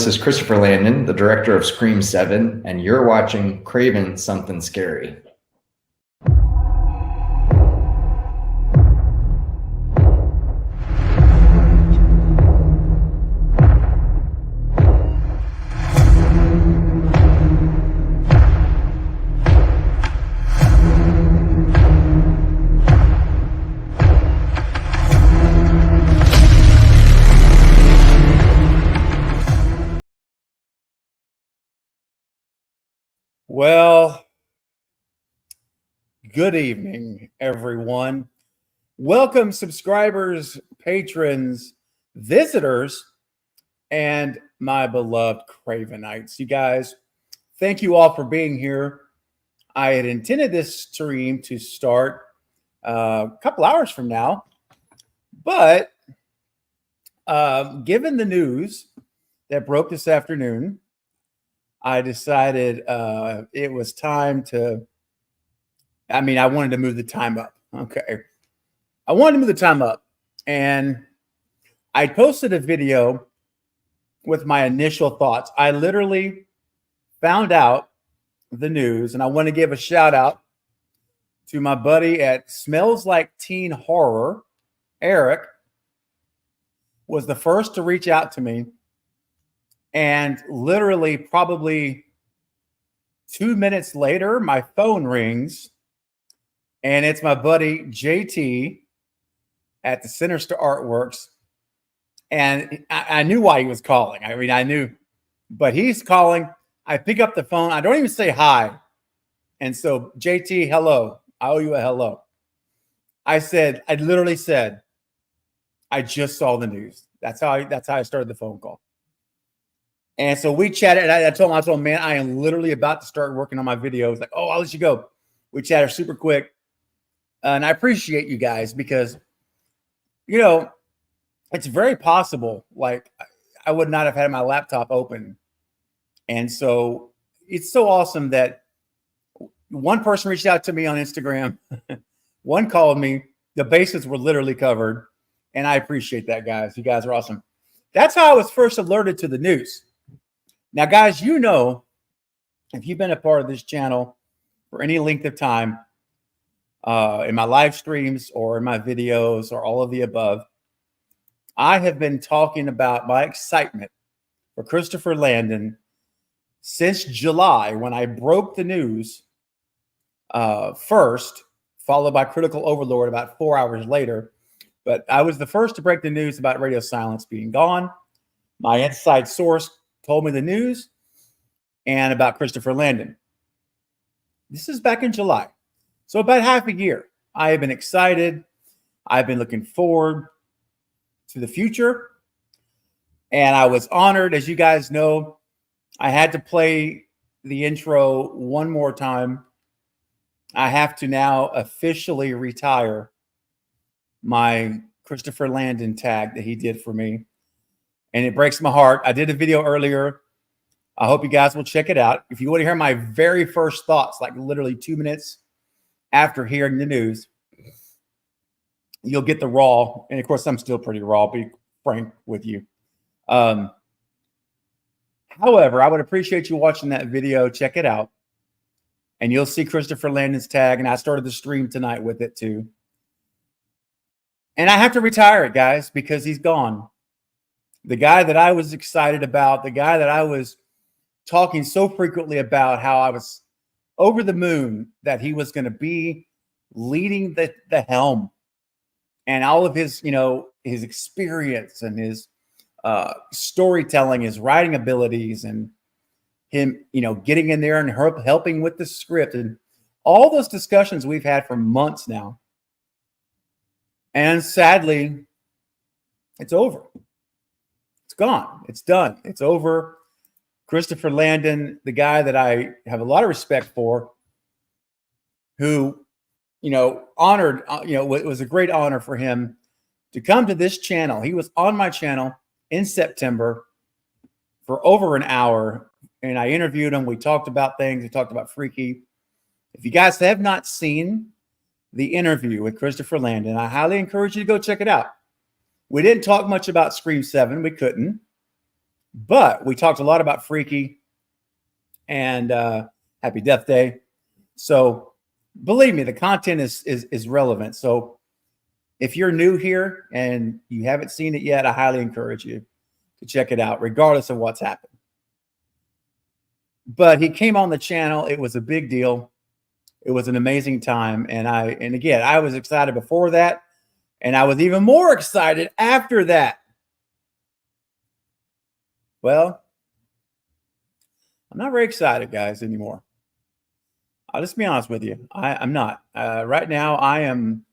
This is Christopher Landon, the director of Scream 7, and you're watching Craven Something Scary. Well, good evening, everyone. Welcome, subscribers, patrons, visitors, and my beloved Cravenites. You guys, thank you all for being here. I had intended this stream to start a couple hours from now, but given the news that broke this afternoon, I decided it was time to, I wanted to move the time up. Okay. I wanted to move the time up. And I posted a video with my initial thoughts. I literally found out the news, and I want to give a shout out to my buddy at Smells Like Teen Horror. Eric was the first to reach out to me. And literally, probably 2 minutes later, my phone rings, and it's my buddy JT at the Sinister Artworks. And I knew why he was calling. I knew, but he's calling. I pick up the phone. I don't even say hi. And so, JT, hello. I owe you a hello. I literally said, I just saw the news. That's how I started the phone call. And so we chatted, and I told him, man, I am literally about to start working on my videos. Like, oh, I'll let you go. We chatted super quick. And I appreciate you guys because, it's very possible. Like, I would not have had my laptop open. And so it's so awesome that one person reached out to me on Instagram. One called me. The bases were literally covered. And I appreciate that, guys. You guys are awesome. That's how I was first alerted to the news. Now, guys, if you've been a part of this channel for any length of time, in my live streams or in my videos or all of the above, I have been talking about my excitement for Christopher Landon since July, when I broke the news first, followed by Critical Overlord about 4 hours later. But I was the first to break the news about Radio Silence being gone. My inside source told me the news and about Christopher Landon. This is back in July. So about half a year. I have been excited. I've been looking forward to the future. And I was honored. As you guys know, I had to play the intro one more time. I have to now officially retire my Christopher Landon tag that he did for me. And it breaks my heart. I did a video earlier. I hope you guys will check it out. If you want to hear my very first thoughts, like literally 2 minutes after hearing the news, you'll get the raw. And of course, I'm still pretty raw, be frank with you. However, I would appreciate you watching that video. Check it out. And you'll see Christopher Landon's tag. And I started the stream tonight with it too. And I have to retire it, guys, because he's gone. The guy that I was excited about, the guy that I was talking so frequently about, how I was over the moon that he was going to be leading the helm, and all of his, his experience and his storytelling, his writing abilities, and him, getting in there and helping with the script and all those discussions we've had for months now. And sadly, it's over. It's gone. It's done. It's over. Christopher Landon, the guy that I have a lot of respect for, who, honored, it was a great honor for him to come to this channel. He was on my channel in September for over an hour, and I interviewed him. We talked about things. We talked about Freaky. If you guys have not seen the interview with Christopher Landon, I highly encourage you to go check it out. We didn't talk much about Scream 7. We couldn't. But we talked a lot about Freaky and Happy Death Day. So believe me, the content is relevant. So if you're new here and you haven't seen it yet, I highly encourage you to check it out, regardless of what's happened. But he came on the channel. It was a big deal. It was an amazing time. And again, I was excited before that. And I was even more excited after that. Well, I'm not very excited, guys, anymore. I'll just be honest with you. I'm not. Right now, I am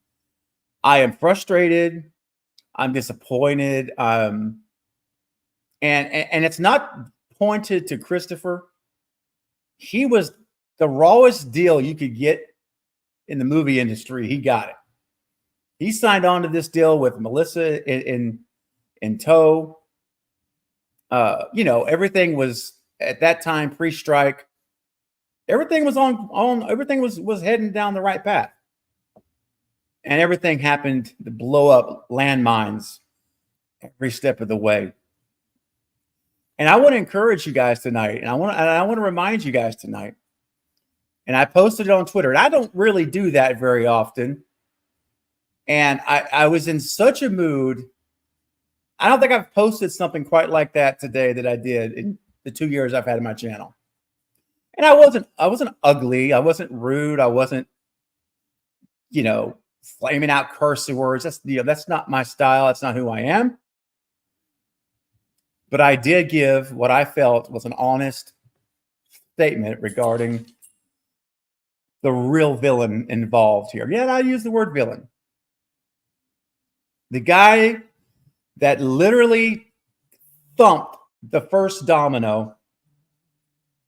frustrated. I'm disappointed. And it's not pointed to Christopher. He was the rawest deal you could get in the movie industry. He got it. He signed on to this deal with Melissa in tow. Everything was at that time pre-strike. Everything was everything was heading down the right path. And everything happened to blow up landmines every step of the way. And I want to encourage you guys tonight, and I want to remind you guys tonight. And I posted it on Twitter, and I don't really do that very often. And I was in such a mood. I don't think I've posted something quite like that today that I did in the 2 years I've had in my channel. And I wasn't ugly. I wasn't rude. I wasn't, flaming out curse words. That's not my style. That's not who I am. But I did give what I felt was an honest statement regarding the real villain involved here. Yeah, I use the word villain. The guy that literally thumped the first domino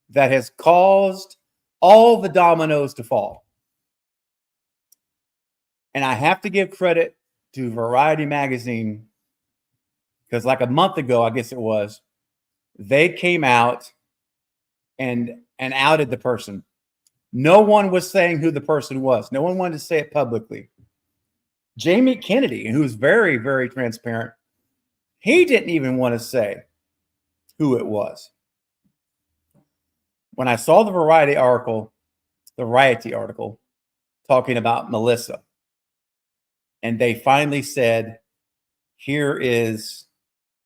that has caused all the dominoes to fall. And I have to give credit to Variety magazine, because like a month ago, I guess it was, they came out and outed the person. No one was saying who the person was. No one wanted to say it publicly. Jamie Kennedy, who's very, very transparent, he didn't even want to say who it was. When I saw the Variety article talking about Melissa, and they finally said, here is,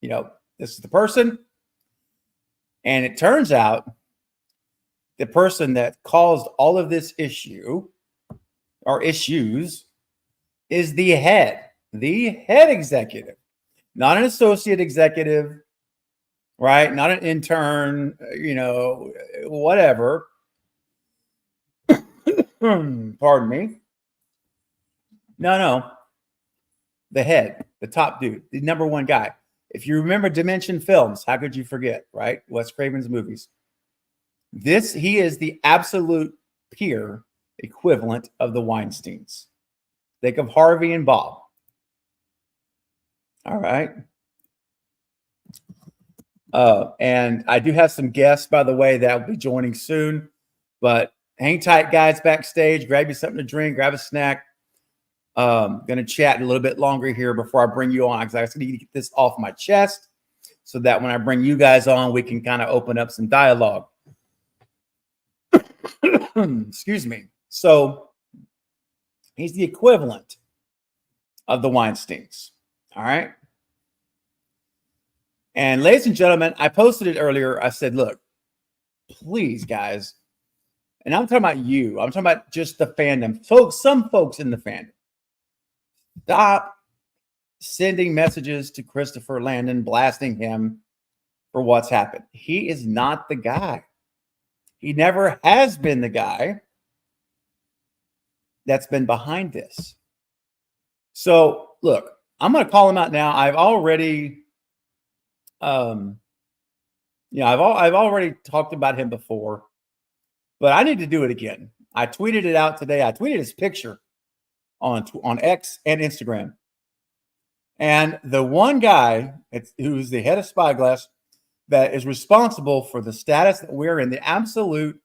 this is the person. And it turns out the person that caused all of this issue or issues is the head executive, not an associate executive, right? Not an intern, whatever. Pardon me. No. The head, the top dude, the number one guy. If you remember Dimension Films, how could you forget, right? Wes Craven's movies. He is the absolute peer equivalent of the Weinsteins. Think of Harvey and Bob. All right. And I do have some guests, by the way, that will be joining soon. But hang tight, guys, backstage. Grab you something to drink, grab a snack. Going to chat a little bit longer here before I bring you on, because I just need to get this off my chest so that when I bring you guys on, we can kind of open up some dialogue. Excuse me. So he's the equivalent of the Weinsteins. All right. And ladies and gentlemen, I posted it earlier. I said, look, please, guys. And I'm talking about you. I'm talking about just the fandom. Folks, some folks in the fandom. Stop sending messages to Christopher Landon, blasting him for what's happened. He is not the guy. He never has been the guy that's been behind this. So, look, I'm going to call him out now. I've already, I've already talked about him before, but I need to do it again. I tweeted it out today. I tweeted his picture on X and Instagram. And the one guy who's the head of Spyglass that is responsible for the status that we're in, the absolute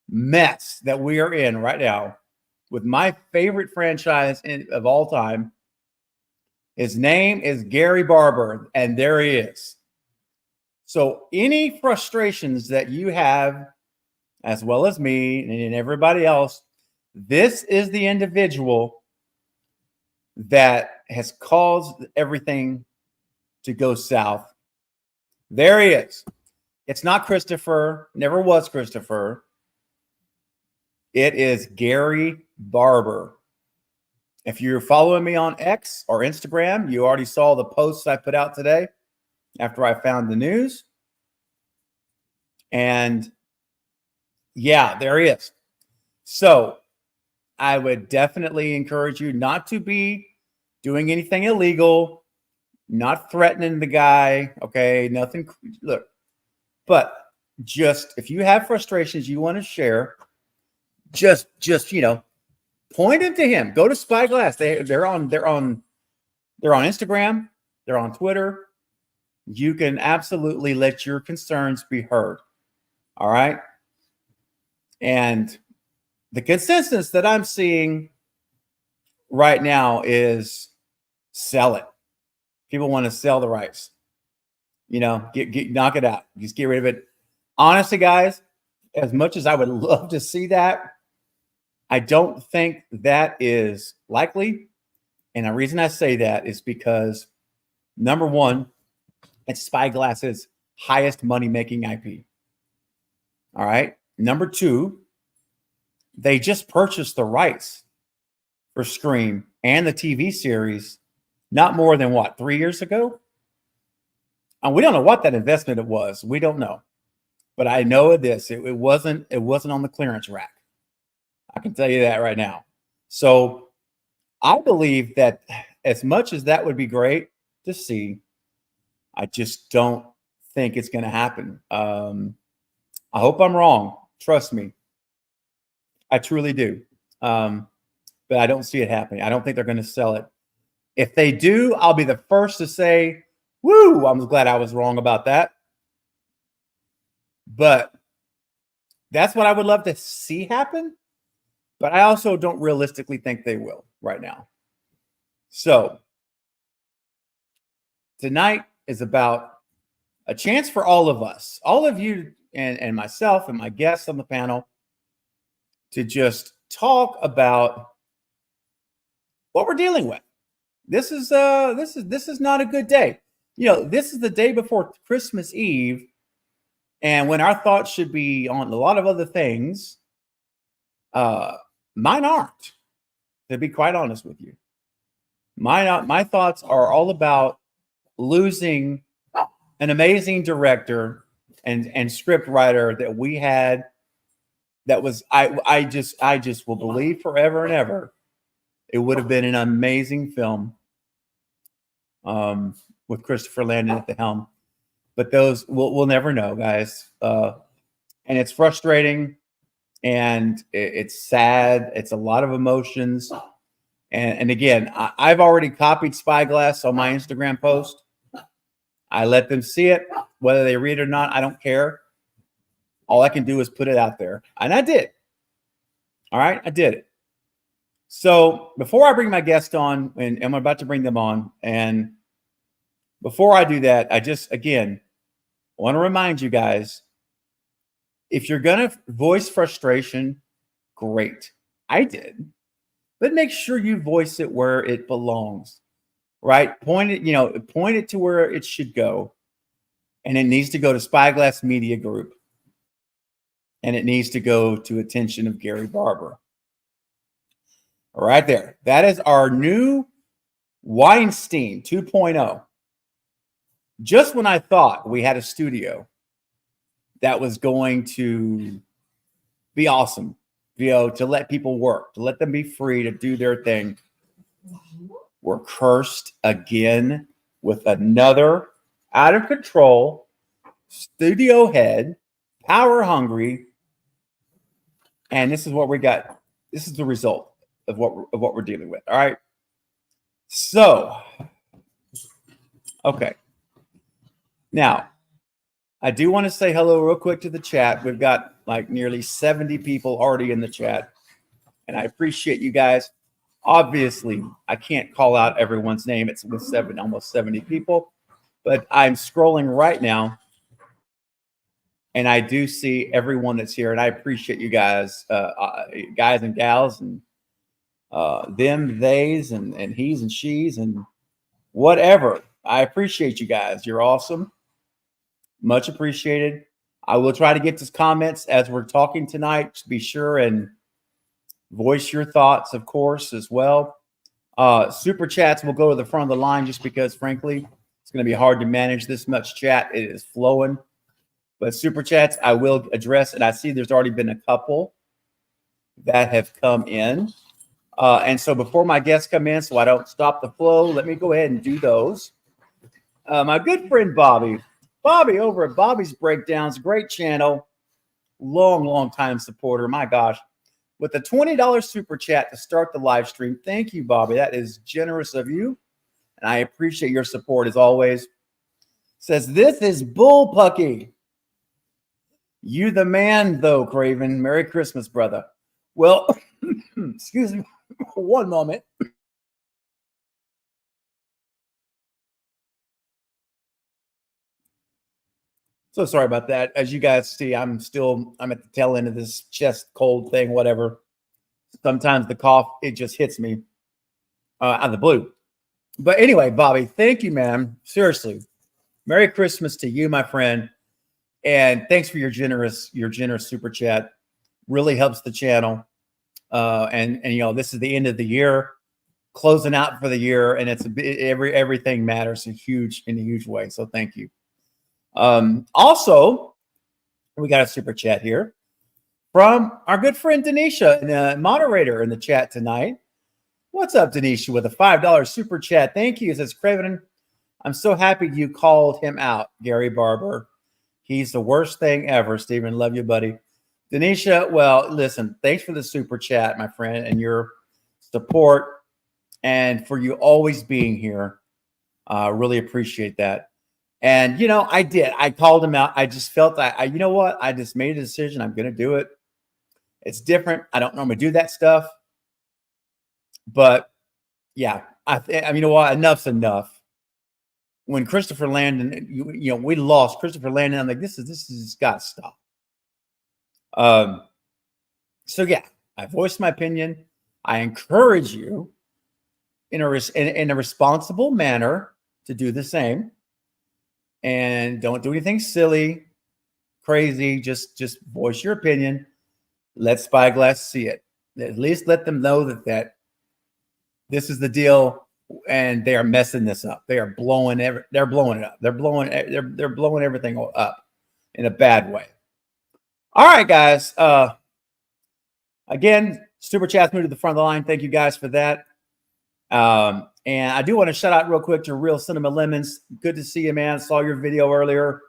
mess that we are in right now with my favorite franchise of all time. His name is Gary Barber, and there he is. So any frustrations that you have, as well as me and everybody else, this is the individual that has caused everything to go south. There he is. It's not Christopher, never was Christopher. It is Gary Barber. If you're following me on X or Instagram, you already saw the posts I put out today after I found the news. And yeah, there he is. So I would definitely encourage you not to be doing anything illegal, not threatening the guy. Okay, nothing. Look, but just if you have frustrations you want to share, just point them to him. Go to Spyglass. They're on Instagram. They're on Twitter. You can absolutely let your concerns be heard. All right. And the consensus that I'm seeing right now is sell it. People want to sell the rights. Knock it out. Just get rid of it. Honestly, guys, as much as I would love to see that, I don't think that is likely. And the reason I say that is because, number one, it's Spyglass's highest money-making IP. All right. Number two, they just purchased the rights for Scream and the TV series not more than 3 years ago? And we don't know what that investment it was. We don't know. But I know this. It wasn't on the clearance rack. I can tell you that right now. So I believe that as much as that would be great to see, I just don't think it's going to happen. I hope I'm wrong. Trust me. I truly do. But I don't see it happening. I don't think they're going to sell it. If they do, I'll be the first to say, woo, I'm glad I was wrong about that. But that's what I would love to see happen. But I also don't realistically think they will right now. So tonight is about a chance for all of us, all of you and myself and my guests on the panel, to just talk about what we're dealing with. This is not a good day. This is the day before Christmas Eve, and when our thoughts should be on a lot of other things, mine aren't. To be quite honest with you, my thoughts are all about losing an amazing director and script writer that we had. That was I just will believe forever and ever it would have been an amazing film with Christopher Landon at the helm. But those we'll never know, guys. And it's frustrating, and it's sad. It's a lot of emotions. And again, I've already copied Spyglass on my Instagram post. I let them see it. Whether they read it or not, I don't care. All I can do is put it out there. And I did. All right, I did it. So before I bring my guest on, and I'm about to bring them on, and before I do that, I just, again, want to remind you guys, if you're going to voice frustration, great. I did. But make sure you voice it where it belongs, right? Point it to where it should go. And it needs to go to Spyglass Media Group. And it needs to go to attention of Gary Barber. Right there. That is our new Weinstein 2.0. Just when I thought we had a studio that was going to be awesome, to let people work, to let them be free to do their thing, we're cursed again with another out of control studio head, power hungry, and this is what we got. This is the result of what we're dealing with. All right. So, okay. Now, I do want to say hello real quick to the chat. We've got like nearly 70 people already in the chat, and I appreciate you guys. Obviously, I can't call out everyone's name. It's with almost 70 people, but I'm scrolling right now, And I do see everyone that's here, and I appreciate you guys, guys and gals, and them, theys, and he's and she's, and whatever. I appreciate you guys. You're awesome. Much appreciated. I will try to get to comments as we're talking tonight. Just be sure and voice your thoughts, of course, as well. Super chats will go to the front of the line just because, frankly, it's going to be hard to manage this much chat. It is flowing. But super chats, I will address, and I see there's already been a couple that have come in. And so before my guests come in, so I don't stop the flow, let me go ahead and do those. My good friend Bobby over at Bobby's Breakdowns, great channel, long time supporter. My gosh, with a $20 super chat to start the live stream. Thank you, Bobby. That is generous of you, and I appreciate your support as always. Says this is bullpucky. You the man, though, Craven. Merry Christmas, brother. Well, excuse me for one moment. So sorry about that. As you guys see, I'm at the tail end of this chest cold thing, whatever. Sometimes the cough, it just hits me out of the blue. But anyway, Bobby, thank you, man. Seriously. Merry Christmas to you, my friend. And thanks for your generous super chat. Really helps the channel. And you know, this is the end of the year, closing out for the year, and everything matters in a huge way. So thank you. Also, we got a super chat here from our good friend Denisha, the moderator in the chat tonight. What's up, Denisha, with a $5 super chat? Thank you. It says, Craven, I'm so happy you called him out, Gary Barber. He's the worst thing ever. Stephen, love you, buddy. Denisha, well, listen, thanks for the super chat, my friend, and your support, and for you always being here. Really appreciate that. And, you know, I called him out. I just felt you know what? I just made a decision. I'm going to do it. It's different. I don't normally do that stuff. But, yeah, I mean, you know what? Enough's enough. When Christopher Landon, you know, we lost Christopher Landon. I'm like, this is got to stop. So yeah, I voiced my opinion. I encourage you in a responsible manner to do the same, and don't do anything silly, crazy. Just voice your opinion. Let Spyglass see it. At least let them know that this is the deal, and they are messing this up. They are blowing it up. They're blowing everything up in a bad way. All right, guys. Again, super chats moved to the front of the line. Thank you guys for that. And I do want to shout out real quick to Real Cinema Lemons. Good to see you, man. Saw your video earlier.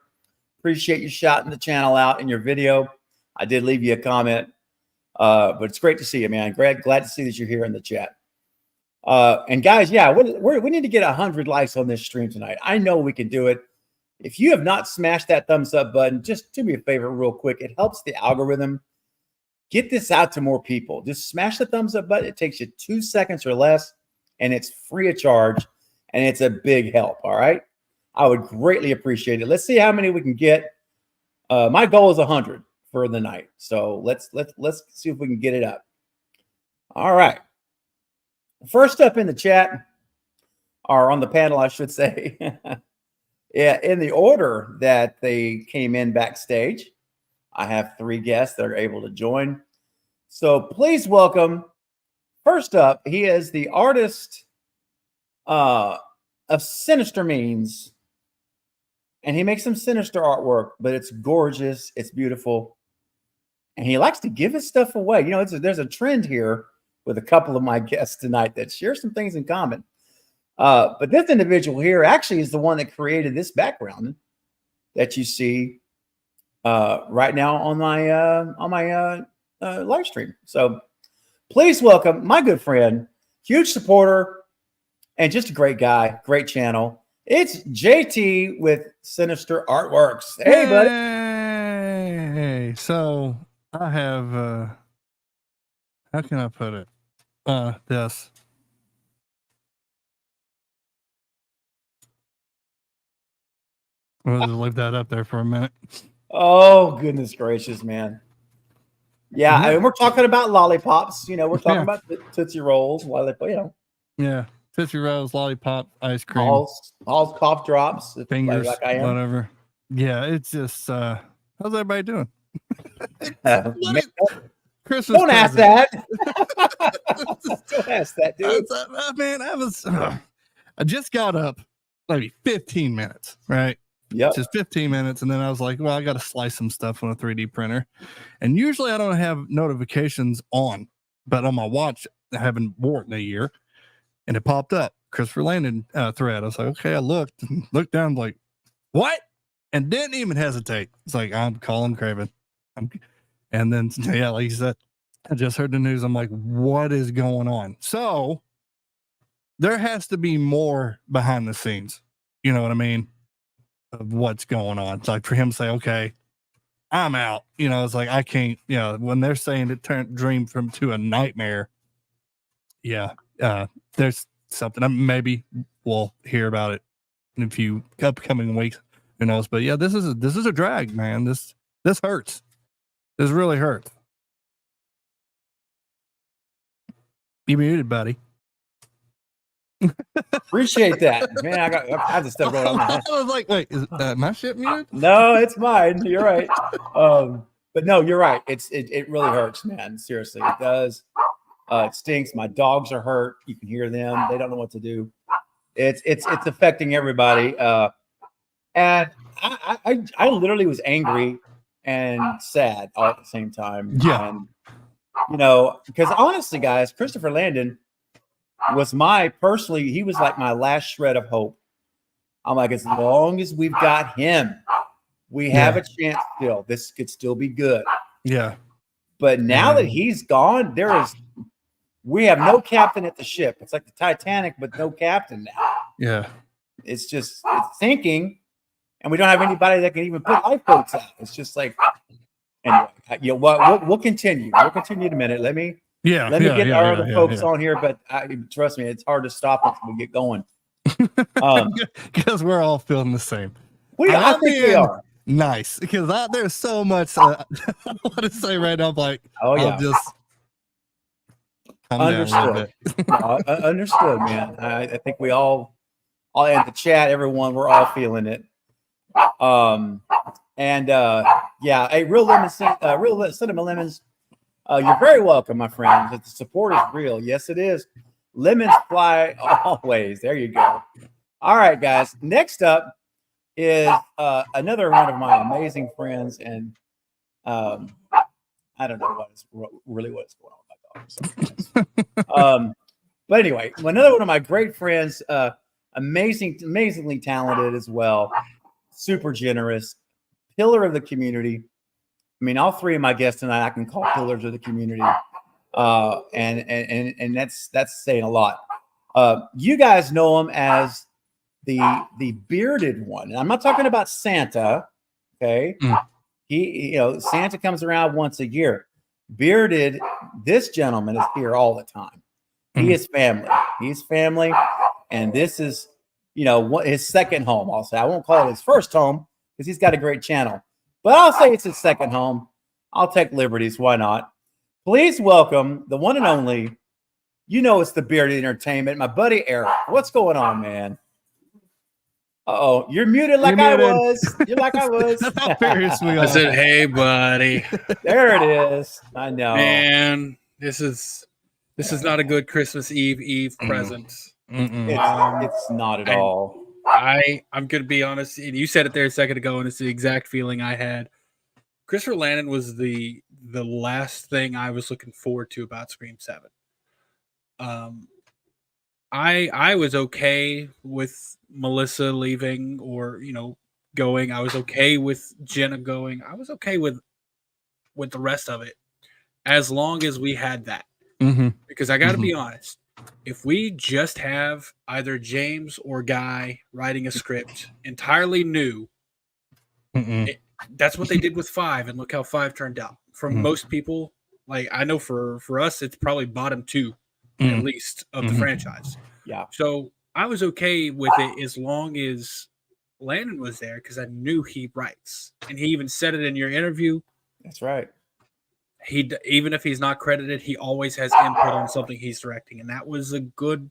Appreciate you shouting the channel out in your video. I did leave you a comment, but it's great to see you, man. Glad to see that you're here in the chat. And guys, yeah, we need to get 100 likes on this stream tonight. I know we can do it. If you have not smashed that thumbs up button, just do me a favor real quick. It helps the algorithm. Get this out to more people. Just smash the thumbs up button. It takes you 2 seconds or less, and it's free of charge, and it's a big help, all right? I would greatly appreciate it. Let's see how many we can get. My goal is 100 for the night. So let's see if we can get it up. All right. First up in the chat, or on the panel, I should say, yeah, in the order that they came in backstage, I have 3 guests that are able to join. So please welcome, first up, he is the artist of Sinister Means, and he makes some sinister artwork, but it's gorgeous, it's beautiful, and he likes to give his stuff away. You know, there's a trend here with a couple of my guests tonight that share some things in common. But this individual here actually is the one that created this background that you see right now on my live stream. So please welcome my good friend, huge supporter, and just a great guy, great channel. It's JT with Sinister Artworks. Hey, buddy. Hey, so I have how can I put it? This. We'll just leave that up there for a minute. Oh, goodness gracious, man. Yeah, I mean, we're talking about lollipops. You know, we're talking about Tootsie Rolls, lollipop, you know. Yeah. Tootsie Rolls, lollipop, ice cream. All's cough drops. Fingers, like I am. whatever. Yeah, it's just, how's everybody doing? Christmas Don't ask that. Don't ask that, dude. Man, I just got up maybe 15 minutes, right? Yeah. Just 15 minutes. And then I was like, well, I got to slice some stuff on a 3D printer. And usually I don't have notifications on, but on my watch, I haven't worn in a year. And it popped up, Christopher Landon thread. I was like, okay, I looked down, like, what? And didn't even hesitate. It's like, I'm calling Craven. And then, yeah, like you said, I just heard the news. I'm like, what is going on? So there has to be more behind the scenes. You know what I mean? Of what's going on. It's like for him to say, okay, I'm out. You know, it's like, I can't, you know, when they're saying it turned dream to a nightmare. Yeah. There's something. Maybe we'll hear about it in a few upcoming weeks. Who knows? But yeah, this is a drag, man. This hurts. This really hurts. You muted, buddy. Appreciate that, man. I have this stuff going on. I was like, wait, is my shit muted? No, it's mine. You're right. But no, you're right. It really hurts, man. Seriously, it does. It stinks. My dogs are hurt. You can hear them. They don't know what to do. It's affecting everybody. And I literally was angry and sad all at the same time. Yeah. And, you know, because honestly, guys, Christopher Landon was he was like my last shred of hope. I'm like, as long as we've got him, we have a chance still. This could still be good. Yeah. But now that he's gone, we have no captain at the ship. It's like the Titanic, but no captain now. Yeah. It's sinking, and we don't have anybody that can even put lifeboats out. It's just like, anyway, you know what? We'll continue. We'll continue in a minute. Let me get our other folks on here, but trust me, it's hard to stop once we get going. Because we're all feeling the same. I think we are. Nice, because there's so much I want to say right now. I'm like, I'll just understood. Understood, man. I think we all in the chat, everyone, we're all feeling it. Hey, real cinnamon lemons. You're very welcome, my friends. The support is real. Yes, it is. Lemons fly always. There you go. All right, guys. Next up is another one of my amazing friends, and I don't know what's going on with my dog. But anyway, another one of my great friends, amazingly talented as well, super generous, pillar of the community. I mean, all three of my guests tonight I can call pillars of the community, and that's saying a lot. You guys know him as the bearded one. And I'm not talking about Santa. Okay, Santa comes around once a year. Bearded, this gentleman is here all the time. He is family. He's family, and this is his second home. I'll say I won't call it his first home because he's got a great channel. But I'll say it's his second home. I'll take liberties. Why not? Please welcome the one and only, it's the Bearded Entertainment, my buddy Eric. What's going on, man? Uh-oh, you're muted like I was. You're like I was. I said, hey, buddy. There it is. I know. Man, this is not a good Christmas Eve present. It's not at all. I'm going to be honest. You said it there a second ago, and it's the exact feeling I had. Christopher Landon was the last thing I was looking forward to about Scream 7. I was okay with Melissa leaving or, going. I was okay with Jenna going. I was okay with the rest of it as long as we had that. Mm-hmm. Because I got to be honest. If we just have either James or Guy writing a script entirely new, that's what they did with 5, and look how 5 turned out. For most people, like I know for us, it's probably bottom 2 at least of the franchise. Yeah. So I was okay with it as long as Landon was there because I knew he writes, and he even said it in your interview. That's right. Even if he's not credited, he always has input on something he's directing, and that was a good.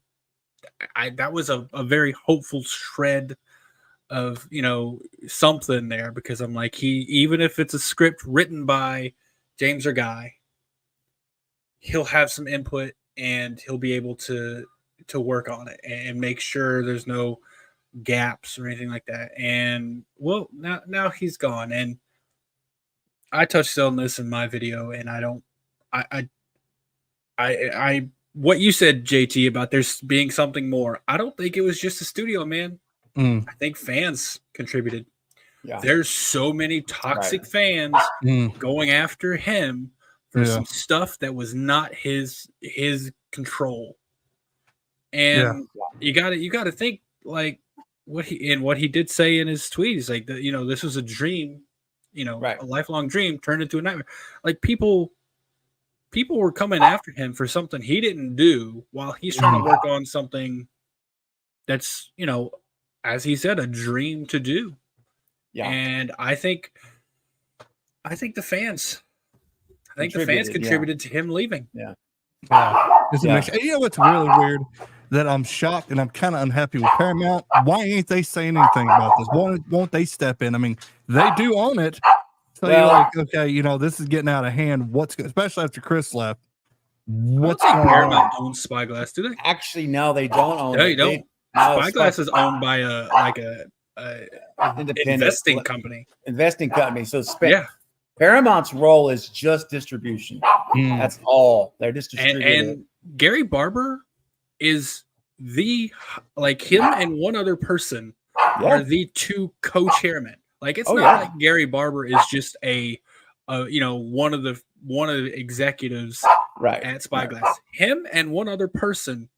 That was a very hopeful shred of something there, because I'm like, even if it's a script written by James or Guy, he'll have some input and he'll be able to work on it and make sure there's no gaps or anything like that. And well, now he's gone, and I touched on this in my video, and I what you said, JT, about there's being something more. I don't think it was just the studio, man. I think fans contributed. Yeah. There's so many toxic fans going after him for some stuff that was not his control. And you gotta think, like, what he did say in his tweet. He's like, this was a dream, a lifelong dream turned into a nightmare. Like, people were coming after him for something he didn't do while he's trying to work on something that's, as he said, a dream to do. Yeah. And I think the fans contributed to him leaving. Yeah. It's amazing. You know what's really weird? That I'm shocked and I'm kind of unhappy with Paramount. Why ain't they saying anything about this? Won't they step in? I mean, they do own it. So you're like, okay, this is getting out of hand. Especially after Chris left. What's going on? Paramount owns Spyglass, do they? Actually, no, they don't own it. They don't. Spyglass is owned by a investing company. So Paramount's role is just distribution. That's all. They're just distributing. And Gary Barber is him and one other person are the two co-chairmen. Like, it's not like Gary Barber is just one of the executives at Spyglass. Him and one other person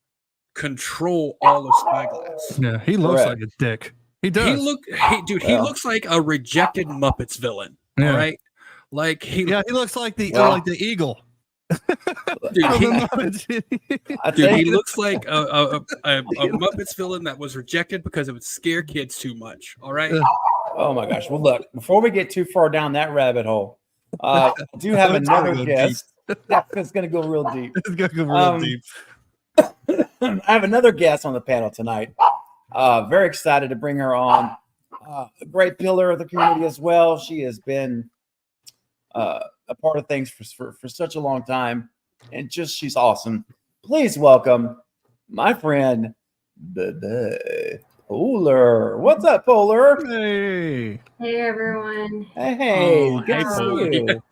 control all of Spyglass. Yeah, he looks like a dick. He does. He looks like a rejected Muppets villain. All right. Like he looks like the eagle. Dude, he looks like a Muppets villain that was rejected because it would scare kids too much. All right. Oh my gosh. Well, look, before we get too far down that rabbit hole, I do have another guest. It's going to go real deep. It's going to go real deep. I have another guest on the panel tonight. Very excited to bring her on. A great pillar of the community as well. She has been a part of things for such a long time, and she's awesome. Please welcome my friend, the Polar. What's up, Polar? Hey everyone. Hey, good to see you.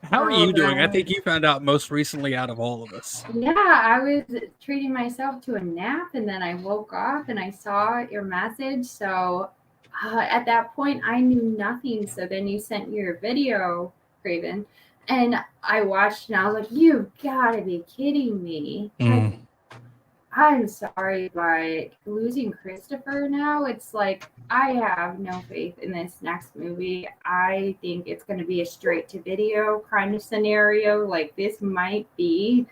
How are you doing? I think you found out most recently out of all of us. Yeah, I was treating myself to a nap, and then I woke up and I saw your message. So at that point, I knew nothing. So then you sent your video, Craven, and I watched, and I was like, "You've got to be kidding me!" Like, I'm sorry, but losing Christopher now, it's like I have no faith in this next movie. I think it's going to be a straight-to-video kind of scenario. Like, this might be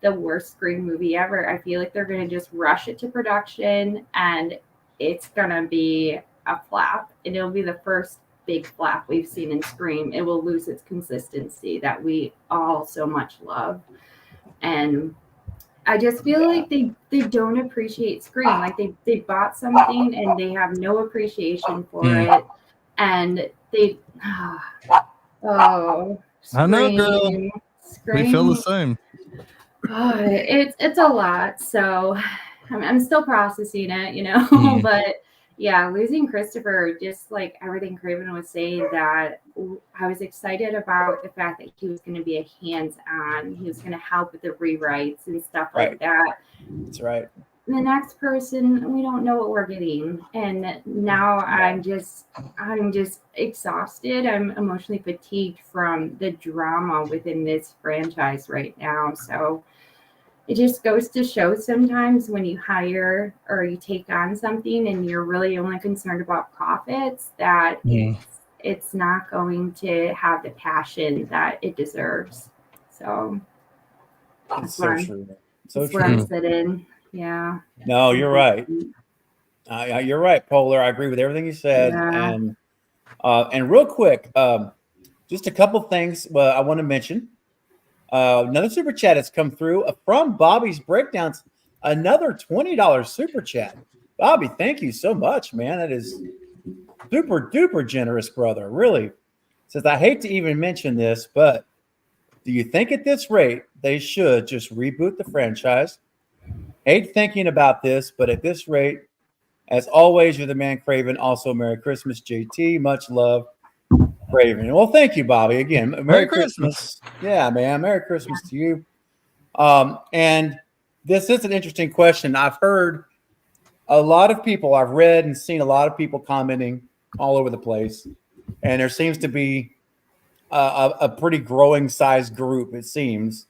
the worst Scream movie ever. I feel like they're going to just rush it to production, and it's going to be a flap. And it'll be the first big flap we've seen in Scream. It will lose its consistency that we all so much love. And I just feel like they don't appreciate Scream. Like they bought something and they have no appreciation for it. And they Scream, I know, girl. Scream, we feel the same. It's a lot. So I'm still processing it, but yeah, losing Christopher, just like everything Craven was saying, that I was excited about the fact that he was going to be a hands-on. He was going to help with the rewrites and stuff like that. That's right. The next person, we don't know what we're getting. And now I'm just exhausted. I'm emotionally fatigued from the drama within this franchise right now. So it just goes to show sometimes when you hire or you take on something and you're really only concerned about profits, that it's not going to have the passion that it deserves. So that's so true. That's where I'm sitting. Yeah. No, you're right. You're right, Polar. I agree with everything you said. Yeah. And real quick, just a couple things I want to mention. Another super chat has come through from Bobby's Breakdowns. Another $20 super chat. Bobby, thank you so much, man. That is super duper generous, brother. Really. Says, I hate to even mention this, but do you think at this rate they should just reboot the franchise? Hate thinking about this, but at this rate, as always, you're the man, Craven. Also, Merry Christmas, JT. Much love, Craven. Well, thank you, Bobby. Again, Merry Christmas. Yeah, man. Merry Christmas to you. And this is an interesting question. I've heard a lot of people, I've read and seen a lot of people commenting all over the place. And there seems to be a pretty growing size group, it seems,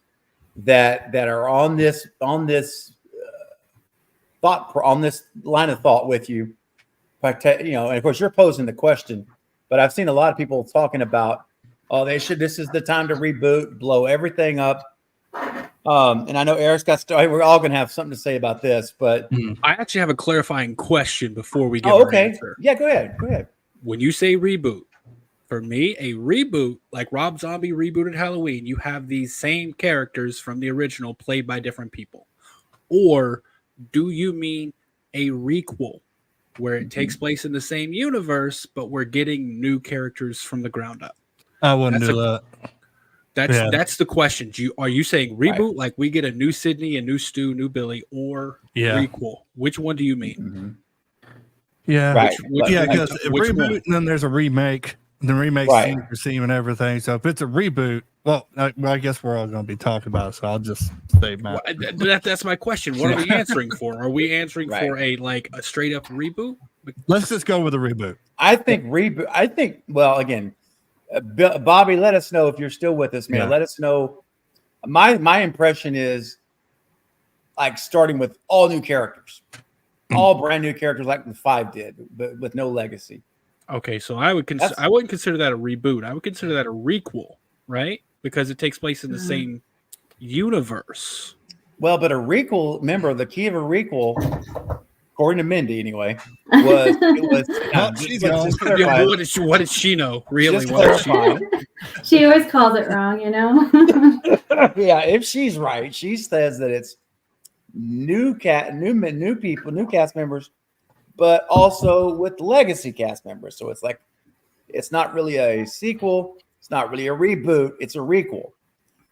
that are on this line of thought with you. But, and of course, you're posing the question, but I've seen a lot of people talking about, this is the time to reboot, blow everything up. And I know Eric's got started. We're all going to have something to say about this, but I actually have a clarifying question before we get our answer. Yeah, go ahead. When you say reboot, for me, a reboot, like Rob Zombie rebooted Halloween, you have these same characters from the original played by different people. Or do you mean a requel where it takes place in the same universe, but we're getting new characters from the ground up? I wouldn't do that. That's the question. Are you saying reboot, like we get a new Sydney, a new Stu, new Billy, or requel? Which one do you mean? Mm-hmm. Yeah, right. Because reboot and then there's a remake. The remake scene for scene and everything. So if it's a reboot, well, I guess we're all going to be talking about it. So I'll just say my. That's my question. What are we answering for? Are we answering for a straight up reboot? Let's just go with a reboot. I think reboot. Well, again, Bobby, let us know if you're still with us, man. Yeah. Let us know. My impression is like starting with all new characters, all brand new characters, like the 5 did, but with no legacy. Okay, so I wouldn't consider that a reboot. I would consider that a requel, right? Because it takes place in the same universe. Well, but a requel, remember, the key of a requel, according to Mindy anyway, was what did she know? Really? She always calls it wrong, Yeah, if she's right, she says that it's new cast members, but also with legacy cast members. So it's like, it's not really a sequel. It's not really a reboot. It's a requel.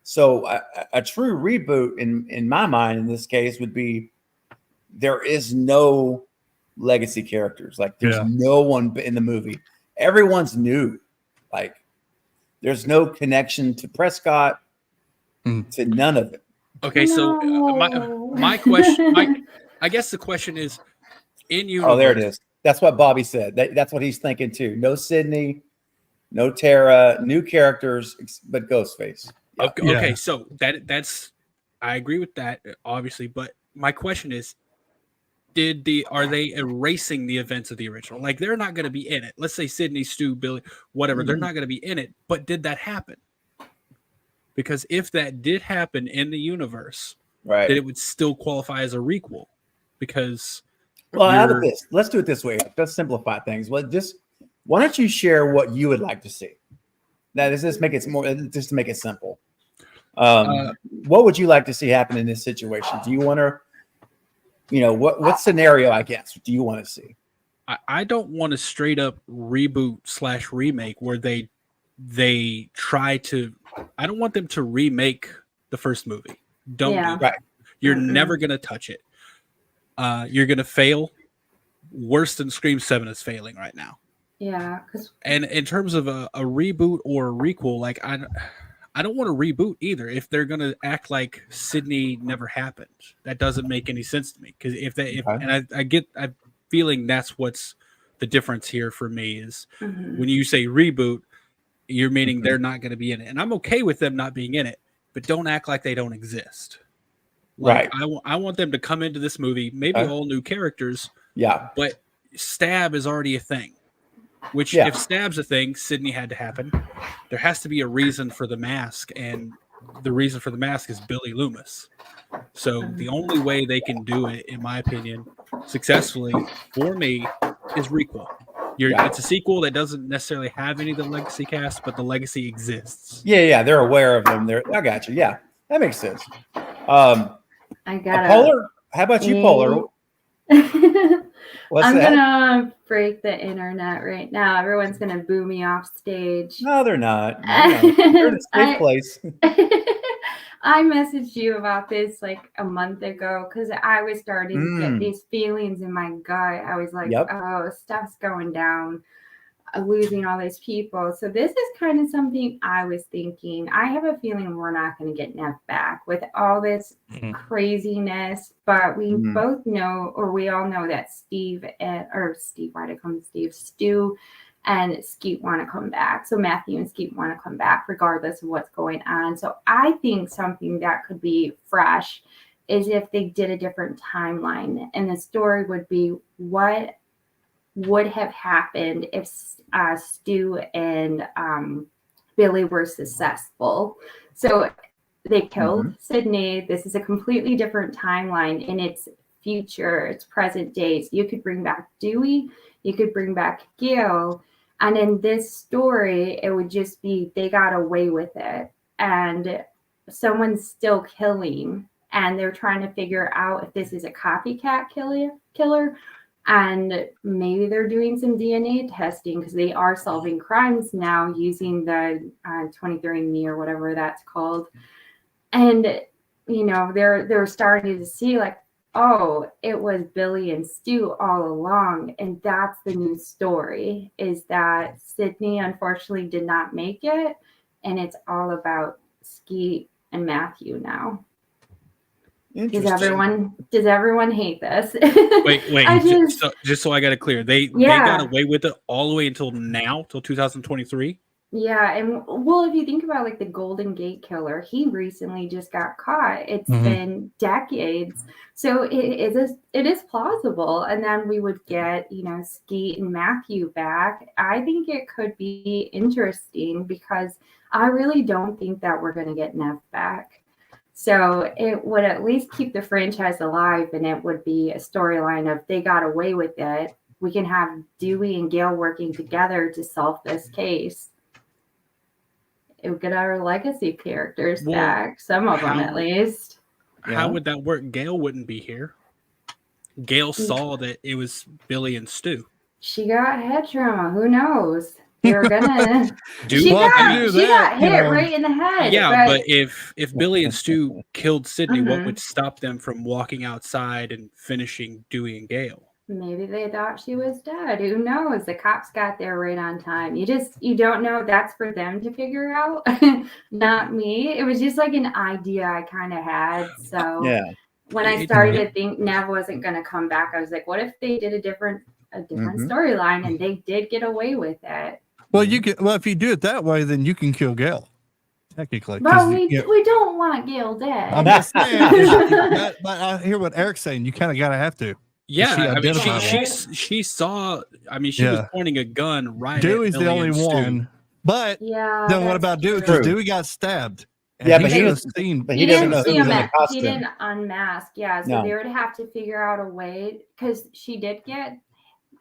So a true reboot in my mind, in this case, would be there is no legacy characters. Like there's no one in the movie. Everyone's new. Like there's no connection to Prescott, to none of it. Okay. So my question, I guess the question is, in universe. Oh, there it is. That's what Bobby said. That's what he's thinking too. No Sydney, no Tara, new characters, but Ghostface. Yeah. Okay, so that's I agree with that, obviously. But my question is, are they erasing the events of the original? Like they're not going to be in it. Let's say Sydney, Stu, Billy, whatever. They're not going to be in it. But did that happen? Because if that did happen in the universe, then it would still qualify as a requel. Because well, out of this, let's do it this way. Let's simplify things. Well, why don't you share what you would like to see? Now, just make it more, just to make it simple. What would you like to see happen in this situation? Do you want to, what scenario, I guess, do you want to see? I don't want a straight up reboot / remake where they try to. I don't want them to remake the first movie. Don't do that. You're never gonna touch it. You're gonna fail worse than Scream 7 is failing right now. Yeah. And in terms of a reboot or a requel, like I don't want to reboot either. If they're gonna act like Sydney never happened, that doesn't make any sense to me. Because I'm feeling that's what's the difference here for me is when you say reboot, you're meaning they're not going to be in it, and I'm okay with them not being in it, but don't act like they don't exist. Like, I want them to come into this movie, maybe all new characters. Yeah. But Stab is already a thing. Which, if Stab's a thing, Sydney had to happen. There has to be a reason for the mask, and the reason for the mask is Billy Loomis. So the only way they can do it, in my opinion, successfully for me is requel. It's a sequel that doesn't necessarily have any of the legacy cast, but the legacy exists. Yeah, they're aware of them. I got you. Yeah, that makes sense. I got Polar. How about you, Polar? What's I'm that? gonna break the internet right now. Everyone's gonna boo me off stage. No, they're not. No. You're in a safe place. I messaged you about this like a month ago because I was starting to get these feelings in my gut. I was like, oh, stuff's going down. Losing all these people. So this is kind of something I was thinking. I have a feeling we're not going to get Neff back with all this craziness, but we both know, or we all know that Stu and Skeet want to come back. So Matthew and Skeet want to come back regardless of what's going on. So I think something that could be fresh is if they did a different timeline, and the story would be what would have happened if Stu and Billy were successful. So they killed Sydney. This is a completely different timeline in its future, its present days. You could bring back Dewey, you could bring back Gil, and in this story, it would just be they got away with it, and someone's still killing, and they're trying to figure out if this is a copycat killer. And maybe they're doing some DNA testing because they are solving crimes now using the 23andMe or whatever that's called. And, you know, they're starting to see like, oh, it was Billy and Stu all along. And that's the new story, is that Sydney unfortunately did not make it. And it's all about Skeet and Matthew now. Does everyone hate this? Wait. Just so I got it clear, they got away with it all the way until now, till 2023. Yeah, and well, if you think about like the Golden Gate Killer, he recently just got caught. It's been decades, so it is plausible. And then we would get, you know, Skeet and Matthew back. I think it could be interesting because I really don't think that we're going to get Neff back. So it would at least keep the franchise alive, and it would be a storyline of they got away with it. We can have Dewey and Gale working together to solve this case. It would get our legacy characters back, some of them at least. How would that work? Gale wouldn't be here. Gale saw that it was Billy and Stu. She got head trauma. Who knows? They were gonna. She that, got hit right in the head. Yeah, but if Billy and Stu killed Sydney, what would stop them from walking outside and finishing Dewey and Gale? Maybe they thought she was dead. Who knows? The cops got there right on time. You don't know. That's for them to figure out, not me. It was just like an idea I kind of had. So when I started to think Nev wasn't going to come back, I was like, what if they did a different storyline and they did get away with it? Well, if you do it that way, then you can kill Gale. Technically, well, we don't want Gale dead. I'm just saying, but I hear what Eric's saying. You kind of have to. Yeah, she saw. I mean, she was pointing a gun right. Dewey's the only one, but then what about Dewey? Because Dewey got stabbed. Yeah, but he didn't see him. He didn't unmask. Yeah, so they would have to figure out a way because she did get.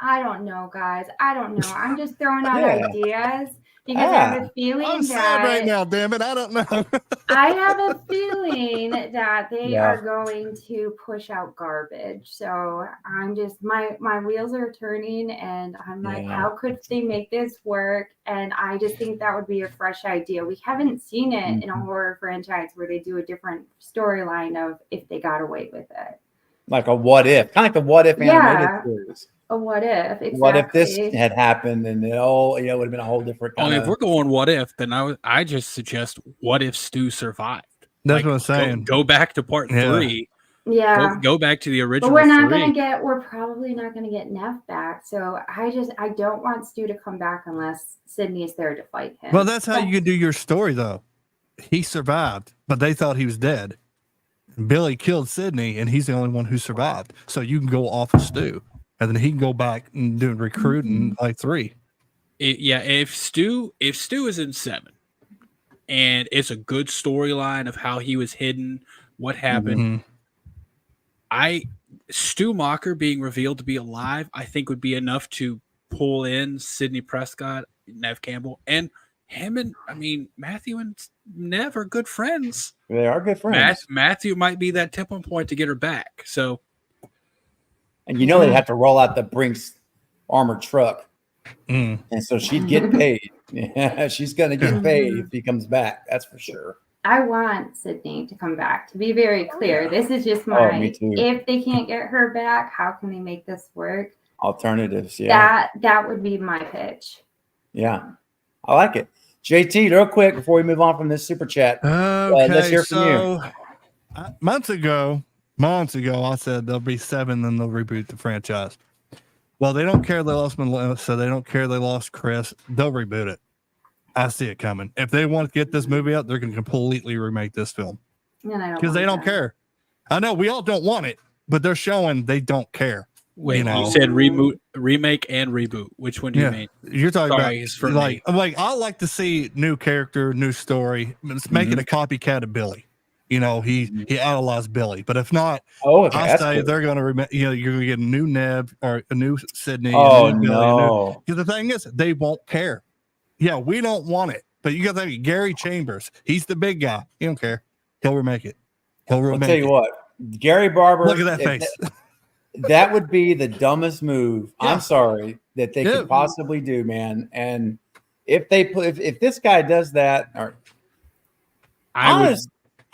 I don't know, guys. I don't know. I'm just throwing out ideas because I have a feeling I'm sad right now, damn it. I don't know. I have a feeling that they are going to push out garbage. So I'm just my wheels are turning and I'm like, how could they make this work? And I just think that would be a fresh idea. We haven't seen it in a horror franchise where they do a different storyline of if they got away with it. Like a what if, kind of like the what if animated series. A what if? Exactly. What if this had happened and it all, would have been a whole different. If we're going what if, then I just suggest what if Stu survived. That's what I'm saying. Go back to part 3. Yeah. Go back to the original. But we're probably not gonna get Neff back. So I don't want Stu to come back unless Sydney is there to fight him. Well, that's how you can do your story though. He survived, but they thought he was dead. Billy killed Sydney, and he's the only one who survived. So you can go off of Stu, and then he can go back and do recruiting like 3. If Stu is in 7, and it's a good storyline of how he was hidden, what happened. Stu Macher being revealed to be alive, I think would be enough to pull in Sidney Prescott, Nev Campbell, and him and Matthew and Nev are good friends. They are good friends. Matthew might be that tipping point to get her back. So, And you know they have to roll out the Brinks armored truck. Mm. And so she'd get paid. Yeah, she's going to get paid if he comes back. That's for sure. I want Sydney to come back. To be very clear, this is just my. me too. If they can't get her back, how can we make this work? Alternatives, yeah. That would be my pitch. Yeah. I like it. JT, real quick before we move on from this super chat. Okay, let's hear from you. Months ago, I said there'll be 7, then they'll reboot the franchise. Well, they don't care they lost Melissa. They don't care they lost Chris. They'll reboot it. I see it coming. If they want to get this movie out, they're going to completely remake this film because they don't care. I know we all don't want it, but they're showing they don't care. Wait, you said remake and reboot. Which one do you mean? You're talking about I like to see new character, new story. Let's make it a copycat of Billy. He idolized Billy, but if not, I say they're going to remake. You're going to get a new Nev or a new Sydney. Oh no! Because the thing is, they won't care. Yeah, we don't want it, but you got to think Gary Chambers. He's the big guy. He don't care. He'll remake it. I'll tell you what, Gary Barber. Look at that face. That would be the dumbest move. Yeah. I'm sorry that they could possibly do, man. And if this guy does that, I'm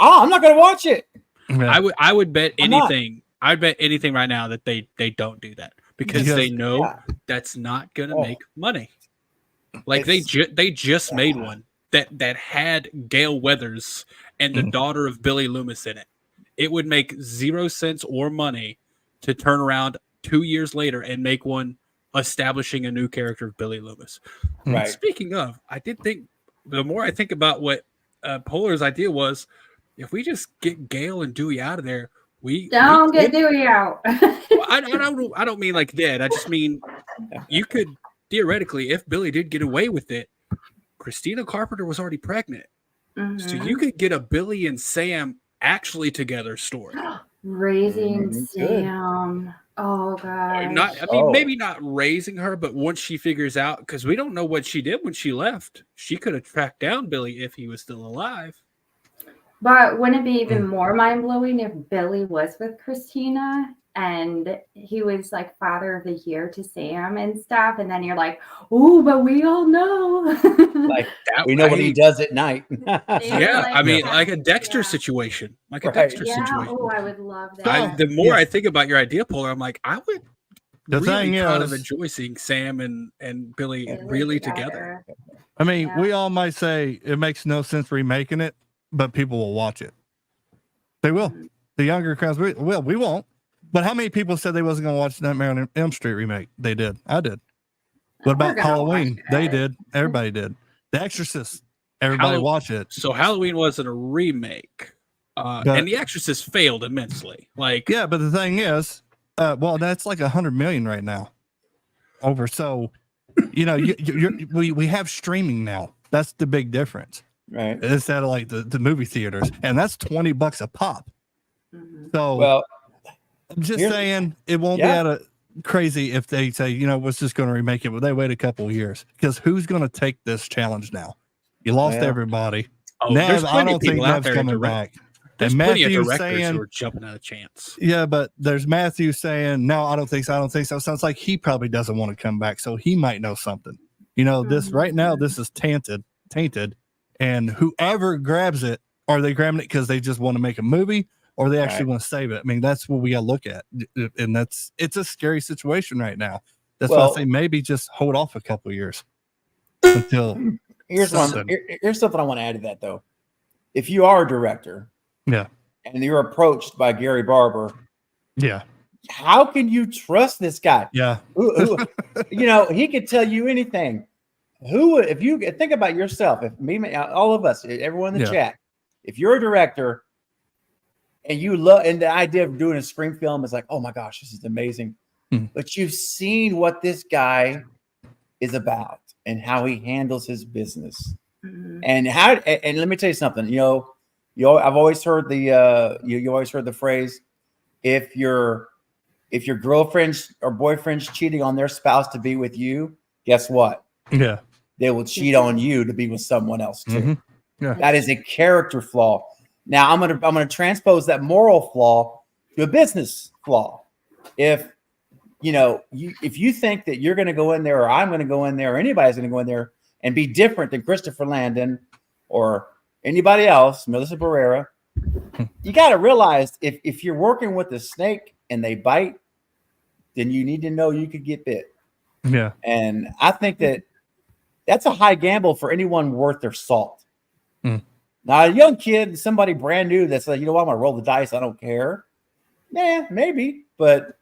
not going to watch it. Yeah. I would bet anything. I'd bet anything right now that they don't do that because they know that's not going to make money. Like they just made one that had Gail Weathers and the daughter of Billy Loomis in it. It would make 0 cents or money to turn around 2 years later and make one establishing a new character of Billy Loomis. Right. Speaking of, I did think the more I think about what Polar's idea was, if we just get Gail and Dewey out of there, get Dewey out. Well, I don't mean like dead. I just mean you could theoretically, if Billy did get away with it, Christina Carpenter was already pregnant. Mm-hmm. So you could get a Billy and Sam actually together story. Raising Sam. Oh god. Maybe not raising her, but once she figures out, because we don't know what she did when she left. She could have tracked down Billy if he was still alive. But wouldn't it be even more mind-blowing if Billy was with Christina and he was like father of the year to Sam and stuff, and then you're like, "Ooh, but we all know." Like we know what he does at night. Like a Dexter situation. Like a Dexter situation. Oh, I would love that. The more I think about your idea, Polar, I'm like, I would kind of enjoy seeing Sam and Billy really together. I mean, we all might say it makes no sense remaking it, but people will watch it. They will. The younger crowds will. We won't. But how many people said they wasn't going to watch the Nightmare on Elm Street remake? They did. I did. What about Halloween? They did. Everybody did. The Exorcist. Everybody watched it. So Halloween wasn't a remake, and The Exorcist failed immensely. But the thing is, that's like $100 million right now. Over. So, we have streaming now. That's the big difference. Right. Instead of like the movie theaters, and that's $20 a pop. Mm-hmm. So, I'm just saying it won't be out of crazy if they say, we're just going to remake it, but they wait a couple of years because who's going to take this challenge now? You lost everybody. Nev, I don't think Nev's coming back. There's and plenty of Matthew's directors saying, who are jumping at a chance. Yeah, but there's Matthew saying, no, I don't think so. Sounds like he probably doesn't want to come back, so he might know something. This right now, this is tainted, and whoever grabs it, are they grabbing it because they just want to make a movie? Or they actually want to save it. I mean, that's what we got to look at. And it's a scary situation right now. That's why I say maybe just hold off a couple of years until here's something I want to add to that, though. If you are a director and you're approached by Gary Barber, how can you trust this guy? Yeah. He could tell you anything. If you think about yourself, all of us, everyone in the chat, if you're a director, and you love, and the idea of doing a Scream film is like, oh my gosh, this is amazing. But you've seen what this guy is about and how he handles his business, and let me tell you something. I've always heard you always heard the phrase, if you're if your girlfriend's or boyfriend's cheating on their spouse to be with you, guess what? Yeah. They will cheat on you to be with someone else too. Mhm. Yeah. That is a character flaw. Now I'm gonna transpose that moral flaw to a business flaw. If if you think that you're gonna go in there, or I'm gonna go in there, or anybody's gonna go in there and be different than Christopher Landon or anybody else, Melissa Barrera, you got to realize if you're working with a snake and they bite, then you need to know you could get bit. Yeah. And I think that's a high gamble for anyone worth their salt. Mm. Now, a young kid, somebody brand new that's like, you know what, I'm going to roll the dice. I don't care. Yeah, maybe, but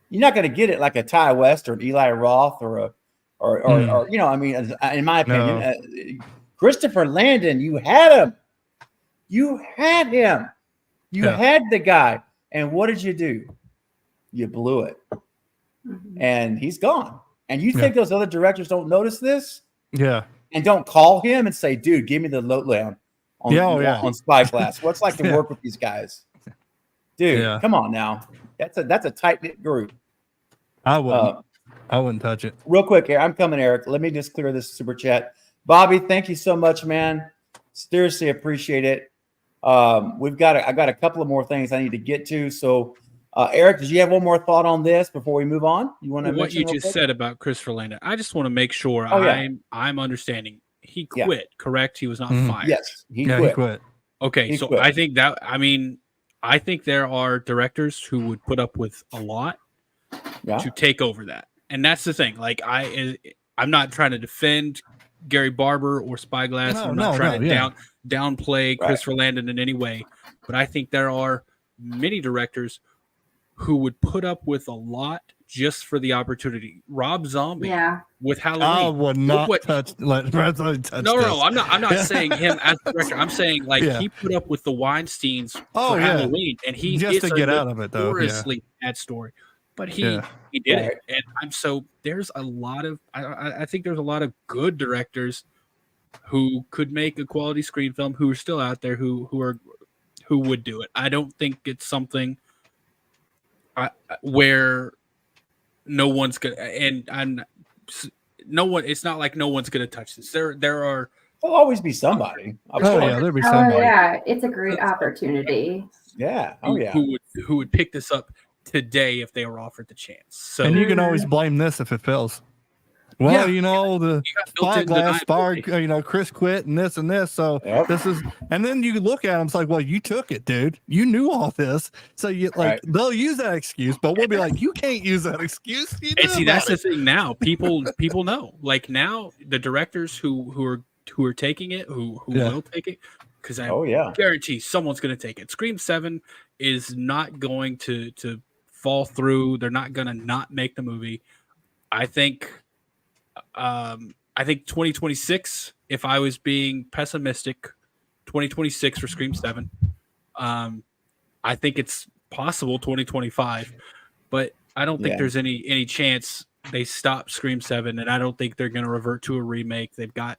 you're not going to get it like a Ty West or an Eli Roth or I mean, in my opinion, Christopher Landon, you had him. You had him. You had the guy. And what did you do? You blew it. Mhm. And he's gone. And you think those other directors don't notice this? Yeah. And don't call him and say, dude, give me the lowdown on Spyglass. What's like to work with these guys? Dude, come on now. That's a tight-knit group. I wouldn't touch it. Real quick here. I'm coming, Eric. Let me just clear this super chat. Bobby, thank you so much, man. Seriously appreciate it. I got a couple of more things I need to get to. So, Eric, did you have one more thought on this before we move on? You want to what you just said about Christopher Landon? I just want to make sure I'm understanding. He quit, correct? He was not fired. Yes, he quit. Okay, He so quit. I think I think there are directors who would put up with a lot to take over that, and that's the thing. Like I'm not trying to defend Gary Barber or Spyglass. I'm not trying to downplay Christopher Landon in any way, but I think there are many directors who would put up with a lot just for the opportunity. Rob Zombie with Halloween. I would not touch. No, I'm not saying him as a director. I'm saying he put up with the Weinsteins for Halloween, and he just to get out of it though. Bad story, but he did it, and there's a lot of I think there's a lot of good directors who could make a quality screen film who are still out there who would do it. I don't think it's something where no one's gonna it's not like no one's gonna touch this. There'll always be somebody. There'll be somebody. Yeah, it's a great opportunity. Who would pick this up today if they were offered the chance. So, and you can always blame this if it fails. Well, the Spyglass, Chris quit and this. So this is, and then you look at them, it's like, well, you took it, dude. You knew all this. So they'll use that excuse, but we'll be like, you can't use that excuse. And see, that's the thing now. People know. Like now, the directors who are taking it, who will take it, because I guarantee someone's going to take it. Scream 7 is not going to fall through. They're not going to not make the movie. I think 2026, if I was being pessimistic, 2026 for Scream 7. I think it's possible 2025, but I don't think there's any chance they stop Scream 7, and I don't think they're going to revert to a remake. They've got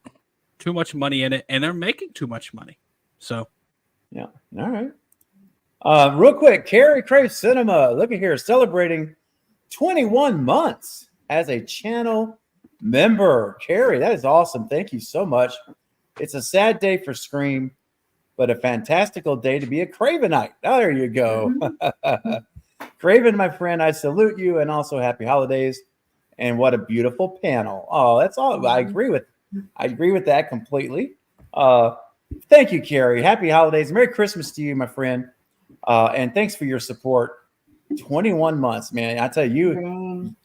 too much money in it, and they're making too much money. So, all right. Real quick, Carrie Crave Cinema, look at here, celebrating 21 months as a channel member. Carrie, that is awesome. Thank you so much. It's a sad day for Scream, but a fantastical day to be a Cravenite. Oh, there you go. Craven, my friend, I salute you, and also happy holidays. And what a beautiful panel. Oh, that's all. I agree with that completely. Thank you, Carrie. Happy holidays. Merry Christmas to you, my friend. And thanks for your support. 21 months, man. I tell you,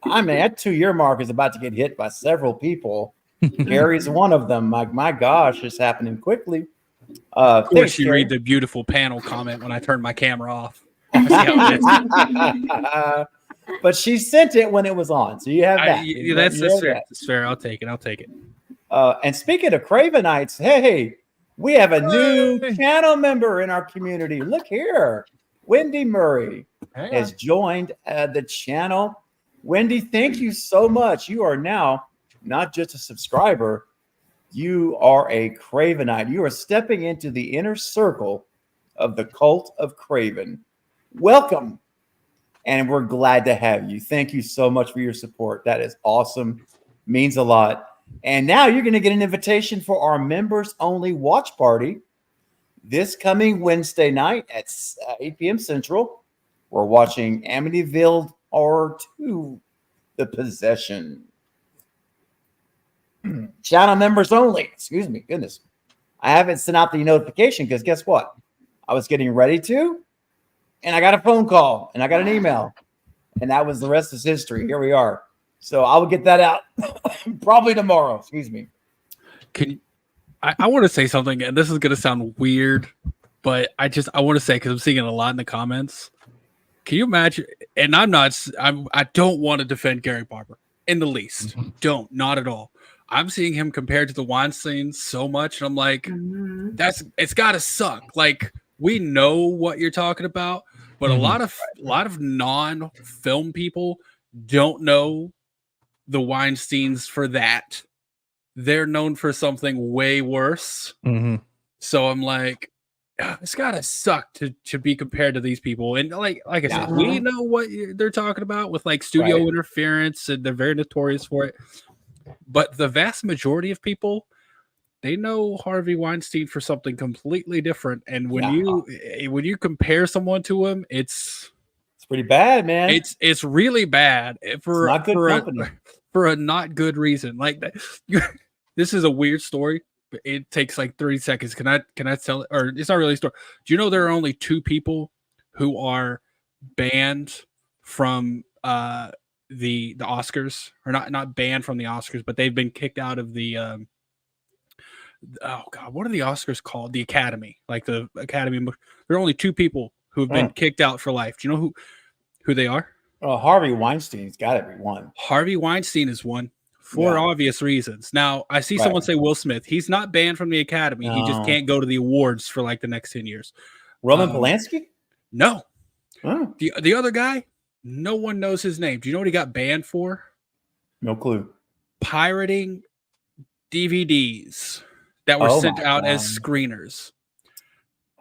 that 2-year mark is about to get hit by several people. Gary's one of them. My gosh, it's happening quickly. Of course, you read the beautiful panel comment when I turn my camera off. But she sent it when it was on, so you have that. That's fair. That's fair. I'll take it. And speaking of Cravenites, hey, we have a new channel member in our community. Look here, Wendy Murray has joined the channel. Wendy, thank you so much. You are now not just a subscriber, you are a Cravenite. You are stepping into the inner circle of the cult of Craven. Welcome and we're glad to have you. Thank you so much for your support. That is awesome. Means a lot. And now you're going to get an invitation for our members only watch party this coming Wednesday night at 8 p.m. Central. We're watching Amityville Horror 2, The Possession. Channel members only. Excuse me. Goodness. I haven't sent out the notification because guess what? I was getting ready to, and I got a phone call, and I got an email, and that was the rest is history. Here we are. So I will get that out probably tomorrow. Excuse me. I want to say something, and this is going to sound weird, but I want to say, because I'm seeing it a lot in the comments. Can you imagine? And I don't want to defend Gary Barber in the least. Not at all. I'm seeing him compared to the Weinstein so much, and I'm like, it's got to suck. Like, we know what you're talking about, but a lot of non-film people don't know the Weinsteins for that. They're known for something way worse. So I'm like, it's gotta suck to be compared to these people. And like I said, we know what they're talking about with like studio interference, and they're very notorious for it. But the vast majority of people, they know Harvey Weinstein for something completely different. And when you compare someone to him, it's pretty bad, man. It's really bad for not good company. For a not good reason. Like that. This is a weird story, but it takes like 30 seconds. Can I tell it? Or it's not really a story. Do you know there are only 2 people who are banned from the Oscars, or not banned from the Oscars, but they've been kicked out of the oh god, what are the Oscars called? The Academy, like the Academy. There are only 2 people who have been kicked out for life. Do you know who they are? Oh, Harvey Weinstein's got to be one. Harvey Weinstein is one for obvious reasons. Now, I see someone say Will Smith. He's not banned from the Academy. No. He just can't go to the awards for like the next 10 years. Roman Polanski? No. Oh. The other guy, no one knows his name. Do you know what he got banned for? No clue. Pirating DVDs that were sent out as screeners.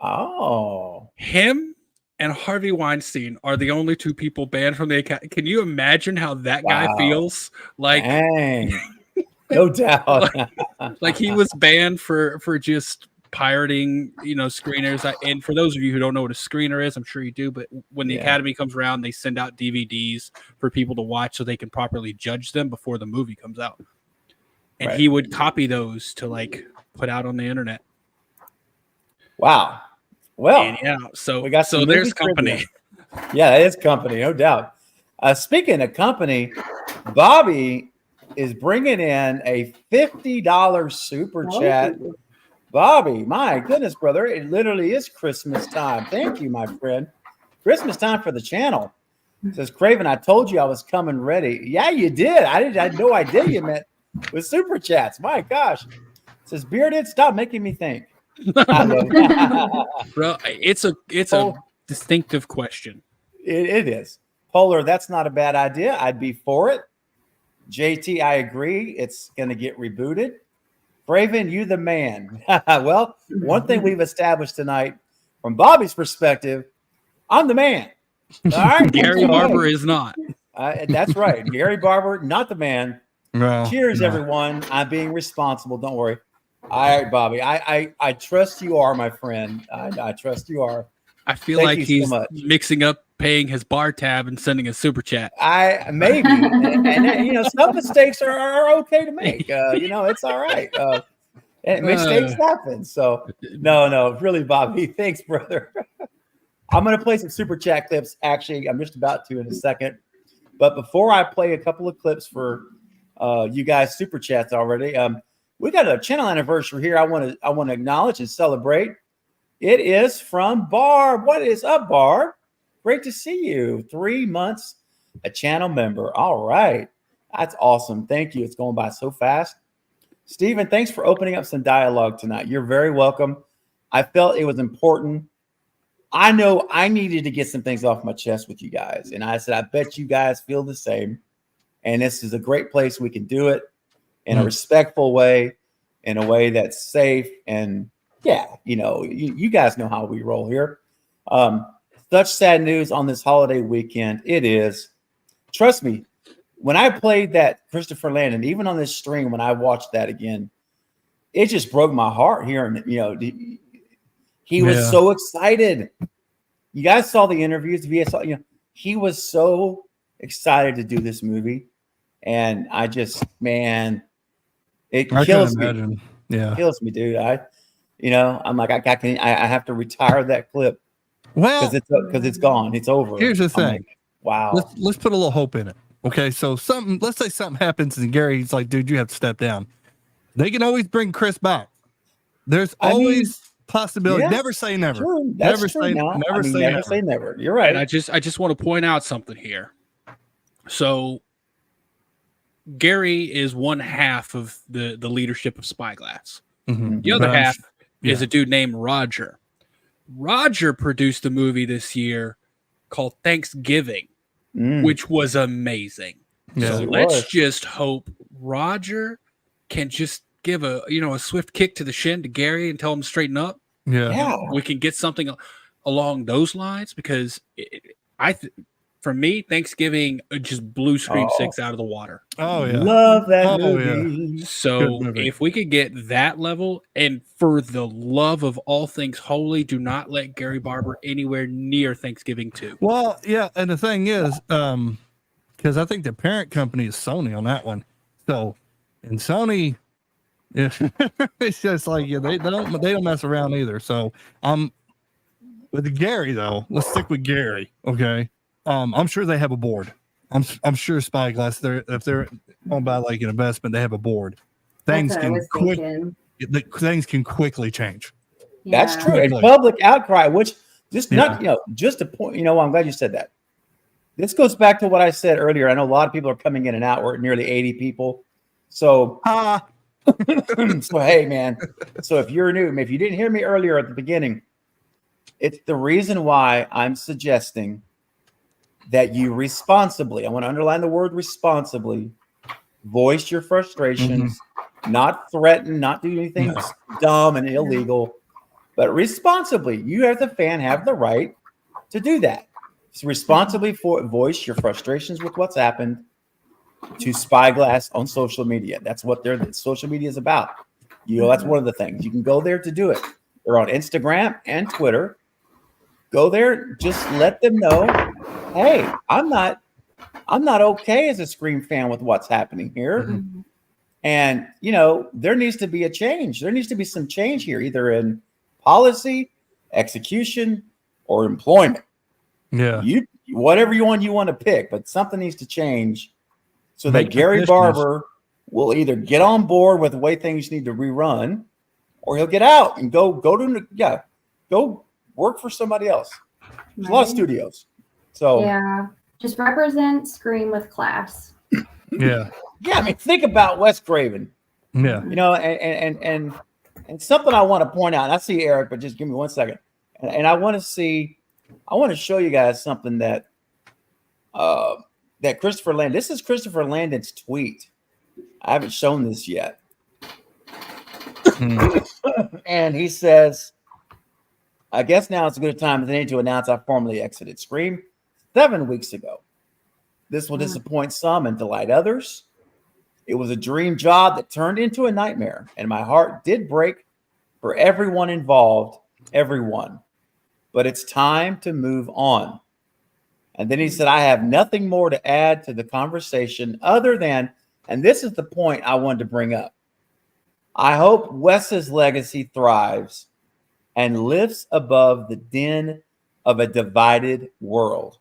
Oh. Him and Harvey Weinstein are the only 2 people banned from the Academy. Can you imagine how that guy feels? Like, dang. No doubt. like he was banned for just pirating, screeners. And for those of you who don't know what a screener is, I'm sure you do. But when the Academy comes around, they send out DVDs for people to watch so they can properly judge them before the movie comes out. And he would copy those to like put out on the internet. Wow. Well, so we got there's company. Yeah, that is company, no doubt. Speaking of company, Bobby is bringing in a $50 super chat. Bobby, my goodness, brother, it literally is Christmas time. Thank you, my friend. Christmas time for the channel. It says, Craven, I told you I was coming ready. Yeah, you did. I had no idea you meant with super chats. My gosh. It says, Bearded, stop making me think. Bro, it's a distinctive question. It is. Polar, that's not a bad idea. I'd be for it. JT, I agree. It's going to get rebooted. Braven, you the man. Well, one thing we've established tonight, from Bobby's perspective, I'm the man. All right, Gary Barber is not. That's right. Gary Barber, not the man. No, Cheers, everyone. I'm being responsible. Don't worry. All right, Bobby. I trust you are, my friend. I trust you are. I feel like he's mixing up paying his bar tab and sending a super chat. Maybe, and some mistakes are okay to make. It's all right. Mistakes happen. So no, really, Bobby. Thanks, brother. I'm gonna play some super chat clips. Actually, I'm just about to in a second. But before I play a couple of clips for you guys super chats already, we got a channel anniversary here. I want to acknowledge and celebrate. It is from Barb. What is up, Barb? Great to see you. 3 months, a channel member. All right. That's awesome. Thank you. It's going by so fast. Stephen, thanks for opening up some dialogue tonight. You're very welcome. I felt it was important. I know I needed to get some things off my chest with you guys. And I said, I bet you guys feel the same. And this is a great place we can do it in a respectful way, in a way that's safe. And yeah, you guys know how we roll here. such sad news on this holiday weekend. It is. Trust me, when I played that Christopher Landon, even on this stream, when I watched that again, it just broke my heart hearing it. He was so excited. You guys saw the interviews. He was so excited to do this movie. And I just, man, it kills me. Yeah. Kills me, dude. I'm like, I have to retire that clip. Well, because it's gone. It's over. Here's the thing. Like, wow. Let's put a little hope in it. Okay. So let's say something happens and Gary's like, dude, you have to step down. They can always bring Chris back. There's always possibility. Yes, never say never. True. That's never true. say Now. never say say never. You're right. And I just want to point out something here. So Gary is one half of the leadership of Spyglass. Mm-hmm. The other half is a dude named Roger. Roger produced a movie this year called Thanksgiving, which was amazing. Yeah, so let's just hope Roger can just give a swift kick to the shin to Gary and tell him to straighten up. Yeah. We can get something along those lines because for me, Thanksgiving just blew Scream 6 out of the water. Oh, yeah. Love that movie. Yeah. So if we could get that level, and for the love of all things holy, do not let Gary Barber anywhere near Thanksgiving 2. Well, yeah. And the thing is, because I think the parent company is Sony on that one. So, and Sony, it's just like, they don't mess around either. So, with Gary, though, let's stick with Gary. Okay. I'm sure they have a board. I'm sure Spyglass, if they're owned by like an investment, they have a board. Things can quickly change. Yeah. That's true. And public outcry, which just a point. I'm glad you said that. This goes back to what I said earlier. I know a lot of people are coming in and out. We're at nearly 80 people. So, so hey, man. So if you're new, if you didn't hear me earlier at the beginning, it's the reason why I'm suggesting that you responsibly, I want to underline the word responsibly, voice your frustrations, not threaten, not do anything dumb and illegal, but responsibly. You as a fan have the right to do that. So responsibly voice your frustrations with what's happened to Spyglass on social media. That's what social media is about. That's one of the things. You can go there to do it. They're on Instagram and Twitter. Go there, just let them know, hey, I'm not okay as a Scream fan with what's happening here. Mm-hmm. And there needs to be a change. There needs to be some change here, either in policy, execution, or employment. Yeah. Whatever you want to pick, but something needs to change so that Gary Barber will either get on board with the way things need to rerun, or he'll get out and go work for somebody else. There's a lot of studios. So yeah, just represent Scream with class. Yeah. I mean, think about Wes Craven. Yeah. And something I want to point out. And I see Eric, but just give me 1 second. And I want to show you guys something that Christopher Landon. This is Christopher Landon's tweet. I haven't shown this yet. And he says, I guess now it's a good time to announce I formally exited Scream 7 weeks ago. This will disappoint some and delight others. It was a dream job that turned into a nightmare, and my heart did break for everyone involved, everyone. But it's time to move on. And then he said, I have nothing more to add to the conversation other than, and this is the point I wanted to bring up, I hope Wes's legacy thrives and lifts above the din of a divided world.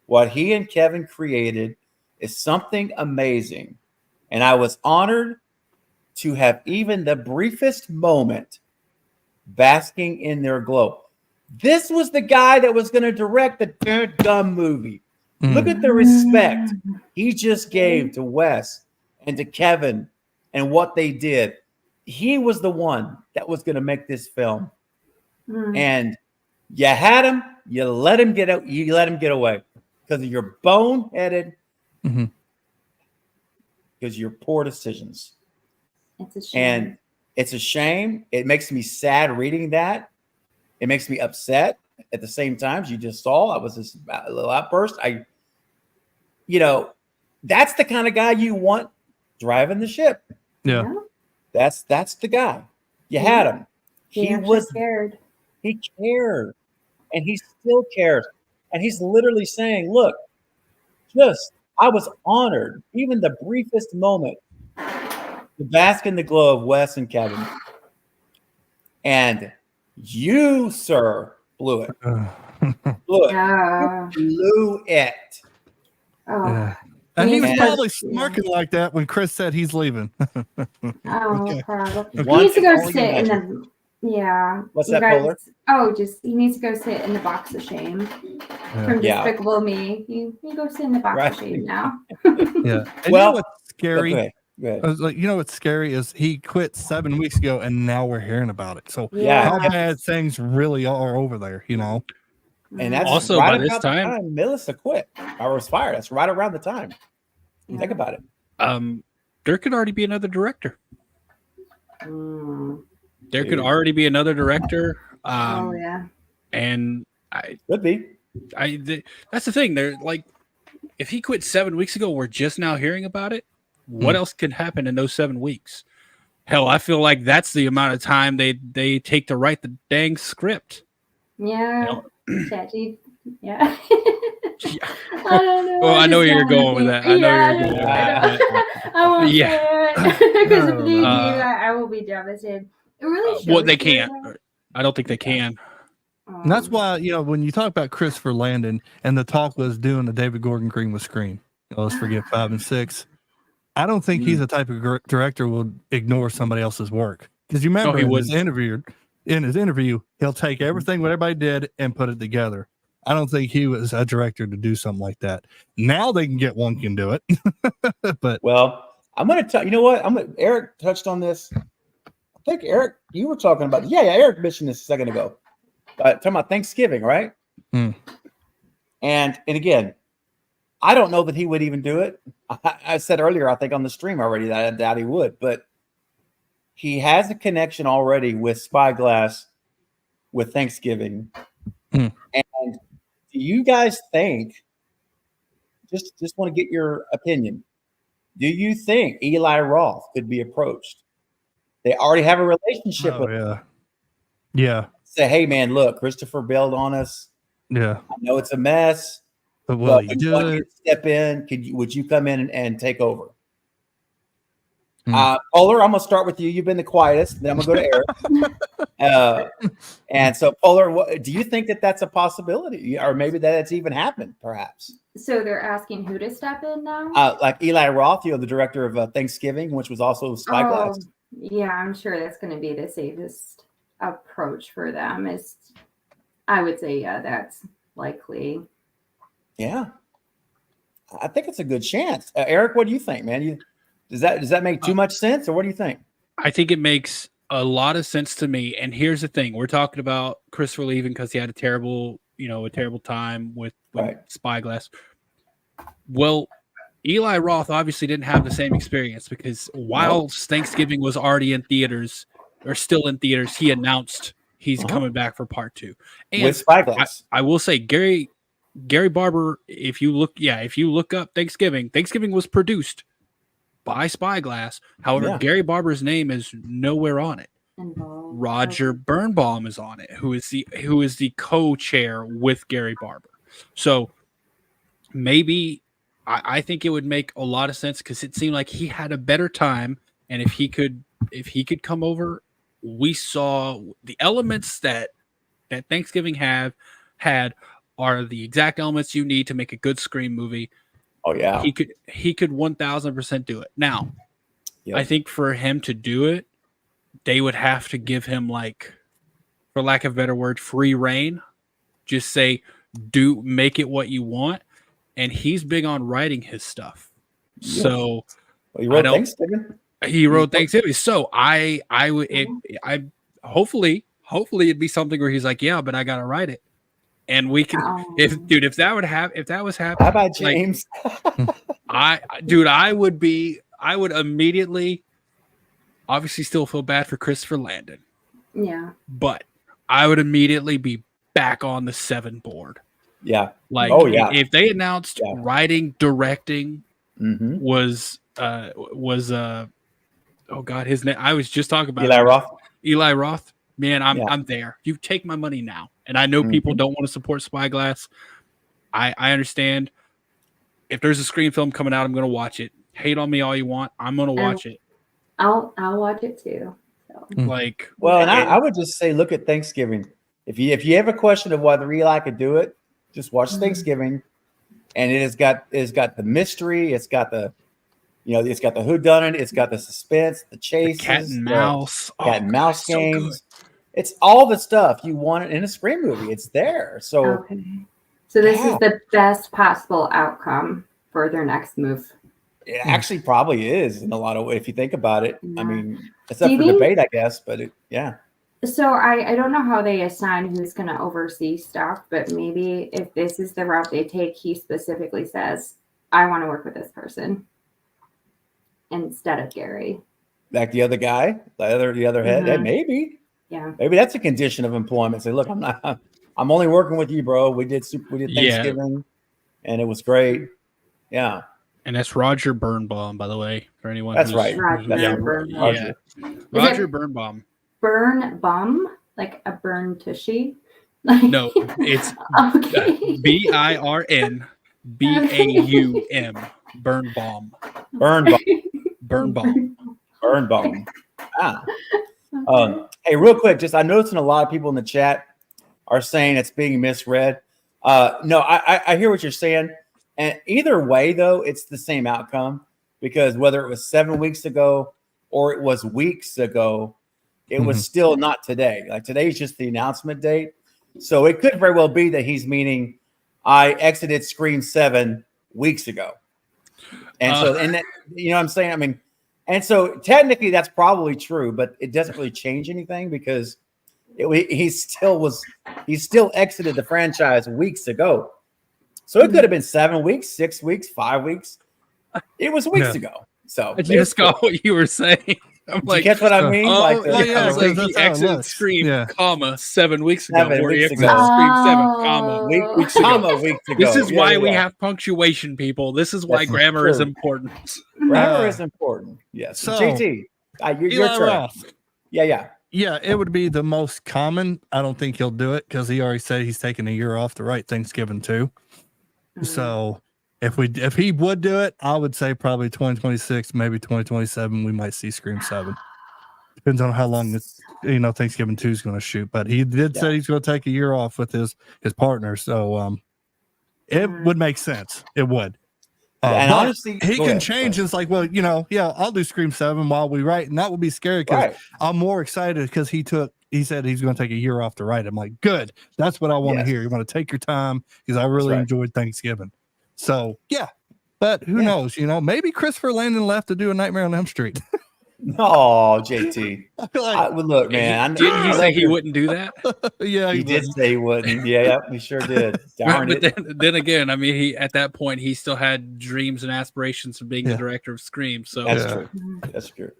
What he and Kevin created is something amazing, and I was honored to have even the briefest moment basking in their glow. This was the guy that was going to direct the Gum movie. Look at the respect he just gave to Wes and to Kevin and what they did. He was the one that was going to make this film. And you had him, you let him get out, you let him get away because of your boneheaded, because your poor decisions. It's a shame. And it's a shame. It makes me sad reading that. It makes me upset at the same time, as you just saw, I was just a little outburst. That's the kind of guy you want driving the ship. Yeah. That's the guy. You had him. He was scared. He cared, and he still cares. And he's literally saying, "Look, I was honored, even the briefest moment, to bask in the glow of Wes and Kevin. And you, sir, blew it. Blew it. Oh. Yeah. And he was Yeah. probably smirking like that when Chris said he's leaving. Oh, probably. One He needs to go can only sit in imagine. the. Yeah. What's You that, guys- Polar? Oh, he needs to go sit in the box of shame from Yeah. Despicable Me. You go sit in the box of shame now. Yeah. And you Well, know what's scary? Go ahead. I was like, what's scary is he quit 7 weeks ago, and now we're hearing about it. So Yeah. how bad things really are over there, And that's Also, right by this about the time- Melissa quit or was fired. That's right around the time. Yeah. Think about it. There could already be another director. Mm. There could already be another director. Oh yeah. And Could be. that's the thing. They're like, if he quit 7 weeks ago, we're just now hearing about it. What else can happen in those 7 weeks? Hell, I feel like that's the amount of time they take to write the dang script. Yeah. ChatGPT. Yeah. Yeah. I don't know. Well, I know just you're don't going with think- that. I know Yeah, you're going with that. I won't Yeah. say it because if they do Uh, that, I will be devastated. It really shows. Well, they you, can't. though. I don't think they can. And that's why, when you talk about Christopher Landon and the talk was doing the David Gordon Green with Scream, let's forget 5 and 6. I don't think he's the type of director who will ignore somebody else's work. Because you remember he in his interview, he'll take everything what everybody did and put it together. I don't think he was a director to do something like that. Now they can get one can do it. But Well, I'm going to tell you know what? Eric touched on this. I think Eric, you were talking about Eric mentioned this a second ago. Talking about Thanksgiving, right? Hmm. And again, I don't know that he would even do it. I said earlier, I think on the stream already that I doubt he would, but he has a connection already with Spyglass, with Thanksgiving. Hmm. And do you guys think? Just want to get your opinion. Do you think Eli Roth could be approached? They already have a relationship with him. Yeah. Say, hey man, look, Christopher bailed on us. Yeah. I know it's a mess. But will you we do want you it? to step in. Would you come in and take over? Hmm. Polar, I'm gonna start with you. You've been the quietest. Then I'm gonna go to Eric. And so, Polar, do you think that that's a possibility, or maybe that it's even happened, perhaps? So they're asking who to step in now? Like Eli Roth, the director of Thanksgiving, which was also Spyglass. Yeah, I'm sure that's going to be the safest approach for them. I would say, yeah, that's likely. Yeah, I think it's a good chance. Eric, what do you think, man? Does that make too much sense, or what do you think? I think it makes a lot of sense to me. And here's the thing: we're talking about Christopher leaving because he had a terrible time with Right. Spyglass. Well, Eli Roth obviously didn't have the same experience because while Thanksgiving was already in theaters or still in theaters, he announced he's coming back for part 2. And With Spyglass, I will say Gary Barber, if you look up Thanksgiving was produced by Spyglass. However, Yeah. Gary Barber's name is nowhere on it. Involved. Roger Okay. Birnbaum is on it, who is the co-chair with Gary Barber. So maybe I think it would make a lot of sense because it seemed like he had a better time, and if he could come over, we saw the elements that Thanksgiving had are the exact elements you need to make a good Scream movie. oh yeah, He could 1000% do it. Now, Yep. I think for him to do it, they would have to give him, like, for lack of a better word, free reign. Just say, make it what you want. And he's big on writing his stuff. Yeah. So Well, you wrote I don't- Thanksgiving. he wrote Thanksgiving. So I would hopefully it'd be something where he's like, yeah, but I gotta write it. And we can if that was happening, Bye bye, James. I would immediately obviously still feel bad for Christopher Landon, Yeah. but I would immediately be back on the 7 board. Yeah. Like, Oh, yeah. if they announced Yeah. writing, directing Mm-hmm. was oh God, his name. I was just talking about Eli him. Roth. Eli Roth. Man, Yeah. I'm there. You take my money now. And I know people don't want to support Spyglass. I understand. If there's a Scream film coming out, I'm going to watch it. Hate on me all you want. I'm going to watch it. I'll watch it too. So. Like, Well, and I would just say, look at Thanksgiving. If you have a question of whether Eli could do it, just watch Thanksgiving, and it's got the mystery. It's got the, it's got the whodunit. It's got the suspense, the chases, cat and mouse, cat and mouse so games. It's all the stuff you want in a Scream movie. It's there. So okay. So this is the best possible outcome for their next move. it actually probably is in a lot of ways if you think about it. Yeah. I mean, it's up Do you for think- debate, I guess, but yeah. So I don't know how they assign who's going to oversee stuff, but maybe if this is the route they take, he specifically says, I want to work with this person instead of Gary. Like the other guy, the other head, Mhm. maybe Yeah. that's a condition of employment. Say, look, I'm only working with you, bro. We did Thanksgiving, and it was great. Yeah, and that's Roger Birnbaum, by the way, for anyone. that's who's- right. Roger That's Birnbaum. Roger. Roger Birnbaum. Burn bum, like a burn tushy. Like, No, it's okay. Birnbaum. Birnbaum. Birnbaum. Birnbaum. Birnbaum. Ah. Hey, real quick, just I'm noticing a lot of people in the chat are saying it's being misread. No, I hear what you're saying, and either way, though, it's the same outcome because whether it was 7 weeks ago or it was weeks ago, it was still not today. Like today's just the announcement date, so it could very well be that he's meaning I exited Scream 7 weeks ago, and that, you know what I'm saying? I mean. And so technically that's probably true, but it doesn't really change anything because he still exited the franchise weeks ago. So it could have been 7 weeks, 6 weeks, 5 weeks. It was weeks ago. So I just got what you were saying. I'm Did like, you catch what I mean? oh, Like the- yeah, it's like that's he how it exited looks. Scream, Yeah. comma, 7 weeks ago. 7 or he weeks exited ago. Scream 7, Oh. comma. weeks ago. This is Yeah, why yeah, we yeah. have punctuation, people. This is why That's grammar is true. important. Grammar is important. Yes. So, JT, your Eli turn. Roth. Yeah. Yeah, it would be the most common. I don't think he'll do it because he already said he's taking a year off to write Thanksgiving too. So if he would do it, I would say probably 2026, maybe 2027. We might see Scream 7. Depends on how long Thanksgiving 2 is going to shoot. But he did say he's going to take a year off with his partner. So it would make sense. It would. And but honestly, he go can ahead. change. It's like, well, I'll do Scream 7 while we write, and that would be scary because Right. I'm more excited because he said he's going to take a year off to write. I'm like, good. That's what I want to Yes. hear. You want to take your time because I really right. enjoyed Thanksgiving. So yeah, but who knows? Maybe Christopher Landon left to do a Nightmare on Elm Street. No, JT. I feel like, Well, look, man. Didn't he say he wouldn't do that? yeah, He did say he wouldn't. Yeah, he sure did. Darn But it. then again, I mean, he at that point he still had dreams and aspirations of being the director of Scream. So That's Yeah. true. That's true.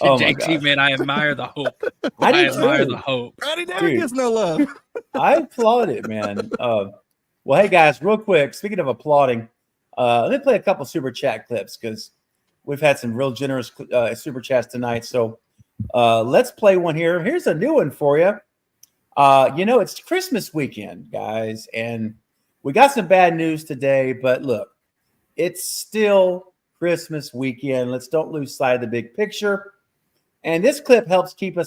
Oh my JT, gosh. man, I admire the hope. I do admire too. the hope. Brady never Dude. gets no love. I applaud it, man. Well, hey guys, real quick. Speaking of applauding, let me play a couple super chat clips because we've had some real generous super chats tonight. So let's play one here. Here's a new one for you. It's Christmas weekend, guys, and we got some bad news today. But look, it's still Christmas weekend. Let's don't lose sight of the big picture. And this clip helps us keep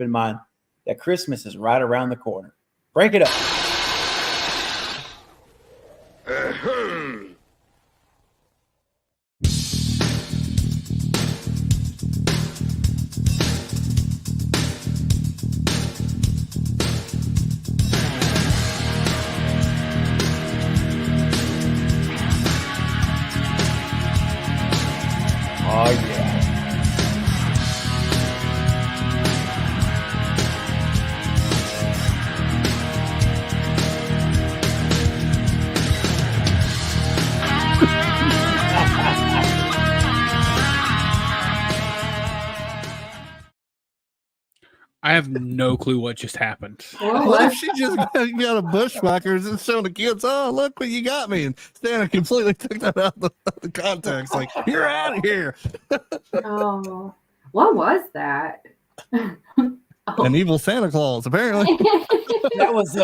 in mind that Christmas is right around the corner. Break it up. Oh, yeah. have no clue what just happened. What What if was she just got a bushwhackers and showing the kids, oh, look what you got me? And Santa completely took that out of the context. Like, you're out of here. Oh, what was that? An evil Santa Claus, apparently. That was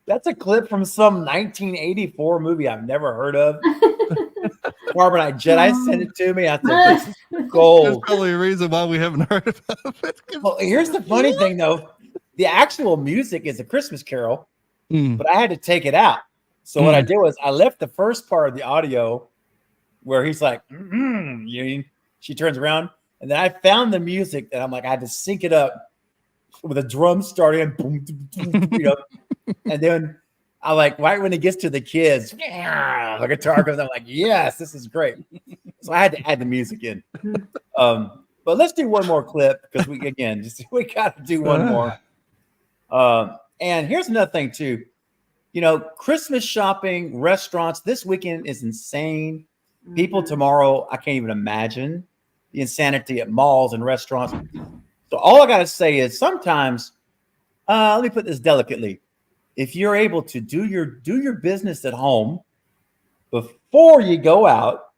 that's a clip from some 1984 movie I've never heard of. Carbonite Jedi sent it to me. I said, this is There's gold. probably a reason why we haven't heard about it. Well, here's the funny thing, though. The actual music is a Christmas carol, but I had to take it out. So what I did was I left the first part of the audio where he's like, she turns around, and then I found the music that I'm like, I had to sync it up with a drum starting, boom, and then I like right when it gets to the kids, the guitar comes. I'm like, yes, this is great. So I had to add the music in. But let's do one more clip because we got to do one more. And here's another thing too. Christmas shopping, restaurants this weekend is insane. People tomorrow, I can't even imagine the insanity at malls and restaurants. So all I got to say is sometimes, let me put this delicately. If you're able to do your business at home before you go out,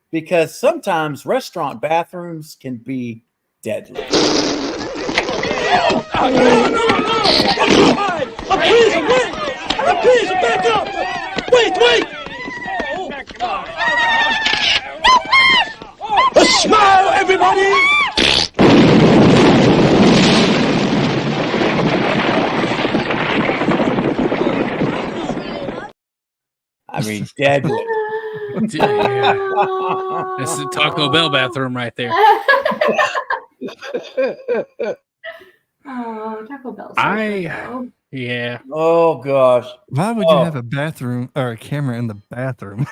because sometimes restaurant bathrooms can be deadly. Please, back up! Wait! A smile, everybody! I mean, deadly. Yeah. It's the Taco Bell bathroom right there. Oh, Taco Bell. Yeah. Oh gosh. Why would you have a bathroom or a camera in the bathroom?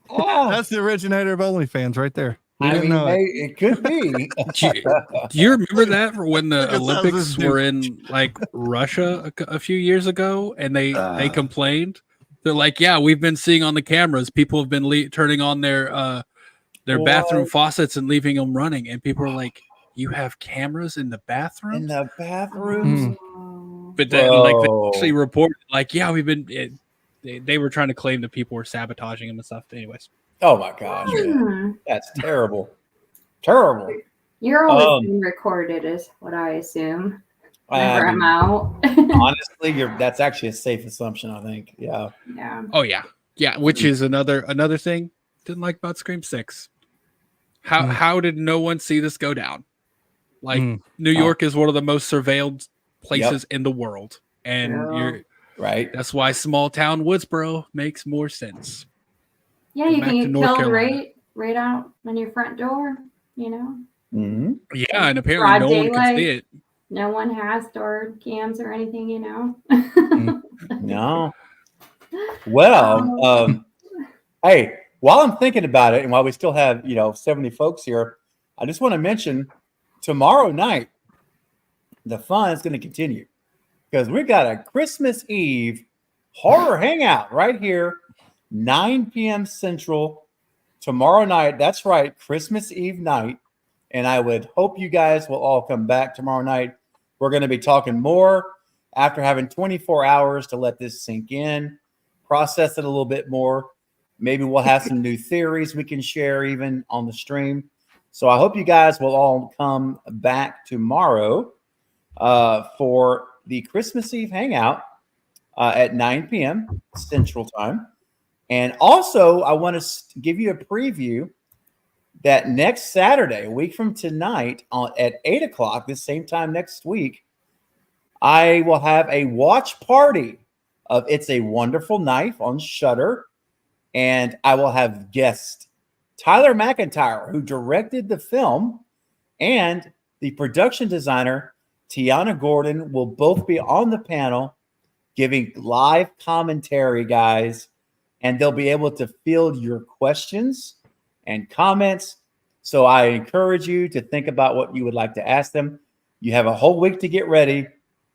That's the originator of OnlyFans right there. It could be. Do you remember that for when the Look at Olympics this dude. were in like Russia a few years ago, and they complained? They're like, yeah, we've been seeing on the cameras people have been turning on their bathroom faucets and leaving them running, and people are like, you have cameras in the bathroom? In the bathrooms? But then, like, they actually reported, like, yeah, we've been. They were trying to claim that people were sabotaging them and stuff. Anyways. Oh my gosh, man. That's terrible. Terrible. You're always being recorded, is what I assume. Whenever I'm out. Honestly, that's actually a safe assumption, I think. Yeah. Yeah. Oh yeah. Yeah, which is another thing didn't like about Scream 6. How did no one see this go down? Like New York is one of the most surveilled places in the world. And you're right. That's why small town Woodsboro makes more sense. Yeah, you can get killed right out on your front door, Mm-hmm. Yeah, and apparently no one can see it. No one has door cams or anything, No. Well, hey, while I'm thinking about it and while we still have, 70 folks here, I just want to mention tomorrow night, the fun is going to continue because we got a Christmas Eve horror hangout right here, 9 p.m. Central tomorrow night. That's right, Christmas Eve night. And I would hope you guys will all come back tomorrow night. We're going to be talking more after having 24 hours to let this sink in, process it a little bit more. Maybe we'll have some new theories we can share even on the stream. So I hope you guys will all come back tomorrow for the Christmas Eve hangout at 9 p.m. Central Time. And also, I want to give you a preview that next Saturday, a week from tonight, at 8 o'clock, this same time next week, I will have a watch party of It's a Wonderful Knife on Shudder. And I will have guest Tyler McIntyre, who directed the film, and the production designer, Tiana Gordon, will both be on the panel giving live commentary, guys. And they'll be able to field your questions and comments. So I encourage you to think about what you would like to ask them. You have a whole week to get ready,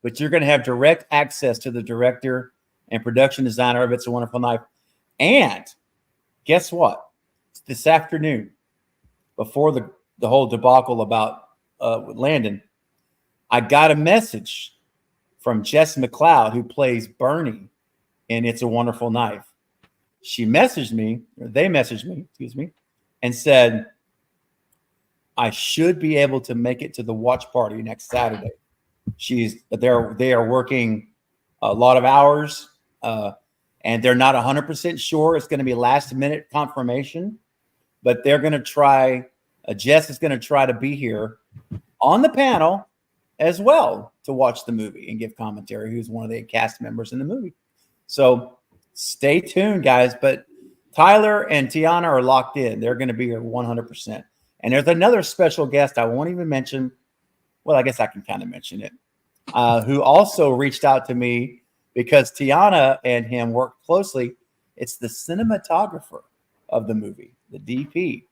but you're going to have direct access to the director and production designer of It's a Wonderful Knife. And guess what? This afternoon, before the whole debacle about Landon, I got a message from Jess McLeod, who plays Bernie in It's a Wonderful Knife. She messaged me, or they messaged me, excuse me, and said, I should be able to make it to the watch party next Saturday. They are working a lot of hours, and they're not 100% sure it's going to be last minute confirmation, but they're going to try. Jess is going to try to be here on the panel as well to watch the movie and give commentary. Who's one of the cast members in the movie? So stay tuned, guys. But Tyler and Tiana are locked in. They're going to be here 100%. And there's another special guest I won't even mention. Well, I guess I can kind of mention it. Who also reached out to me because Tiana and him work closely. It's the cinematographer of the movie, the DP.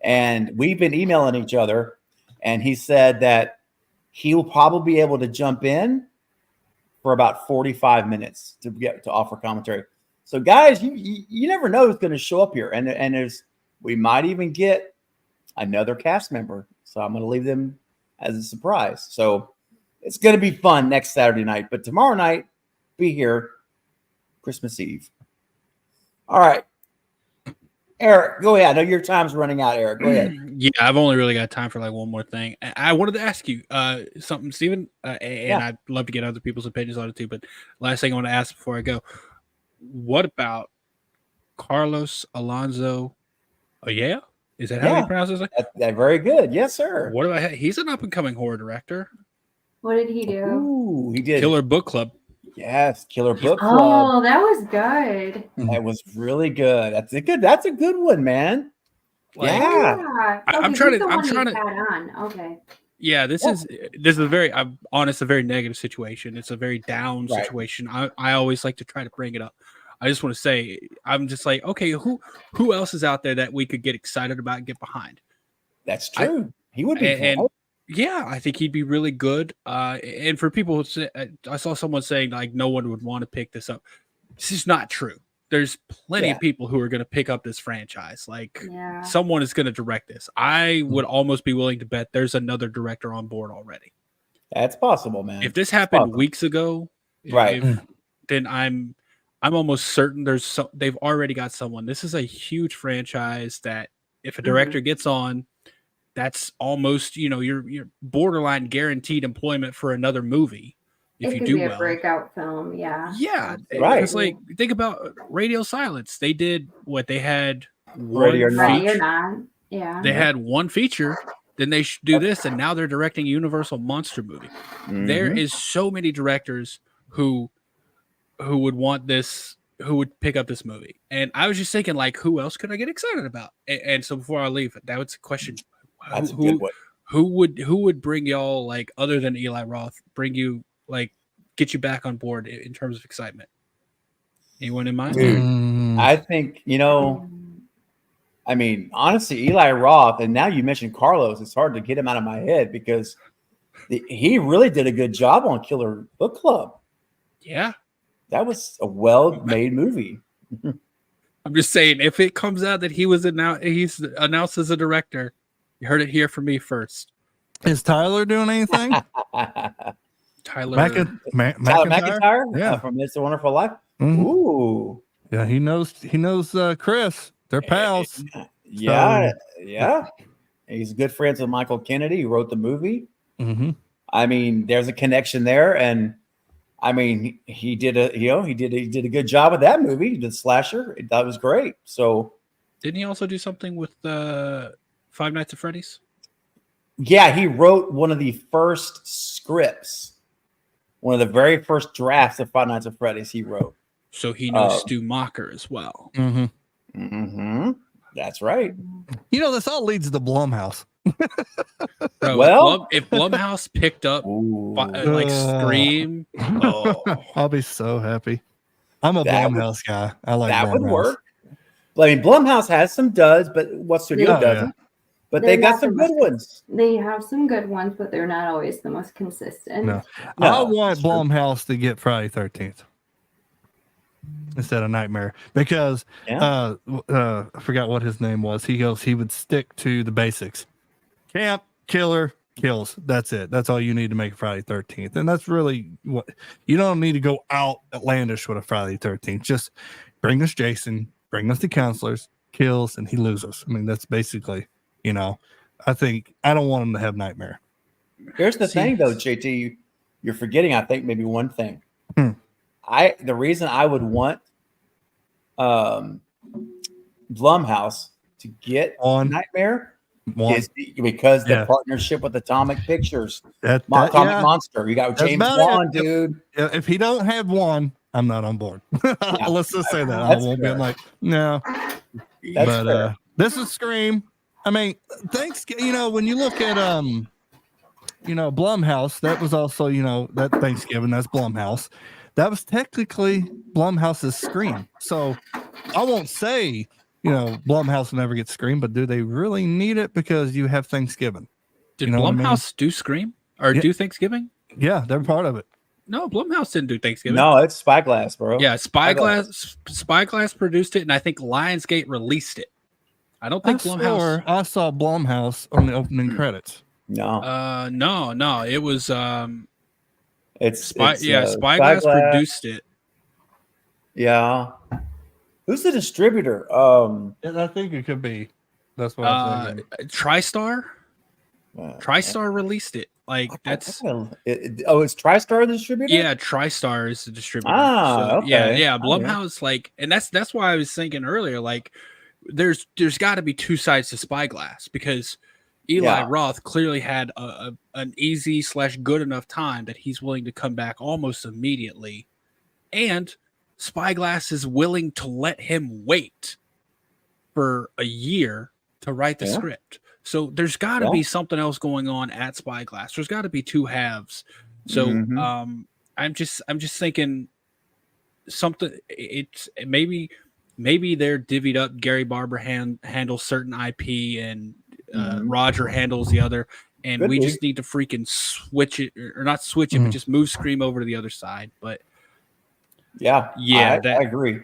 And we've been emailing each other. And he said that he will probably be able to jump in for about 45 minutes to offer commentary. So, guys, you never know who's going to show up here. And we might even get another cast member. So I'm going to leave them as a surprise. So it's going to be fun next Saturday night. But tomorrow night, be here Christmas Eve. All right. Eric, go ahead. I know your time's running out, Eric. Go ahead. Yeah, I've only really got time for like one more thing. I wanted to ask you something, Steven, and I'd love to get other people's opinions on it too. But last thing I want to ask before I go, what about Carlos Alonso? Oh, yeah? Is that how he pronounces it? That's very good. Yes, sir. What about he's an up-and-coming horror director. What did he do? Ooh, he did. Killer Book Club. Yes, Killer Book Club. Oh, that was good. That was really good. That's a good one, man. Like, Yeah. I'm trying to add on. Okay. Yeah, this is a very, I'm honest, a very negative situation. It's a very down situation. I always like to try to bring it up. I just want to say, I'm just like, okay, who else is out there that we could get excited about and get behind? That's true. He would be and yeah, I think he'd be really good. And for people who say, I saw someone saying like no one would want to pick this up. This is not true. There's plenty of people who are going to pick up this franchise. Like someone is going to direct this. I would almost be willing to bet there's another director on board already. That's possible, man. If this happened weeks ago, then I'm almost certain they've already got someone. This is a huge franchise that if a director gets on, that's almost, you're borderline guaranteed employment for another movie. If you do be a well. breakout film, yeah. Yeah, right. It's like think about Radio Silence. They did what they had. Ready or Not. Yeah. They had one feature. Then they do this, and now they're directing a Universal monster movie. Mm-hmm. There is so many directors who would want this, who would pick up this movie. And I was just thinking, like, who else could I get excited about? And so before I leave, that was a question. That's a good one. Who would bring y'all, like, other than Eli Roth, bring you, like, get you back on board in terms of excitement? Anyone in mind? Dude, I think, I mean, honestly, Eli Roth, and now you mentioned Carlos, it's hard to get him out of my head because he really did a good job on Killer Book Club. Yeah. That was a well-made movie. I'm just saying, if it comes out that he's announced as a director, you heard it here from me first. Is Tyler doing anything? Tyler McIntyre? Yeah. From It's a Wonderful Life? Mm-hmm. Ooh. Yeah, he knows Chris. They're pals. Yeah. He's good friends with Michael Kennedy, who wrote the movie. Mm-hmm. I mean, there's a connection there, and I mean, he did a good job with that movie, the slasher. That was great. So, didn't he also do something with Five Nights at Freddy's? Yeah, he wrote one of the first scripts, one of the very first drafts of Five Nights at Freddy's. He wrote. So he knows Stu Macher as well. Mm-hmm. Mm-hmm. That's right. This all leads to Blumhouse. Bro, well, if Blumhouse picked up like Scream, I'll be so happy. I'm a Blumhouse guy. I like that. Blumhouse. Would work. I mean, Blumhouse has some duds, but what studio doesn't? Yeah. But they got some good ones. They have some good ones, but they're not always the most consistent. No. I want Blumhouse to get Friday 13th instead of Nightmare because I forgot what his name was. He would stick to the basics: camp, killer, kills. That's it. That's all you need to make a Friday 13th. And that's really what you don't need to go outlandish with a Friday 13th. Just bring us Jason, bring us the counselors, kills, and he loses. I mean, that's basically, I think I don't want him to have nightmare. Here's the thing, though, JT, you're forgetting, I think, maybe one thing. The reason I would want Blumhouse to get on Nightmare is because the partnership with Atomic Pictures, Atomic Monster. You got James Wan, dude. If he don't have one, I'm not on board. Let's just say that. I won't be like, no. But this is Scream. I mean, Thanksgiving, when you look at Blumhouse, that was also, that Thanksgiving, that's Blumhouse. That was technically Blumhouse's Scream. So I won't say, Blumhouse will never get Scream, but do they really need it because you have Thanksgiving? Did Blumhouse do Scream or do Thanksgiving? Yeah, they're part of it. No, Blumhouse didn't do Thanksgiving. No, it's Spyglass, bro. Yeah, Spyglass produced it, and I think Lionsgate released it. I don't think Blumhouse. I saw Blumhouse on the opening credits. No. No. It was Spyglass produced it. Yeah. Who's the distributor? I think it could be. That's what I'm thinking. TriStar. TriStar released it. Like that's it's TriStar the distributor? Yeah, TriStar is the distributor. Okay. Yeah. Blumhouse, like, and that's why I was thinking earlier, like there's got to be two sides to Spyglass because Eli Roth clearly had an easy / good enough time that he's willing to come back almost immediately, and Spyglass is willing to let him wait for a year to write the script. So there's got to be something else going on at Spyglass. There's got to be two halves. So I'm just thinking something. It's maybe they're divvied up. Gary Barber handles certain IP and Roger handles the other, and we just need to freaking switch it or not switch it, but just move Scream over to the other side. But I agree.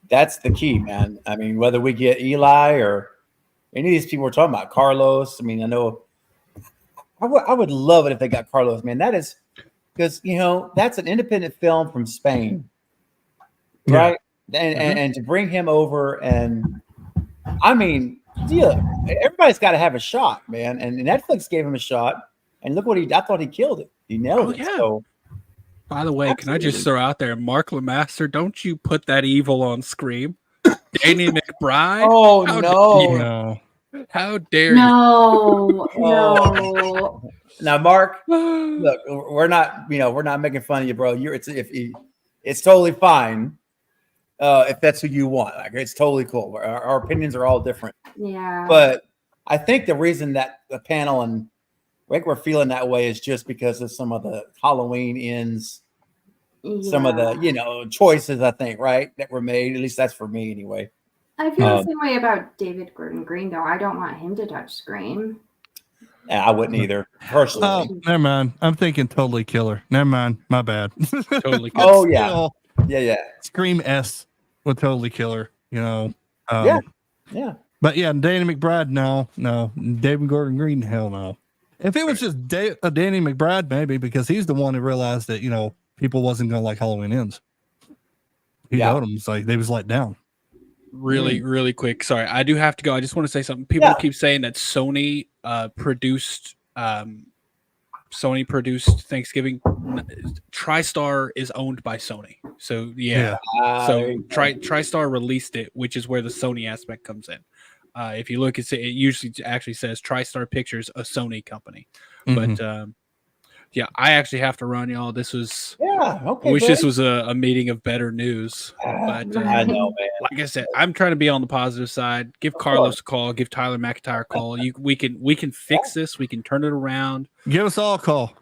That's the key, man. I mean, whether we get Eli or any of these people we're talking about, Carlos. I mean, I know I would love it if they got Carlos, man. That is because that's an independent film from Spain, right? And to bring him over, and I mean, everybody's got to have a shot, man. And Netflix gave him a shot, and look what I thought he killed it. He nailed it. Yeah. So, by the way, can I just throw out there, Mark Lemaster, don't you put that evil on Scream. Danny McBride. Oh, no. How dare you? No. Now, Mark, look, we're not making fun of you, bro. It's totally fine if that's who you want. Like, it's totally cool. Our opinions are all different. Yeah. But I think the reason that the panel and I think we're feeling that way is just because of some of the Halloween ends, some of the choices, I think, right, that were made. At least that's for me anyway. I feel the same way about David Gordon Green, though. I don't want him to touch Scream. I wouldn't either, personally. Oh, never mind. I'm thinking Totally Killer. Never mind. My bad. Totally Killer. Oh, yeah. Yeah. Scream S with Totally Killer, yeah. But yeah, Danny McBride, no. David Gordon Green, hell no. If it was just Danny McBride, maybe, because he's the one who realized that, people wasn't going to like Halloween Ends. He told them, it's like they was let down. Really quick. Sorry, I do have to go. I just want to say something. People keep saying that Sony produced Thanksgiving. TriStar is owned by Sony. So so TriStar released it, which is where the Sony aspect comes in. If you look, it usually actually says TriStar Pictures, a Sony company. But I actually have to run, y'all. This was okay. I wish this was a meeting of better news. But I know, man. Like I said, I'm trying to be on the positive side. Give Carlos a call. Give Tyler McIntyre a call. We can fix this. We can turn it around. Give us all a call.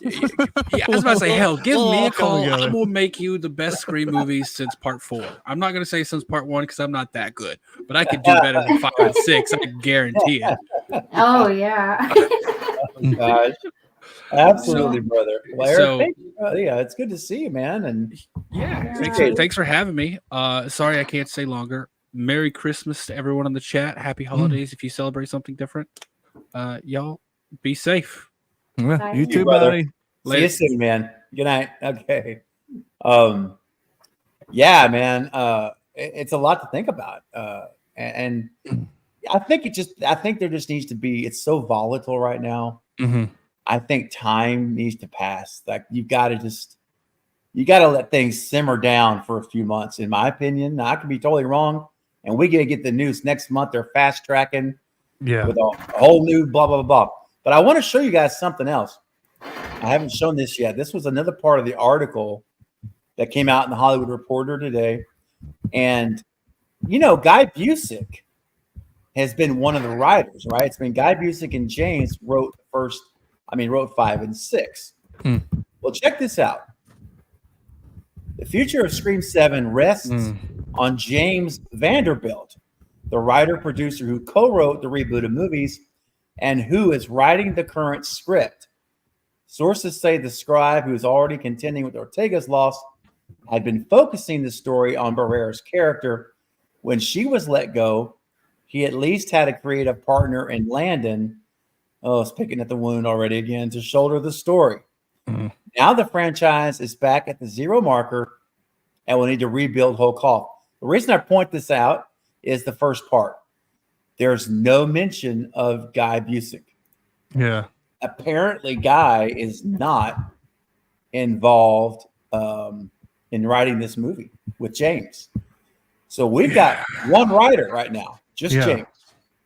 Yeah, I was about to say, hell, give me a call. I will make you the best Scream movies since part 4. I'm not going to say since part 1 because I'm not that good, but I could do better than 5 and 6. I can guarantee it. Oh, yeah. Gosh. Absolutely, brother. Well, Eric, it's good to see you, man. And thanks for having me. Sorry I can't stay longer. Merry Christmas to everyone in the chat. Happy holidays if you celebrate something different. Y'all Be safe. Yeah, Bye. you too, brother. buddy. See Later. you soon, man. Good night. Okay. Yeah, man. It's a lot to think about. And I think I think there just needs to be, it's so volatile right now. Hmm. I think time needs to pass. Like you got to let things simmer down for a few months, in my opinion. Now, I could be totally wrong. And we gonna get the news next month. They're fast tracking Yeah. with a whole new blah, blah, blah. But I want to show you guys something else. I haven't shown this yet. This was another part of the article that came out in the Hollywood Reporter today. And, Guy Busick has been one of the writers, right? It's been Guy Busick and James wrote 5 and 6. Well, check this out. The future of Scream 7 rests on James Vanderbilt, the writer-producer who co-wrote the reboot of movies and who is writing the current script. Sources say the scribe, who is already contending with Ortega's loss, had been focusing the story on Barrera's character. When she was let go, he at least had a creative partner in Landon. Oh, it's picking at the wound already again, to shoulder the story. Now the franchise is back at the zero marker and will need to rebuild whole cloth. The reason I point this out is the first part. There's no mention of Guy Busick. Yeah. Apparently, Guy is not involved in writing this movie with James. So we've got one writer right now, just James.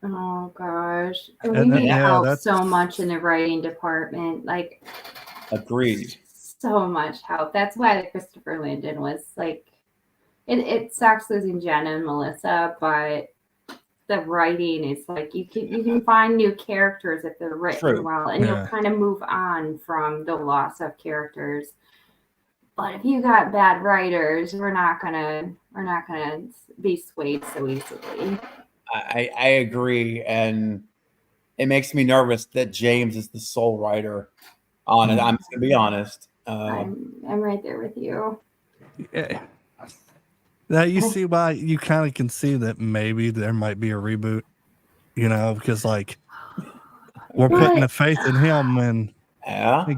Oh gosh, we And then, need help that's so much in the writing department. Like, Agreed. so much help. That's why the Christopher Landon was like, it sucks losing Jenna and Melissa, but the writing is like you can find new characters if they're written well, and you'll kind of move on from the loss of characters. But if you got bad writers, we're not gonna be swayed so easily. I agree, and it makes me nervous that James is the sole writer on it. I'm just gonna be honest. I'm right there with you. Yeah. Now you see why you kind of can see that maybe there might be a reboot, because like we're putting the faith in him, and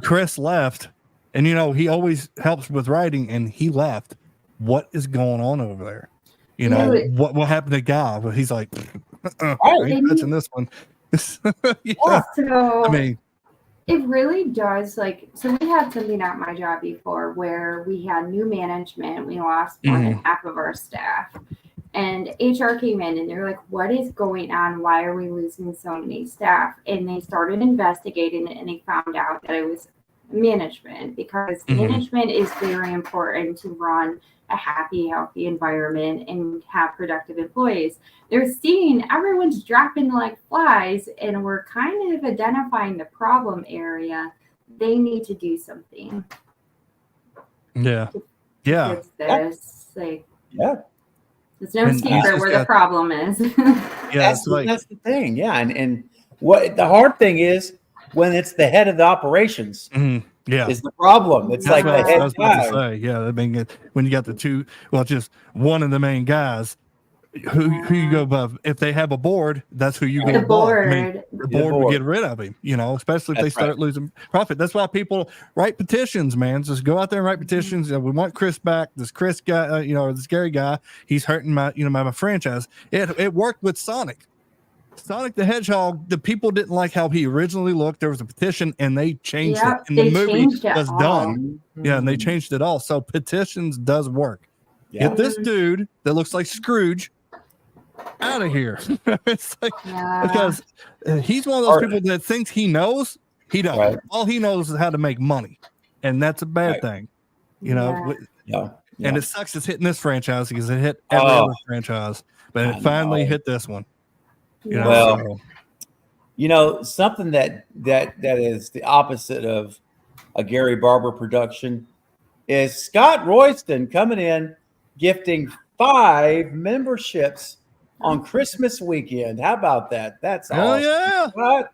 Chris left, and he always helps with writing, and he left. What is going on over there? What happened to Guy? Well, he's like, I ain't touching this one. So I mean, it really does. So we had something at my job before where we had new management. We lost more than half of our staff. And HR came in and they're like, what is going on? Why are we losing so many staff? And they started investigating it, and they found out that it was management, because management is very important to run a happy, healthy environment and have productive employees. They're seeing everyone's dropping like flies, and we're kind of identifying the problem area. They need to do something. Yeah. It's no And secret where the problem is. That's the thing. Yeah. And what the hard thing is, when it's the head of the operations is the problem. It's That's like what the head I was about guy. to say. Yeah, I mean, when you got the two, just one of the main guys, who you go above. If they have a board, that's who you go The above. board. I mean, the board would get rid of him, especially if they start losing profit. That's why people write petitions, man. Just go out there and write petitions. We want Chris back. This Chris guy, this Gary guy, he's hurting my franchise. It worked with Sonic. Sonic the Hedgehog, the people didn't like how he originally looked. There was a petition, and they changed it. And the movie was done. Yeah, and they changed it all. So petitions does work. Get this dude that looks like Scrooge out of here. It's like, because he's one of those people that thinks he knows. He don't. Right. All he knows is how to make money, and that's a bad thing. And it sucks. It's hitting this franchise because it hit every other franchise, but it finally hit this one. Something that is the opposite of a Gary Barber production is Scott Royston coming in, gifting 5 memberships on Christmas weekend. How about that? That's awesome. Yeah. Scott,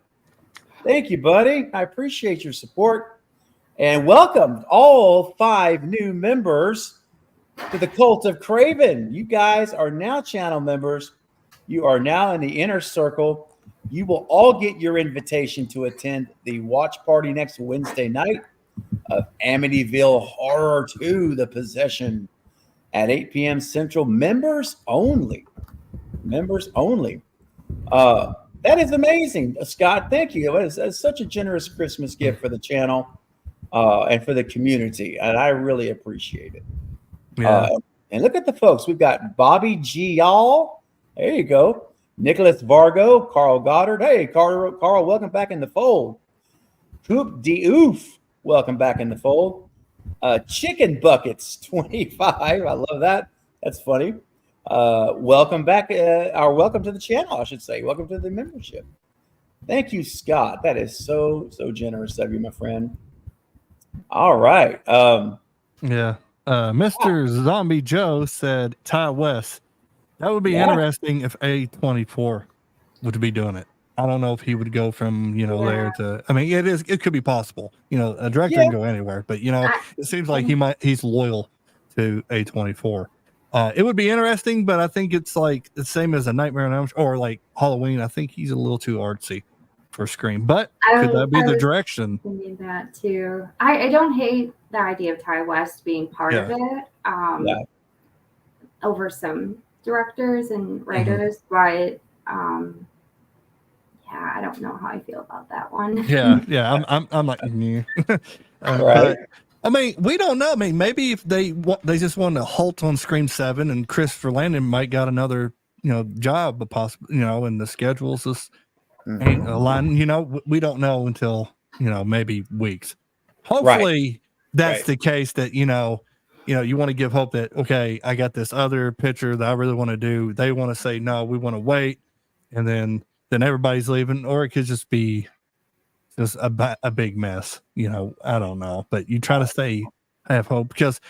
thank you, buddy. I appreciate your support, and welcome all 5 new members to the Cult of Craven. You guys are now channel members. You are now in the inner circle. You will all get your invitation to attend the watch party next Wednesday night of Amityville Horror 2, The Possession, at 8 p.m. Central. Members only. Members only. That is amazing, Scott. Thank you. That's such a generous Christmas gift for the channel and for the community, and I really appreciate it. Yeah. And look at the folks. We've got Bobby G. Y'all. There you go. Nicholas Vargo, Carl Goddard. Hey, Carl, welcome back in the fold. Coop D. Oof, welcome back in the fold. Chicken Buckets 25. I love that. That's funny. Welcome back, or welcome to the channel, I should say. Welcome to the membership. Thank you, Scott. That is so generous of you, my friend. All right. Yeah. Mr. Zombie Joe said Ty West. That would be interesting if A24 would be doing it. I don't know if he would go from, there to, I mean, it could be possible. A director can go anywhere, but it seems like he's loyal to A24. It would be interesting, but I think it's like the same as a Nightmare on Elm Street or like Halloween. I think he's a little too artsy for Scream, but could that be the direction? Thinking that too. I don't hate the idea of Ty West being part of it. Over some directors and writers, but I don't know how I feel about that one. I'm like, but I mean, we don't know. I mean, maybe if they just want to halt on Scream 7 and Christopher Landon might got another job, possibly, and the schedules just ain't aligned. We don't know until maybe weeks. Hopefully that's the case. That you want to give hope that okay, I got this other picture that I really want to do. They want to say no, we want to wait, and then everybody's leaving, or it could just be just a big mess. I don't know, but you try to have hope because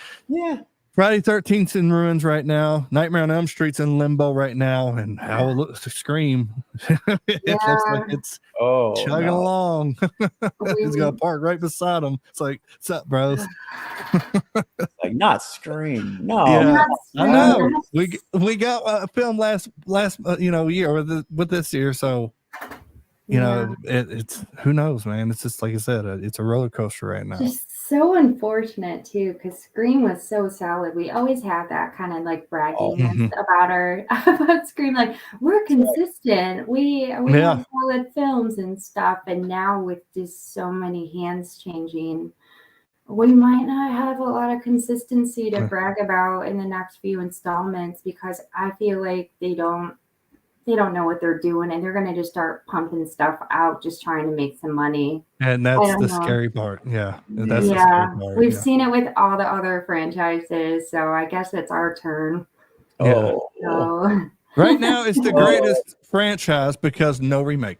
Friday 13th's in ruins right now. Nightmare on Elm Street's in limbo right now, and how it looks to Scream, it looks like it's chugging along. He's got a park right beside him. It's like, what's up, bros? Like not Scream, no. Yeah, I know. We got a film last year with this year, so. It's who knows, man. It's just like I said, it's a roller coaster right now. Just so unfortunate too, because Scream was so solid. We always have that kind of like bragging about Scream, like we're consistent. We have solid films and stuff, and now with just so many hands changing, we might not have a lot of consistency to brag about in the next few installments because I feel like they don't know what they're doing, and they're going to just start pumping stuff out, just trying to make some money. And that's the scary part. Yeah. That's the scary part. We've seen it with all the other franchises, so I guess it's our turn. Right now, it's the greatest franchise because no remake.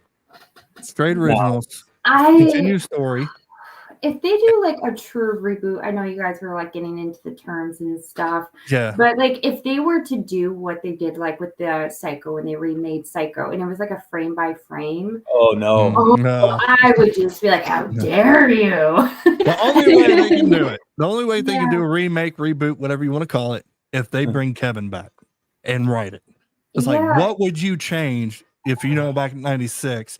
Straight originals. Continue story. If they do like a true reboot, I know you guys were like getting into the terms and stuff. Yeah. But like if they were to do what they did like with the Psycho when they remade Psycho and it was like a frame by frame. Oh no. No. I would just be like, how dare you? The only way they can do it. The only way they can do a remake, reboot, whatever you want to call it, if they bring Kevin back and write it. It's like, what would you change if back in 96?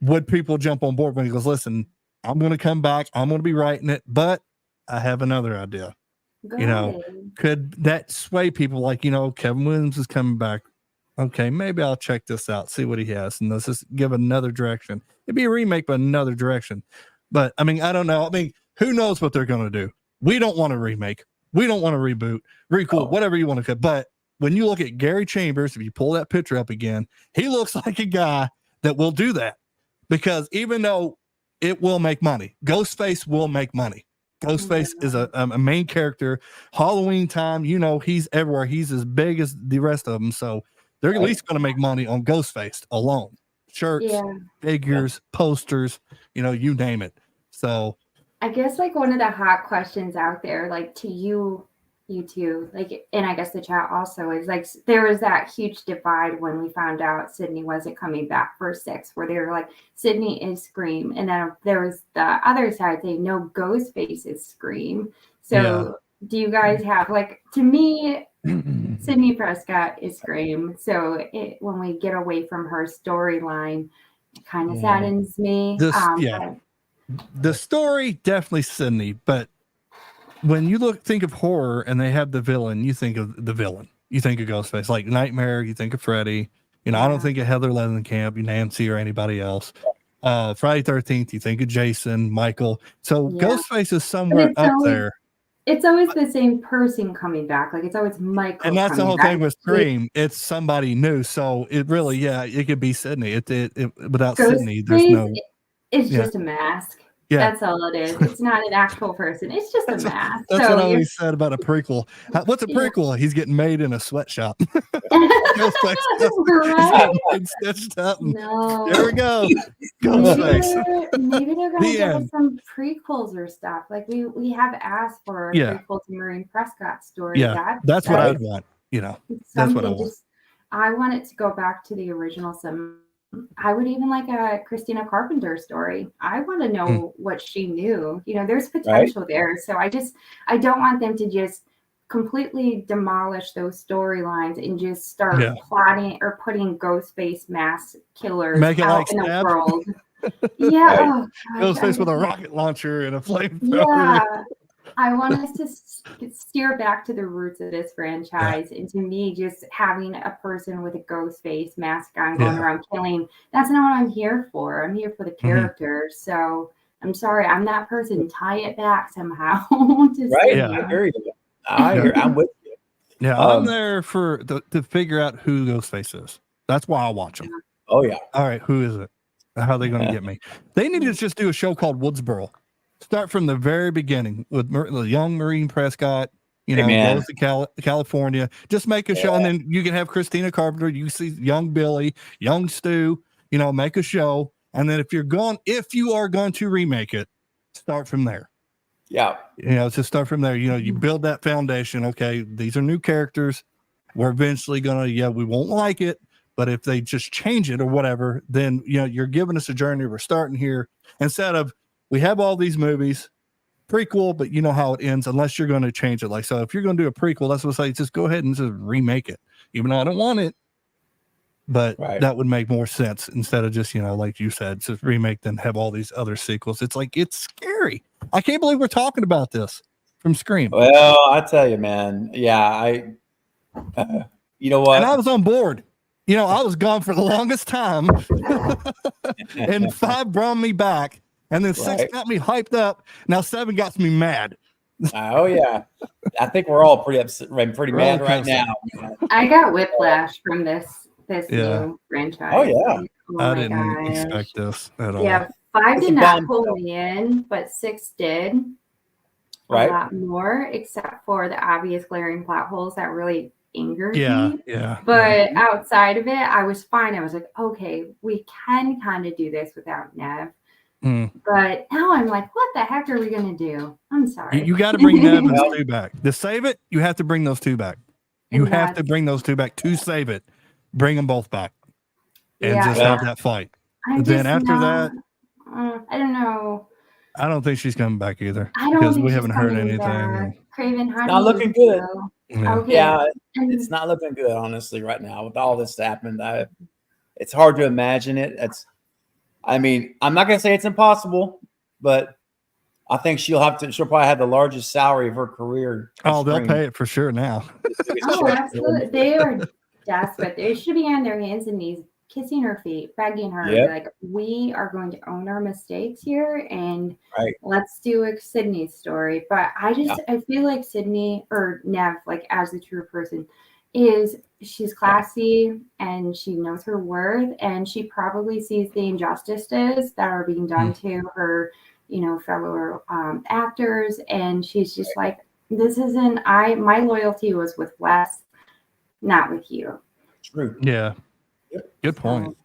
Would people jump on board when he goes, listen, I'm going to come back. I'm going to be writing it, but I have another idea. Could that sway people like, Kevin Williams is coming back. Okay, maybe I'll check this out, see what he has, and let's just give another direction. It'd be a remake, but another direction. But I mean, I don't know. I mean, who knows what they're going to do? We don't want to remake. We don't want to reboot, recool, whatever you want to cut. But when you look at Gary Chambers, if you pull that picture up again, he looks like a guy that will do that because even though it will make money. Ghostface will make money. Ghostface is a main character. Halloween time, he's everywhere. He's as big as the rest of them. So they're at least going to make money on Ghostface alone. Shirts, figures, posters, you name it. So I guess like one of the hot questions out there, like to you two, like, and I guess the chat also is like, there was that huge divide when we found out Sydney wasn't coming back for 6, where they were like, Sydney is Scream. And then there was the other side saying, no, Ghostface is Scream. So do you guys have, like, to me, Sydney Prescott is Scream. So when we get away from her storyline, kind of Yeah. saddens me. Yeah. The story definitely Sydney, but when you think of horror and they have the villain, you think of the villain. You think of Ghostface, like Nightmare. You think of Freddy. I don't think of Heather Langenkamp, Nancy, or anybody else. Friday 13th, you think of Jason, Michael. So Ghostface is somewhere up there. It's always the same person coming back. Like it's always Michael. And that's the whole thing with Scream. It's somebody new. So it really, it could be Sydney. Without Sydney, there's no. It's just a mask. Yeah. That's all it is. It's not an actual person. It's just a mask. That's what I always said about a prequel. What's a prequel? He's getting made in a sweatshop. Right? Stitched up. No. There we go. Maybe they're gonna give us some prequels or stuff. Like we have asked for a prequel to Maureen Prescott's story. Yeah, that's what I'd want. That's what I want. I want it to go back to the original. I would even like a Christina Carpenter story. I want to know what she knew. There's potential there. So I don't want them to just completely demolish those storylines and just start plotting or putting Ghostface mass killers out in the world. Yeah. Ghostface with a rocket launcher and a flamethrower. Yeah. I want us to steer back to the roots of this franchise. And to me, just having a person with a ghost face mask on going around killing, that's not what I'm here for. I'm here for the character. So I'm sorry, I'm that person. Tie it back somehow. Right. Yeah. I hear you. I'm with you. Yeah, I'm there to figure out who Ghostface is. That's why I watch them. Oh, yeah. All right, who is it? How are they going to get me? They need to just do a show called Woodsboro. Start from the very beginning with the young Maureen Prescott, goes to California. Just make a show, and then you can have Christina Carpenter. You see young Billy, young Stu. Make a show, and then if you are going to remake it, start from there. Yeah, just start from there. You build that foundation. Okay, these are new characters. We're eventually gonna, we won't like it, but if they just change it or whatever, then you're giving us a journey. We're starting here instead of. We have all these movies, prequel, but you know how it ends unless you're going to change it. Like, so if you're going to do a prequel, that's what I say, just go ahead and just remake it, even though I don't want it. But that would make more sense instead of just, like you said, just remake, then have all these other sequels. It's like, it's scary. I can't believe we're talking about this from Scream. Well, I tell you, man. Yeah, you know what? And I was on board. I was gone for the longest time. And 5 brought me back. And then 6 got me hyped up. Now 7 got me mad. Oh yeah, I think we're all pretty upset, pretty mad right now. I got whiplash from this new franchise. Oh yeah, I didn't expect this at all. Yeah, 5 did not pull me in, but 6 did. A lot more, except for the obvious glaring plot holes that really angered me. Yeah. But outside of it, I was fine. I was like, okay, we can kind of do this without Nev. But now I'm like, what the heck are we going to do? I'm sorry. You got to bring Nev and Stu back. To save it, you have to bring those 2 back. You have to bring those 2 back to save it. Bring them both back. And just have that fight. Then after that, I don't know. I don't think she's coming back either. Because we haven't heard anything. Craven, how not looking good. Okay. Yeah, it's not looking good, honestly, right now. With all this happened, it's hard to imagine it. I'm not going to say it's impossible, but I think she'll probably have the largest salary of her career. Oh, they'll pay it for sure now. Oh, absolutely. They are desperate. They should be on their hands and knees, kissing her feet, begging her, like, we are going to own our mistakes here, and let's do a Sydney story. But I feel like Sydney, or Nev, like, as a true person, she's classy and she knows her worth, and she probably sees the injustices that are being done to her, fellow actors, and she's just like, this isn't my loyalty was with Wes, not with you. True. Yeah. Good point.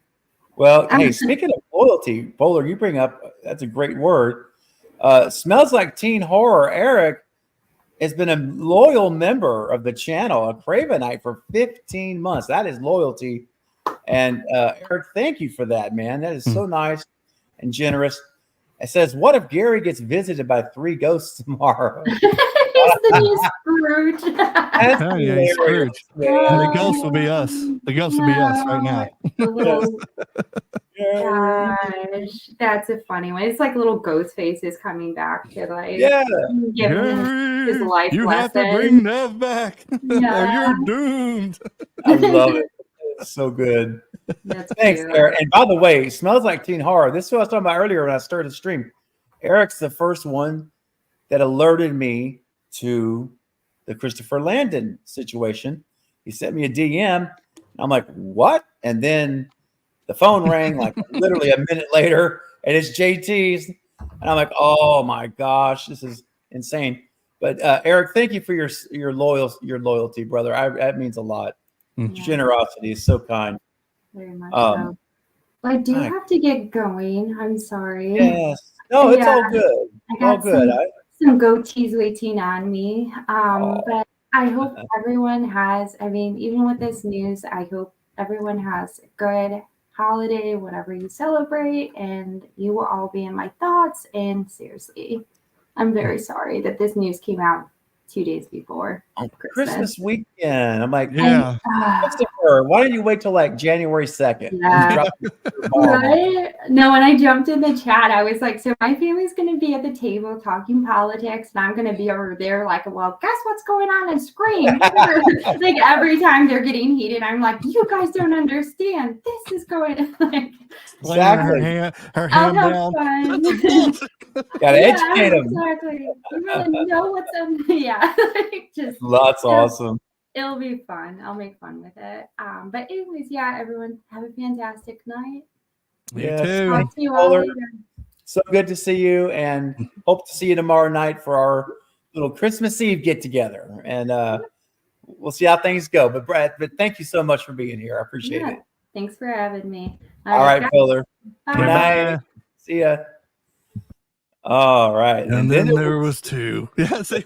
Well, hey, speaking of loyalty, Bowler, you bring up, that's a great word. Smells Like Teen Horror, Eric has been a loyal member of the channel, a Cravenite, for 15 months. That is loyalty. And Eric, thank you for that, man. That is so nice and generous. It says, what if Gary gets visited by 3 ghosts tomorrow? He's the new Scrooge. He's Scrooge. And the ghost will be us. The ghost will be us right now. gosh, that's a funny one. It's like little ghost faces coming back to like Yeah. give him his Gary, life you have to lesson. bring Nev back, or Yeah. you're doomed. I love it. It's so good. That's Thanks, cute. Eric. And by the way, Smells Like Teen Horror. This is what I was talking about earlier when I started the stream. Eric's the first one that alerted me to the Christopher Landon situation. He sent me a DM. I'm like, what? And then the phone rang like literally a minute later, and it's JT's. And I'm like, oh my gosh, this is insane. But Eric, thank you for your loyalty, brother. That means a lot. Yeah, Generosity is so kind. very much so. I do hi. have to get going. I'm sorry. Yes. No, it's all good. I All got good. some goatees waiting on me. Oh. But I hope everyone has, I mean, even with this news, I hope everyone has a good holiday, whatever you celebrate, and you will all be in my thoughts. And seriously, I'm very sorry that this news came out 2 days before Christmas weekend. I'm like, Yeah. Christopher, why don't you wait till like January 2nd? Yeah. Right? No, when I jumped in the chat, I was like, so my family's going to be at the table talking politics, and I'm going to be over there like, well, guess what's going on in Scream? Like every time they're getting heated, I'm like, you guys don't understand. This is going like Exactly. Her I'll hand have down. fun. That's bullshit. Gotta educate them. Exactly. You really know what's up. Yeah. Just That's awesome. it'll be fun. I'll make fun with it. But anyways, yeah, everyone have a fantastic night. Me Yes. too. Talk to you all later. So good to see you, and hope to see you tomorrow night for our little Christmas Eve get together. And we'll see how things go. But Brad, thank you so much for being here. I appreciate it. Thanks for having me. All right, guys. brother. Bye. Good night. See ya. All right. And then there was two. Yeah, see,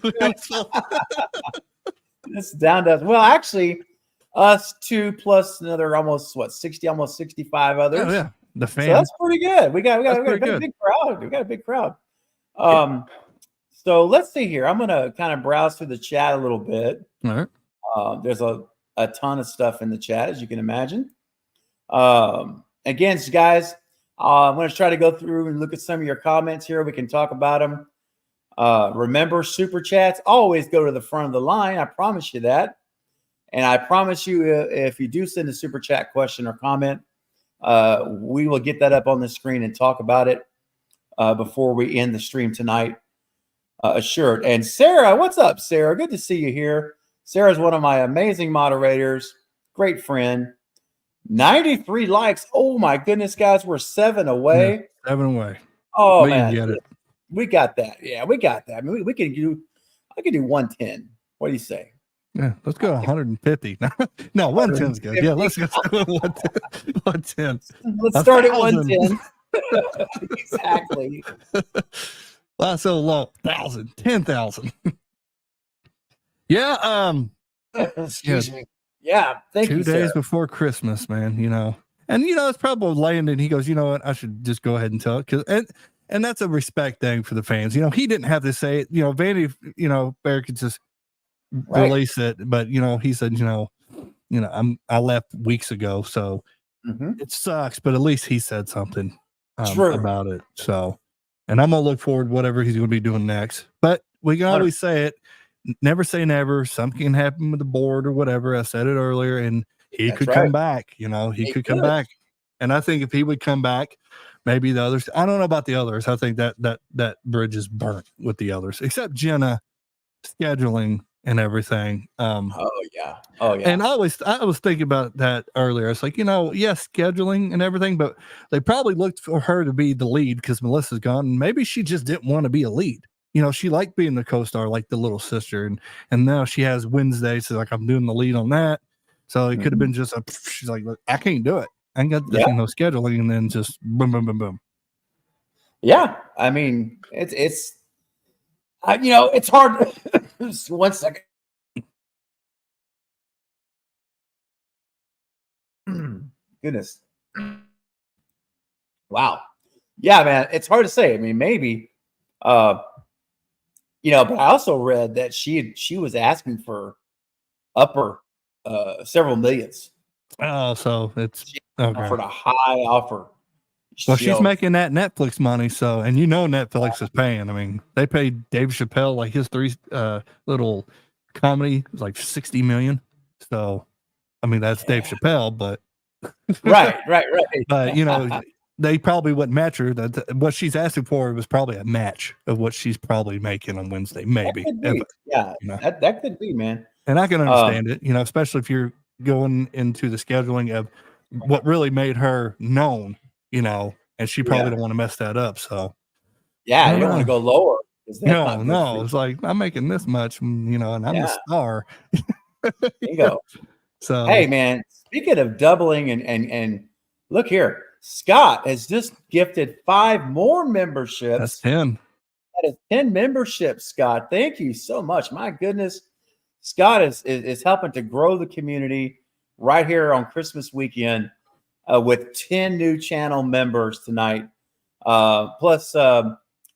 it's down to, well, actually, us two plus another almost 60, almost 65 others. Oh, yeah. The So fans. that's pretty good. We got a pretty good. big crowd. We got a big crowd. So let's see here. I'm gonna kind of browse through the chat a little bit. All right. There's a ton of stuff in the chat, as you can imagine. Again, guys, I'm going to try to go through and look at some of your comments here. We can talk about them. Remember, super chats always go to the front of the line. I promise you that. And I promise you, if you do send a super chat question or comment, we will get that up on the screen and talk about it before we end the stream tonight. Assured. And Sarah, what's up, Sarah? Good to see you here. Sarah's one of my amazing moderators, great friend. 93 likes. Oh my goodness, guys, we're 7 away. Yeah, 7 away. Oh We man, get it. we got that. Yeah, we got that. I mean, we can do. I can do 110. What do you say? Yeah, let's go 150. No, 110's good. Yeah, let's go 110. Let's start at 1,000. 110. Exactly. That's so low. 1,000, 10,000. Yeah. Excuse me. Yeah. Thank you. 2 days Sarah. before Christmas, man. And it's probably Landon. He goes, you know what? I should just go ahead and tell it and that's a respect thing for the fans. He didn't have to say it. Vanity, Bear could just release it, but he said, I left weeks ago, so it sucks, but at least he said something about it. So, and I'm gonna look forward to whatever he's gonna be doing next. But we can always say it. Never say never. Something can happen with the board or whatever. I said it earlier, and he could come back. He could come back. And I think if he would come back, maybe the others. I don't know about the others. I think that bridge is burnt with the others, except Jenna scheduling and everything. Oh yeah. And I was thinking about that earlier. It's like, yes, scheduling and everything, but they probably looked for her to be the lead because Melissa's gone, and maybe she just didn't want to be a lead. She liked being the co-star, like the little sister, and now she has Wednesday, so like I'm doing the lead on that. So it could have been just she's like, look, I can't do it. I ain't got no scheduling, and then just boom, boom, boom, boom. Yeah, I mean, it's it's hard. Just 1 second. Goodness. Wow. Yeah, man, it's hard to say. I mean, maybe, but I also read that she was asking for upper several millions. Oh, so it's Offered a high offer. Well, she's making that Netflix money, so and Netflix is paying. I mean, they paid Dave Chappelle like his 3 little comedy was like 60 million. So, I mean, that's Dave Chappelle, but right. But they probably wouldn't match her. That what she's asking for was probably a match of what she's probably making on Wednesday, maybe. That could be, man. And I can understand it, especially if you're going into the scheduling of what really made her known, and she probably don't want to mess that up. So, yeah, you don't want to go lower. No, it's like I'm making this much, and I'm the star. There you go. So, hey, man, speaking of doubling and look here, Scott has just gifted 5 more memberships. That's 10. That is 10 memberships, Scott. Thank you so much. My goodness. Scott is helping to grow the community right here on Christmas weekend with 10 new channel members tonight. Plus,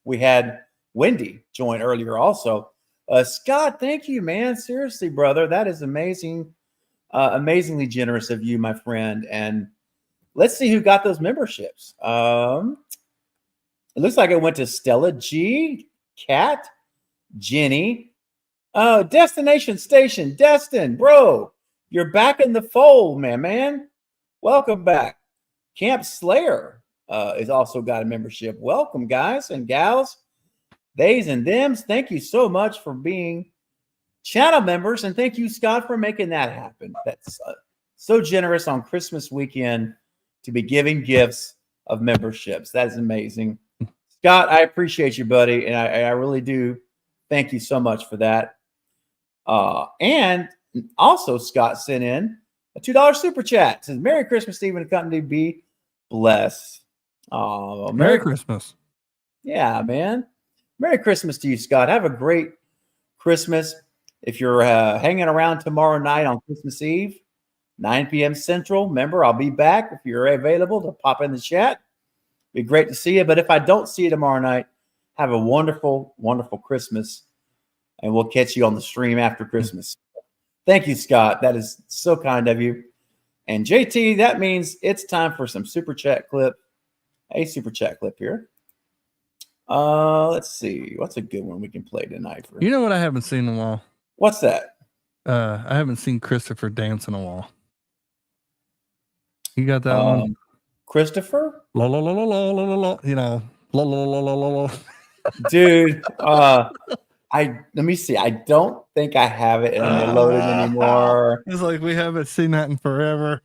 we had Wendy join earlier also. Scott, thank you, man. Seriously, brother. That is amazing. Amazingly generous of you, my friend. And let's see who got those memberships. It looks like it went to Stella G, Kat, Jenny. Destination Station, Destin, bro, you're back in the fold, man. Welcome back. Camp Slayer has also got a membership. Welcome, guys and gals, theys and thems. Thank you so much for being channel members, and thank you, Scott, for making that happen. That's so generous on Christmas weekend to be giving gifts of memberships. That is amazing. Scott, I appreciate you, buddy, and I really do. Thank you so much for that. And also Scott sent in a $2 super chat. It says, Merry Christmas, Stephen and company. Be blessed. Merry Christmas. Yeah, man. Merry Christmas to you, Scott. Have a great Christmas. If you're hanging around tomorrow night on Christmas Eve, 9 p.m. Central, remember, I'll be back if you're available to pop in the chat. Be great to see you. But if I don't see you tomorrow night, have a wonderful, wonderful Christmas. And we'll catch you on the stream after Christmas. Thank you, Scott. That is so kind of you. And JT, that means it's time for some super chat clip. A super chat clip here. Let's see. What's a good one we can play tonight? You know what I haven't seen in a while? What's that? I haven't seen Christopher dance in a while. You got that one? Christopher? La la la la la la la. La la la la la la. Dude, let me see. I don't think I have it loaded anymore. It's like we haven't seen that in forever.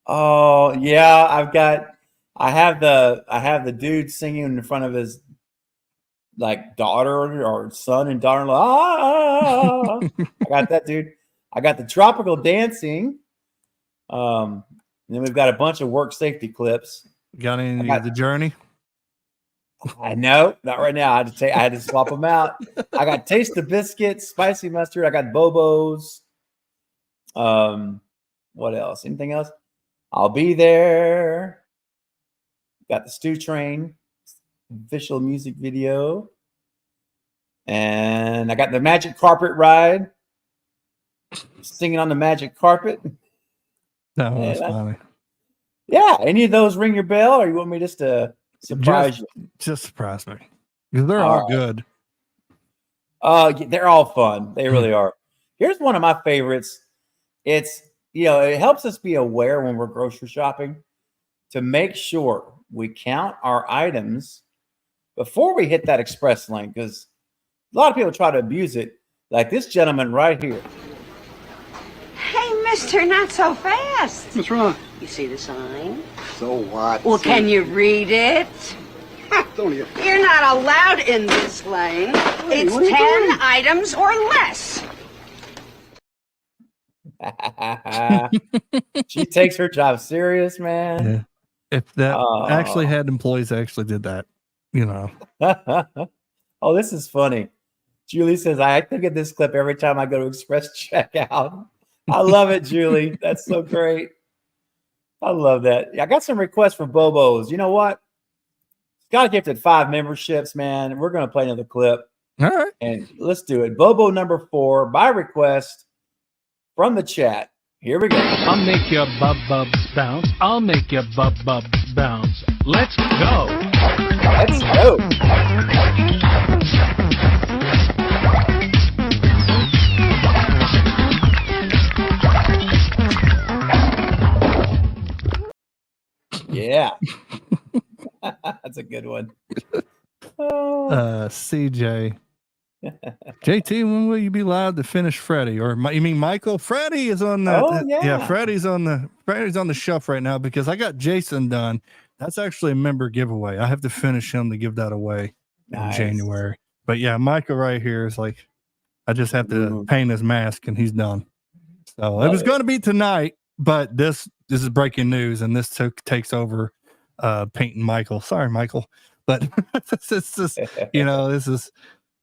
Oh yeah, I have the dude singing in front of his like daughter or son and daughter-in-law. I got that, dude. I got the tropical dancing. And then we've got a bunch of work safety clips. Got any of the journey? I know, not right now. I had to swap them out. I got taste the biscuits, spicy mustard. I got Bobos. What else? Anything else? I'll be there. Got the Stew Train official music video, and I got the Magic Carpet Ride. Singing on the magic carpet. That was funny. Yeah, any of those ring your bell, or you want me just to surprise you? Just surprise me. Because they're all good. They're all fun. They really are. Here's one of my favorites. It's, it helps us be aware when we're grocery shopping to make sure we count our items before we hit that express lane, because a lot of people try to abuse it, like this gentleman right here. Hey, mister, not so fast. What's wrong? You see the sign? So what? Well, can you read it? Don't you? You're not allowed in this lane. It's what are you 10 doing? items or less. She takes her job serious, man. Yeah. If that actually had employees that actually did that, Oh, this is funny. Julie says, I think of this clip every time I go to Express Checkout. I love it, Julie. That's so great. I love that. I got some requests for Bobos. You know what? Scott gifted 5 memberships, man. We're going to play another clip. All right. And let's do it. Bobo number 4, by request from the chat. Here we go. I'll make your bub-bubs bounce. I'll make your bub-bubs bounce. Let's go. Let's go. Yeah. That's a good one. Oh. CJ. JT, when will you be allowed to finish Freddie? Or you mean Michael? Freddie is on the Oh, yeah. Freddie's on the shelf right now because I got Jason done. That's actually a member giveaway. I have to finish him to give that away in January. But yeah, Michael right here is like, I just have to paint his mask and he's done. So it was going to be tonight, but this is breaking news and this takes over painting Michael. Sorry, Michael, but it's just this is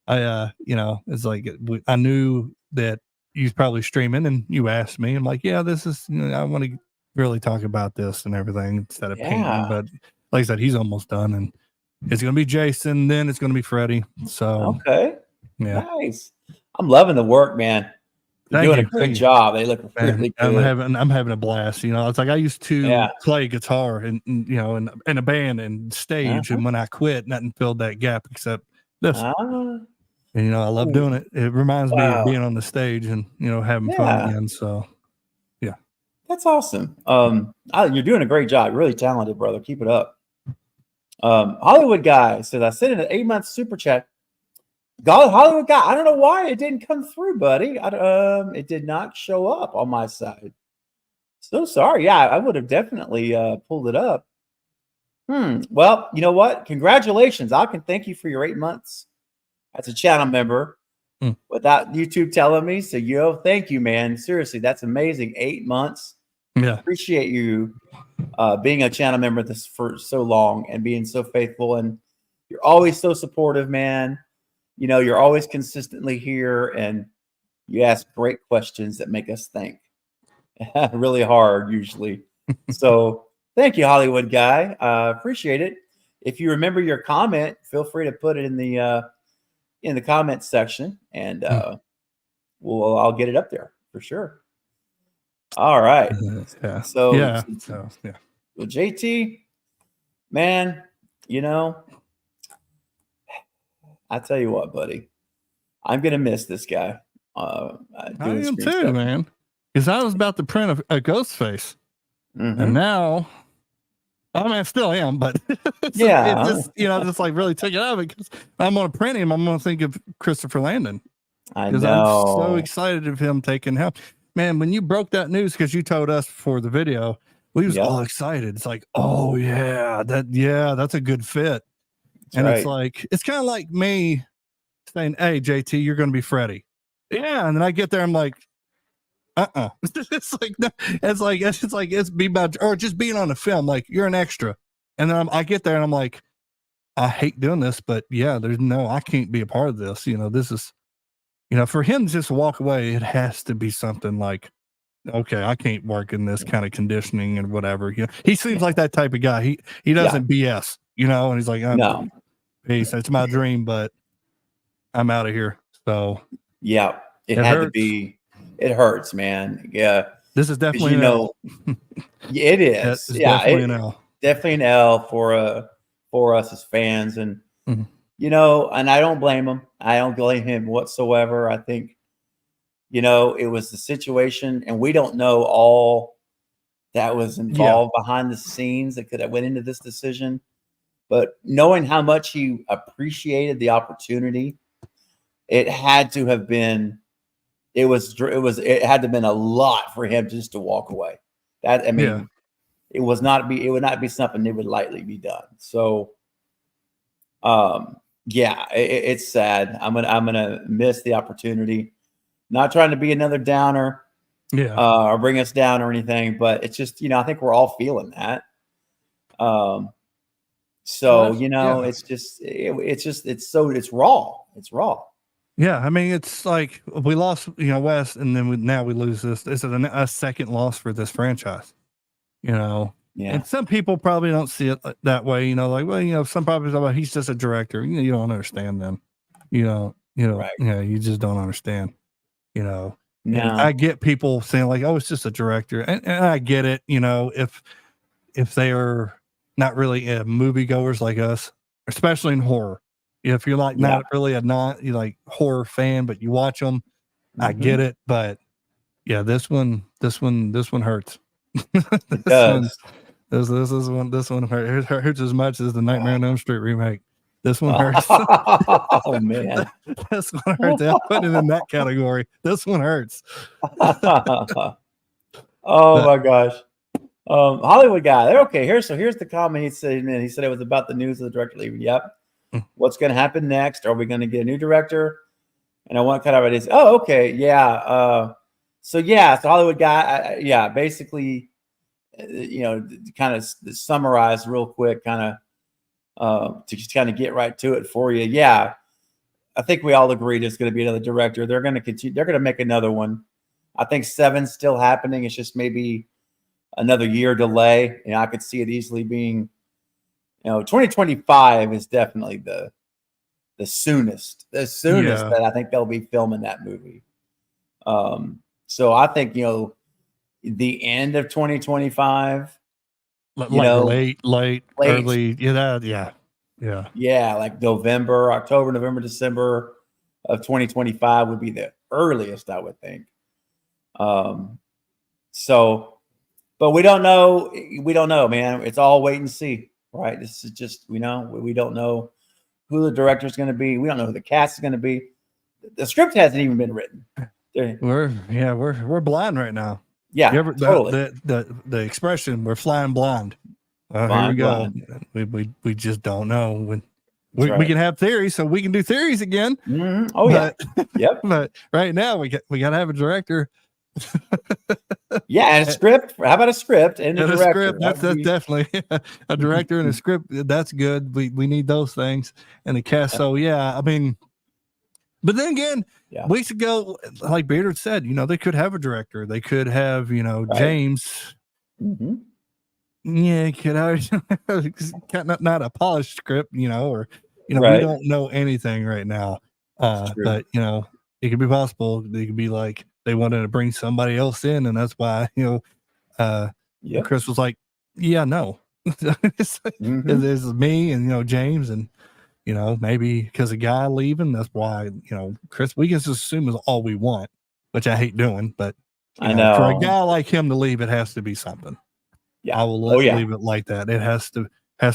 it's like I knew that you was probably streaming and you asked me. I'm like, yeah, this is I want to really talk about this and everything instead of painting. But like I said, he's almost done and it's going to be Jason. Then it's going to be Freddie. So okay, yeah, nice. I'm loving the work, man. You're doing a great job. They look really good. I'm having a blast. It's like I used to play guitar and in a band and stage, and when I quit, nothing filled that gap except this. And I love doing it. It reminds me of being on the stage and having fun again. So yeah, that's awesome. You're doing a great job. You're really talented, brother. Keep it up. Hollywood guy says I sent in an 8-month super chat. Hollywood guy, I don't know why it didn't come through, buddy. It did not show up on my side. So sorry. Yeah, I would have definitely pulled it up. Well, you know what? Congratulations. I can thank you for your 8 months as a channel member without YouTube telling me. So, thank you, man. Seriously, that's amazing. 8 months. Yeah. Appreciate you being a channel member for so long and being so faithful. And you're always so supportive, man. You're always consistently here and you ask great questions that make us think really hard usually. So thank you, Hollywood guy. Appreciate it. If you remember your comment, feel free to put it in the comments section and I'll get it up there for sure. All right. So JT, man, I tell you what, buddy, I'm gonna miss this guy. I am too, man. Because I was about to print a ghost face, and now, I still am, but it just like really took it out of it because I'm gonna print him. I'm gonna think of Christopher Landon because I'm so excited of him taking help. Man, when you broke that news because you told us before the video, we was all excited. It's like, oh yeah, that's a good fit. And it's like, it's kind of like me saying, hey, JT, you're going to be Freddie. Yeah. And then I get there, I'm like, it's be about, or just being on the film, like you're an extra. And then I get there and I'm like, I hate doing this, but yeah, I can't be a part of this. This is, for him to just walk away, it has to be something like, okay, I can't work in this kind of conditioning and whatever. He seems like that type of guy. He doesn't BS, and he's like, no. Peace. It's my dream, but I'm out of here. So yeah, it had hurts. To be. It hurts, man. Yeah, this is definitely an L. It is. Definitely an L. Definitely an L for us as fans, and and I don't blame him. I don't blame him whatsoever. I think it was the situation, and we don't know all that was involved behind the scenes that could have went into this decision. But knowing how much he appreciated the opportunity, it had to have been, it had to have been a lot for him just to walk away. It would not be something that would lightly be done. So, it's sad. I'm gonna miss the opportunity. Not trying to be another downer, or bring us down or anything, but it's just I think we're all feeling that. So it's raw. It's raw. Yeah, it's like we lost, West, and then now we lose this. This is a second loss for this franchise. And some people probably don't see it that way. Some probably say, well, he's just a director. You don't understand them. Right. You just don't understand. No. I get people saying like, oh, it's just a director, and I get it. If they are not really moviegoers like us, especially in horror. If you're like not really you like horror fan, but you watch them, I get it. But yeah, this one hurts. It does. This one hurts as much as the Nightmare on Elm Street remake. This one hurts. Oh man. This one hurts. I'll put it in that category. This one hurts. Oh my gosh. Hollywood guy. They're okay. Here's the comment he said. He said it was about the news of the director leaving. Yep. What's going to happen next? Are we going to get a new director? And I want kind of it. Oh, okay. Yeah. So Hollywood guy. Basically, kind of summarize real quick, kind of to just kind of get right to it for you. Yeah. I think we all agree there's going to be another director. They're going to continue. They're going to make another one. I think 7's still happening. It's just maybe another year delay. I could see it easily being, 2025 is definitely the soonest that I think they'll be filming that movie. So I think, the end of 2025, late, early, yeah, like October, November, December of 2025 would be the earliest, I would think. But we don't know. We don't know, man. It's all wait and see, right? This is just, we don't know who the director is going to be. We don't know who the cast is going to be. The script hasn't even been written. We're blind right now. Yeah, totally. The expression "we're flying blind." Here we go. We just don't know when. We can have theories, so we can do theories again. Mm-hmm. Oh yeah, But right now we got to have a director. And a script. How about a script and a director? That's definitely a director and a script. That's good. We need those things and the cast. So I mean, but then again, weeks ago, like Bearded said, they could have a director. They could have, James. Mm-hmm. Yeah, could have not a polished script, or we don't know anything right now. But it could be possible. They could be like they wanted to bring somebody else in, and that's why Chris was like, no. This is me and James, and maybe because a guy leaving, that's why Chris. We can just assume is all we want, which I hate doing, but I know for a guy like him to leave, it has to be something. Yeah, I will leave it like that. It has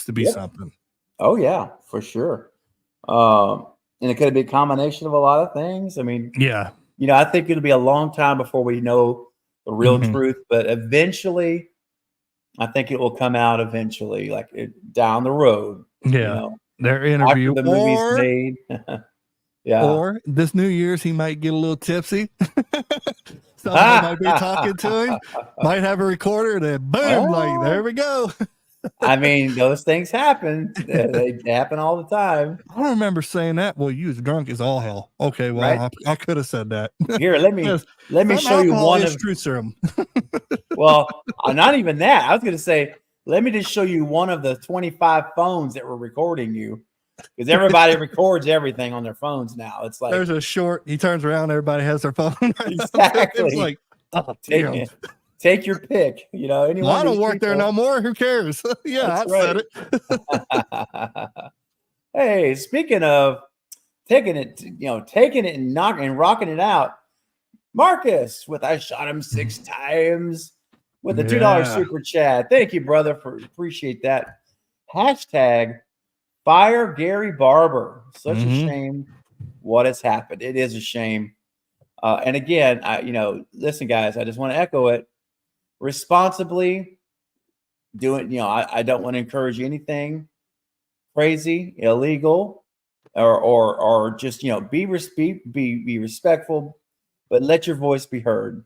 to be something. Oh yeah, for sure. And it could be a combination of a lot of things. I mean, I think it'll be a long time before we know the real truth, but eventually, I think it will come out eventually, like down the road. Yeah, their interview, after the movie's made. Or this New Year's, he might get a little tipsy. Somebody might be talking to him, might have a recorder, and then boom, like there we go. I mean, those things happen. They happen all the time. I don't remember saying that. Well, you was drunk as all hell. Okay, well, right? I could have said that. Here, let me show you one of truth serum. Well, not even that. I was going to say, let me just show you one of the 25 phones that were recording you. Because everybody records everything on their phones now. It's like there's a short. He turns around, everybody has their phone. Exactly. It's like, take your pick. Anyone. Well, I don't work there no more. Who cares? I said it. Hey, speaking of taking it and knocking and rocking it out, Marcus with I shot him 6 times with a $2 super chat. Thank you, brother, appreciate that. Hashtag Fire Gary Barber. Such a shame what has happened. It is a shame. And again, listen, guys, I just want to echo it. Responsibly do it. I don't want to encourage anything crazy, illegal, or just, be respectful, but let your voice be heard.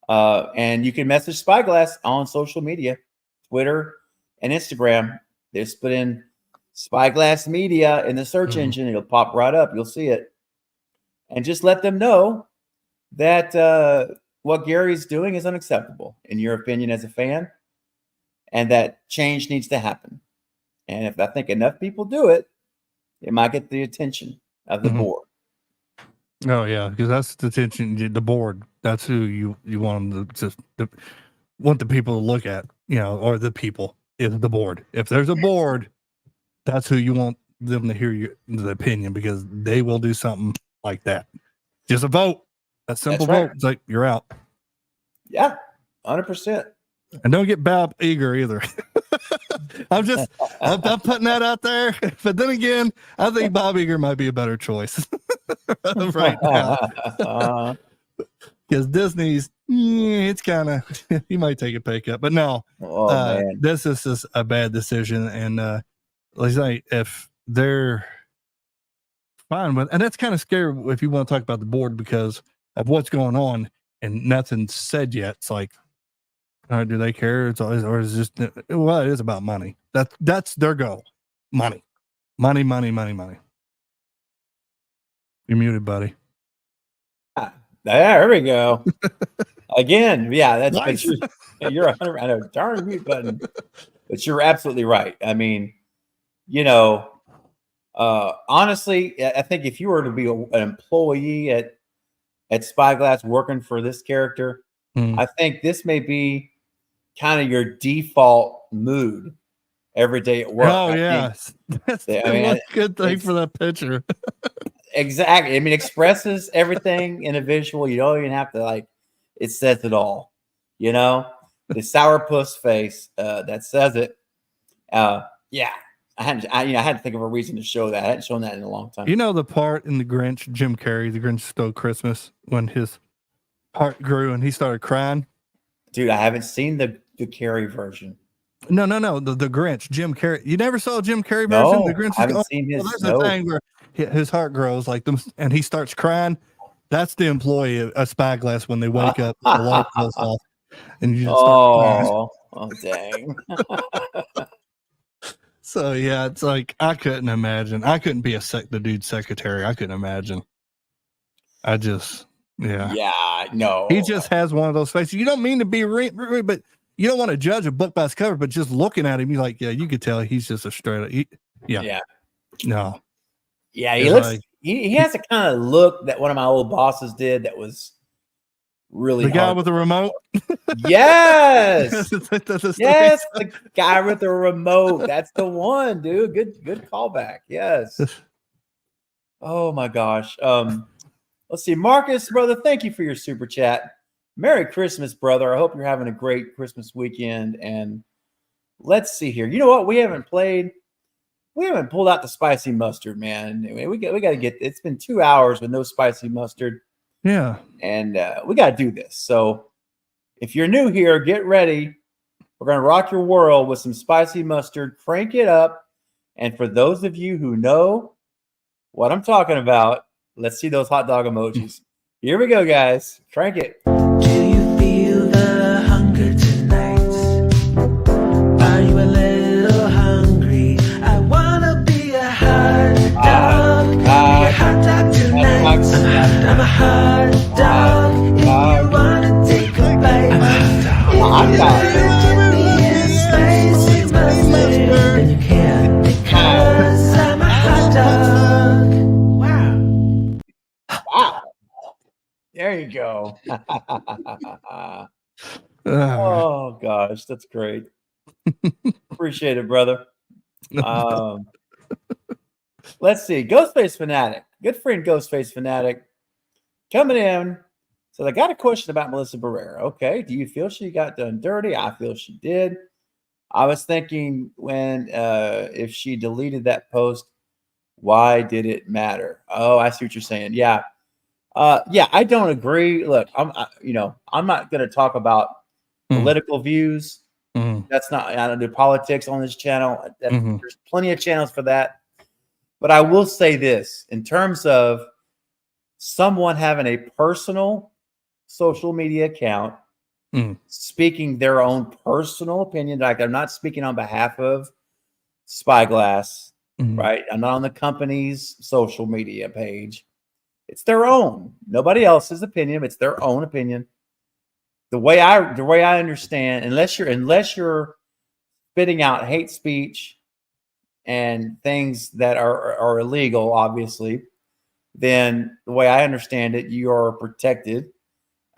And you can message Spyglass on social media, Twitter and Instagram. Just put in Spyglass Media in the search engine. It'll pop right up. You'll see it. And just let them know that what Gary's doing is unacceptable, in your opinion as a fan, and that change needs to happen. And if I think enough people do it, it might get the attention of the board. Oh, yeah, because that's the attention, the board. That's who you want them to want the people to look at, or the people. is the board. If there's a board, that's who you want them to hear the opinion, because they will do something like that. Just a vote. A simple vote. It's like, you're out. Yeah, 100%. And don't get Bob Eager either. I'm putting that out there. But then again, I think Bob Eager might be a better choice right now. Because Disney's, it's kind of, he might take a pay cut. But no, man. this is just a bad decision. And let's say if they're fine with, and that's kind of scary if you want to talk about the board because of what's going on and nothing's said yet. It's like, do they care? It's always, or is it just, well, it is about money. That's their goal. Money. You're muted, buddy. There we go. Again, yeah, that's Nice. you're 100. I know, darn mute button, but you're absolutely right. I mean, you know, honestly, I think if you were to be an employee at Spyglass working for this character, I think this may be kind of your default mood every day at work. Oh, yeah. That's a good thing for that picture. Exactly. I mean, expresses everything in a visual. You don't even have to it says it all. You know, the sourpuss face that says it. Yeah, I had to think of a reason to show that. I hadn't shown that in a long time. You know the part in the Grinch, Jim Carrey, the Grinch Stole Christmas, when his heart grew and he started crying. Dude, I haven't seen the Carrey version. No, the Grinch, Jim Carrey. You never saw Jim Carrey version? The Grinch. I haven't seen his. There's a thing where his heart grows like them, and he starts crying. That's the employee of Spyglass when they wake up, the light goes off, and you just start crying. Dang. So yeah, it's like I couldn't imagine. I couldn't be the dude's secretary. I couldn't imagine. Yeah, no. He just has one of those faces. You don't mean to be rude, but you don't want to judge a book by its cover. But just looking at him, you're like, yeah, you could tell he's just a straight up. No. Yeah, he looks. He has a kind of look that one of my old bosses did. That was really the guy with the remote. Yes, yes, the guy with the remote. That's the one, dude. Good callback. Yes. Oh my gosh. Let's see, Marcus, brother. Thank you for your super chat. Merry Christmas, brother. I hope you're having a great Christmas weekend. And let's see here. You know what? We haven't pulled out the spicy mustard, man. We got to get. It's been 2 hours with no spicy mustard. Yeah, and we got to do this. So if you're new here, get ready. We're gonna rock your world with some spicy mustard. Crank it up. And for those of you who know what I'm talking about, let's see those hot dog emojis. Here we go, guys. Crank it. Do you feel the hunger tonight? Are you a little hungry? I wanna be a hot dog. Be a hot dog tonight. I'm a hot dog. If you wanna take a bite, Hot dog. spicy mustard, and you can because I'm a hot dog. Wow. There you go. Oh gosh, that's great. Appreciate it, brother. Let's see. Ghostface Fanatic. Good friend Ghostface Fanatic coming in. So I got a question about Melissa Barrera. Okay. Do you feel she got done dirty? I feel she did. I was thinking if she deleted that post, why did it matter? Oh, I see what you're saying. Yeah. I don't agree. Look, I'm not going to talk about political views. That's not, I don't do politics on this channel. There's plenty of channels for that. But I will say this in terms of someone having a personal social media account, speaking their own personal opinion. Like I'm not speaking on behalf of Spyglass, right? I'm not on the company's social media page. It's their own, nobody else's opinion. It's their own opinion. The way I understand, unless you're spitting out hate speech and things that are illegal, obviously, then the way I understand it, you are protected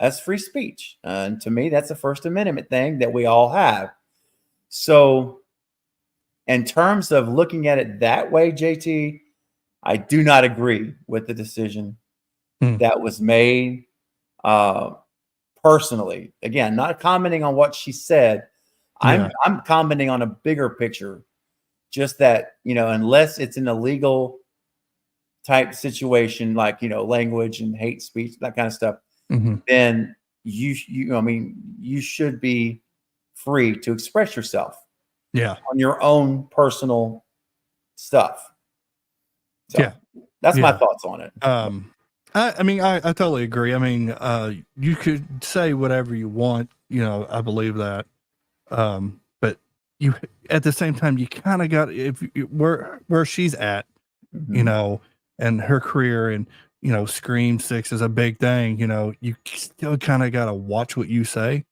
as free speech. And to me, that's a First Amendment thing that we all have. So in terms of looking at it that way, JT, I do not agree with the decision that was made. Personally, again, not commenting on what she said. I'm commenting on a bigger picture. Just that, unless it's an illegal type situation, like, language and hate speech, that kind of stuff, then you should be free to express yourself. Yeah. On your own personal stuff. So that's my thoughts on it. I mean, I totally agree. I mean, you could say whatever you want, I believe that. But you, at the same time, you kind of got, where she's at, and her career, and, Scream 6 is a big thing, you still kind of got to watch what you say.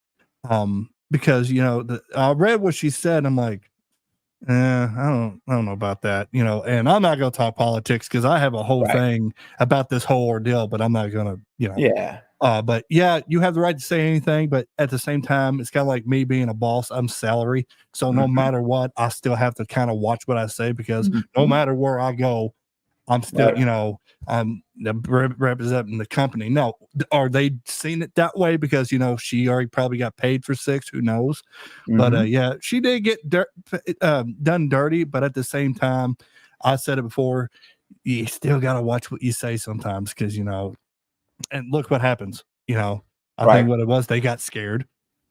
Because, I read what she said. I'm like, I don't know about that, and I'm not going to talk politics because I have a whole thing about this whole ordeal, but I'm not going to, but yeah, you have the right to say anything, but at the same time, it's kind of like me being a boss. I'm salary. So no matter what, I still have to kind of watch what I say, because no matter where I go, I'm still, I'm representing the company. Now, are they seeing it that way because, she already probably got paid for 6? Who knows? But yeah, she did get done dirty. But at the same time, I said it before, you still got to watch what you say sometimes, because, and look what happens. I think what it was, they got scared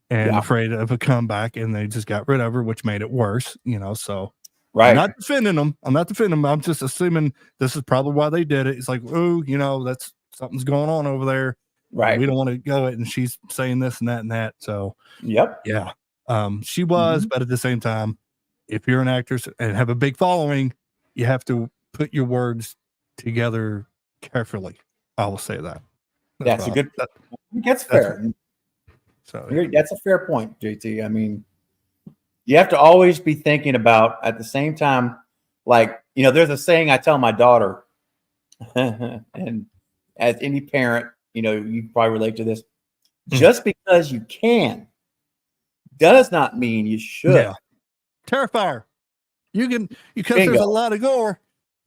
and afraid of a comeback, and they just got rid of her, which made it worse, so. I'm not defending them. I'm just assuming this is probably why they did it. It's like, oh, that's something's going on over there. Right. We don't want to go it. And she's saying this and that and that. So, yeah. She was, but at the same time, if you're an actress and have a big following, you have to put your words together carefully. I will say that. That's fair. So that's a fair point, JT. I mean, you have to always be thinking about, at the same time, like, there's a saying I tell my daughter, and as any parent, you probably relate to this. Just because you can does not mean you should. Yeah. Terrifier. You can, because there's a lot of gore.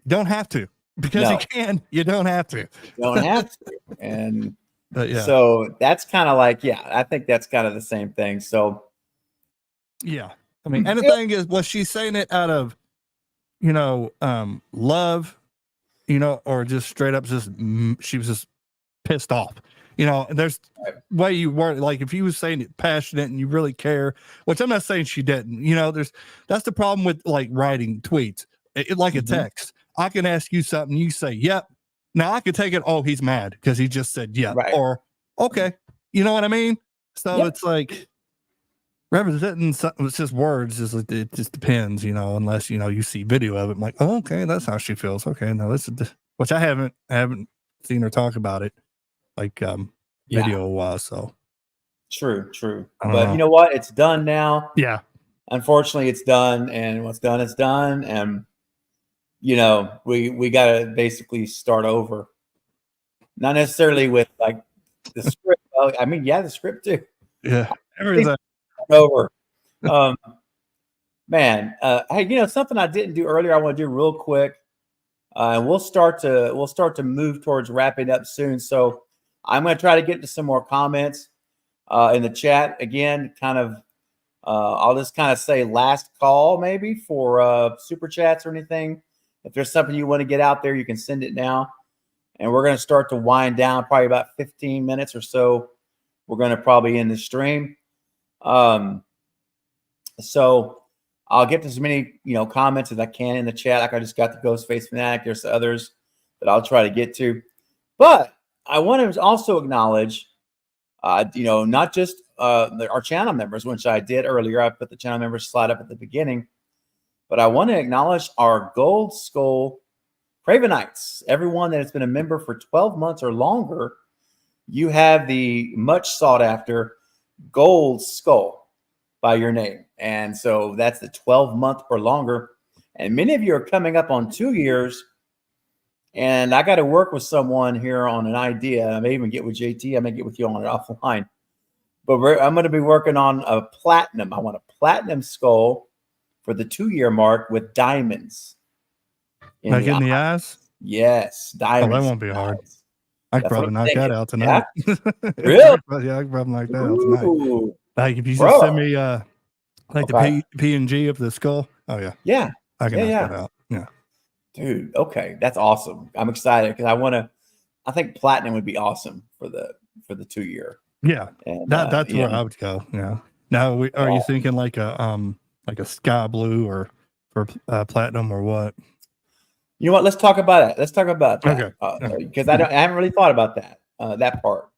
Don't have to. Because you can, you don't have to. Don't have to. And yeah. So that's kind of like, I think that's kind of the same thing. So yeah. I mean, and the thing is, was she saying it out of, love, or just straight up, she was just pissed off, and there's way you weren't, like, if you was saying it passionate and you really care, which I'm not saying she didn't, that's the problem with, like, writing tweets, like a text. I can ask you something, you say, yep. Now I could take it, oh, he's mad because he just said, yep. Or, okay. You know what I mean? So it's like, representing something, it's just words, it just depends, unless you see video of it. I'm like, oh, okay, that's how she feels. Okay, now this is which I haven't seen her talk about it, like video wise. So true. But you know what? It's done now. Yeah. Unfortunately, it's done, and what's done is done, and we gotta basically start over. Not necessarily with, like, the script. I mean, the script too. Yeah. Everything. Over. Man, hey, something I didn't do earlier, I want to do real quick. And we'll start to move towards wrapping up soon. So I'm going to try to get to some more comments in the chat. Again, kind of, I'll just kind of say last call maybe for super chats or anything. If there's something you want to get out there, you can send it now. And we're going to start to wind down, probably about 15 minutes or so. We're going to probably end the stream. So I'll get to as many, comments as I can in the chat. Like I just got the Ghostface Fanatic. There's others that I'll try to get to, but I want to also acknowledge, not just our channel members, which I did earlier. I put the channel members slide up at the beginning, but I want to acknowledge our Gold Skull Cravenites, everyone that has been a member for 12 months or longer. You have the much sought after Gold Skull by your name. And so that's the 12-month or longer. And many of you are coming up on 2 years. And I got to work with someone here on an idea. I may even get with JT. I may get with you on it offline. But I'm going to be working on a platinum. I want a platinum skull for the 2-year mark with diamonds. Like in the eyes? Yes, Oh, diamonds. that won't be hard. I could That's what probably I'm knock that thinking. out tonight. Really? Yeah, I could probably knock that out tonight. Ooh, Like if you bro. just send me like Okay. the PNG of the skull. Oh yeah. Yeah, I can knock yeah. that out. Yeah. dude. Okay, that's awesome. I'm excited because I think platinum would be awesome for the 2-year. Yeah. And That's where yeah. I would go. Yeah. Now are you thinking like a sky blue or for platinum or what? You know what? Let's talk about it. Let's talk about that. Okay. Because I haven't really thought about that part.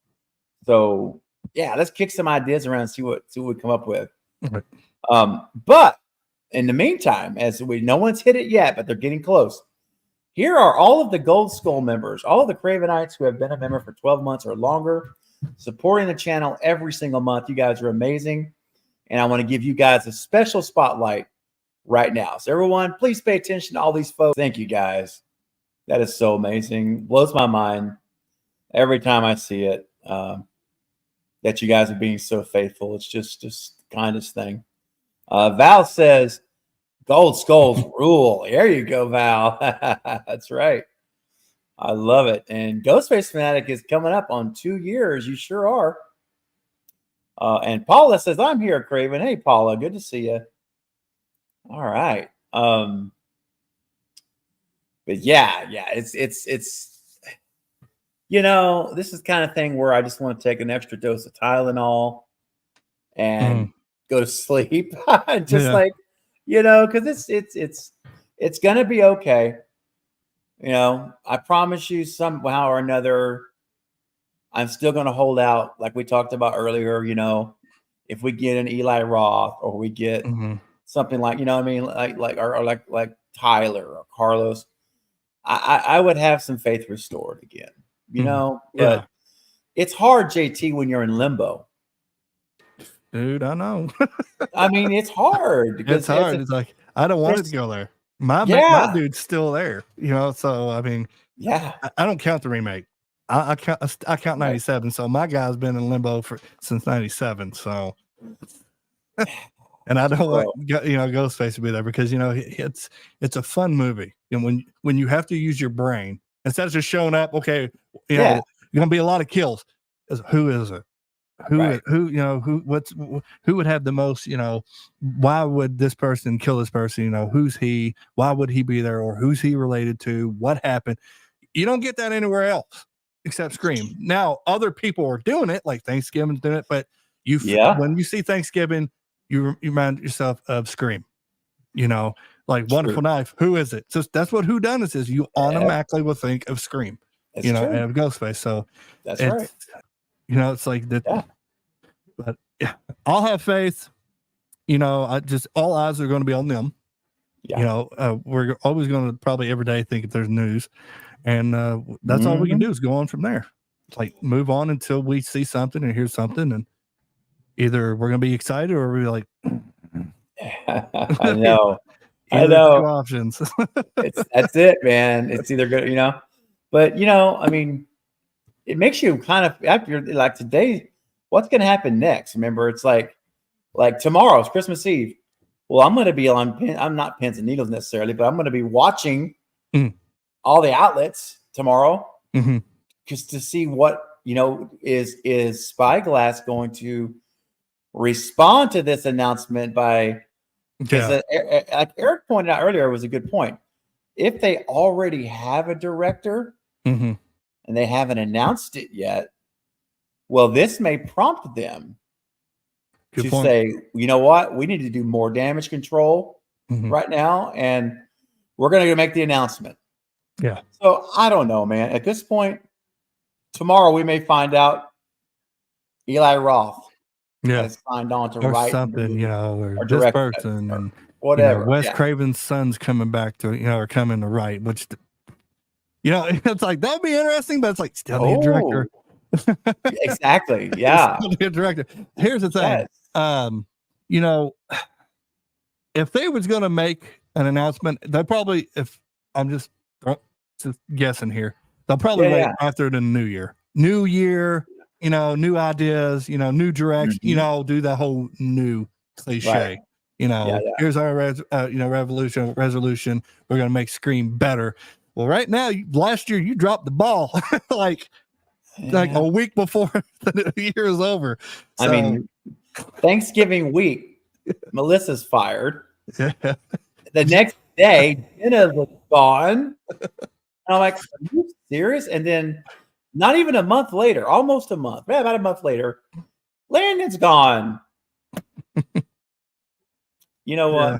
So yeah, let's kick some ideas around and see what we come up with. Okay. But in the meantime, no one's hit it yet, but they're getting close. Here are all of the Gold Skull members, all of the Cravenites who have been a member for 12 months or longer, supporting the channel every single month. You guys are amazing. And I want to give you guys a special spotlight right now. So everyone, please pay attention to all these folks. Thank you guys. That is so amazing. Blows my mind every time I see it. That you guys are being so faithful. It's just the kindest thing. Val says, Gold Skulls rule. There you go, Val. That's right. I love it. And Ghostface Fanatic is coming up on 2 years. You sure are. And Paula says, I'm here, Craven. Hey, Paula. Good to see you. All right. But yeah, it's this is kind of thing where I just want to take an extra dose of Tylenol and go to sleep. Because it's gonna be okay. I promise you somehow or another, I'm still gonna hold out, like we talked about earlier, if we get an Eli Roth or we get something like, like Tyler or Carlos, I would have some faith restored again, but it's hard, JT, when you're in limbo. Dude, I know. I mean, it's hard because it's hard. It's like, I don't want it to go there. My dude's still there, so I mean, I don't count the remake. I count 97. So my guy's been in limbo since 97. So, and I don't want Ghostface to be there because it's a fun movie, and when you have to use your brain instead of just showing up, okay, you're gonna be a lot of kills. Who is it? Who would have the most? Why would this person kill this person? Who's he? Why would he be there? Or who's he related to? What happened? You don't get that anywhere else except Scream. Now, other people are doing it, like Thanksgiving's doing it, but when you see Thanksgiving, you remind yourself of Scream. Like Wonderful Knife. Who is it? So that's what whodunit is. You automatically will think of Scream. That's and of Ghostface. So that's right. It's like that. Yeah. But yeah, I'll have faith. I just all eyes are going to be on them. Yeah. We're always going to probably every day think if there's news, and that's all we can do is go on from there. It's like move on until we see something and hear something, and either we're going to be excited or we're like, I know. I know. Two options. That's it, man. It's either good, but I mean, it makes you kind of after like today. What's going to happen next? Remember, it's like tomorrow's Christmas Eve. Well, I'm going to be I'm not pins and needles necessarily, but I'm going to be watching all the outlets tomorrow just to see what, is Spyglass going to respond to this announcement by, like Eric pointed out earlier, was a good point. If they already have a director and they haven't announced it yet, well, this may prompt them to say, you know what, we need to do more damage control right now, and we're going to make the announcement. Yeah. So I don't know, man. At this point, tomorrow we may find out Eli Roth has signed on to write something, or this person, and whatever. Wes Craven's son's coming back to, or coming to write, which, it's like that'd be interesting, but it's like still need a director. Exactly. Yeah. Director. Here's the thing. If they was going to make an announcement, they probably, if I'm just guessing here, they'll probably wait after the new year, new ideas, new direction, do the whole new cliche, Yeah. here's our resolution. We're going to make Scream better. Well, right now, last year you dropped the ball like a week before the year is over. I mean, Thanksgiving week, Melissa's fired. Yeah. The next day, Jenna was gone. And I'm like, are you serious? And then not even a month later, almost a month, about a month later, Landon's gone. You know what? Yeah.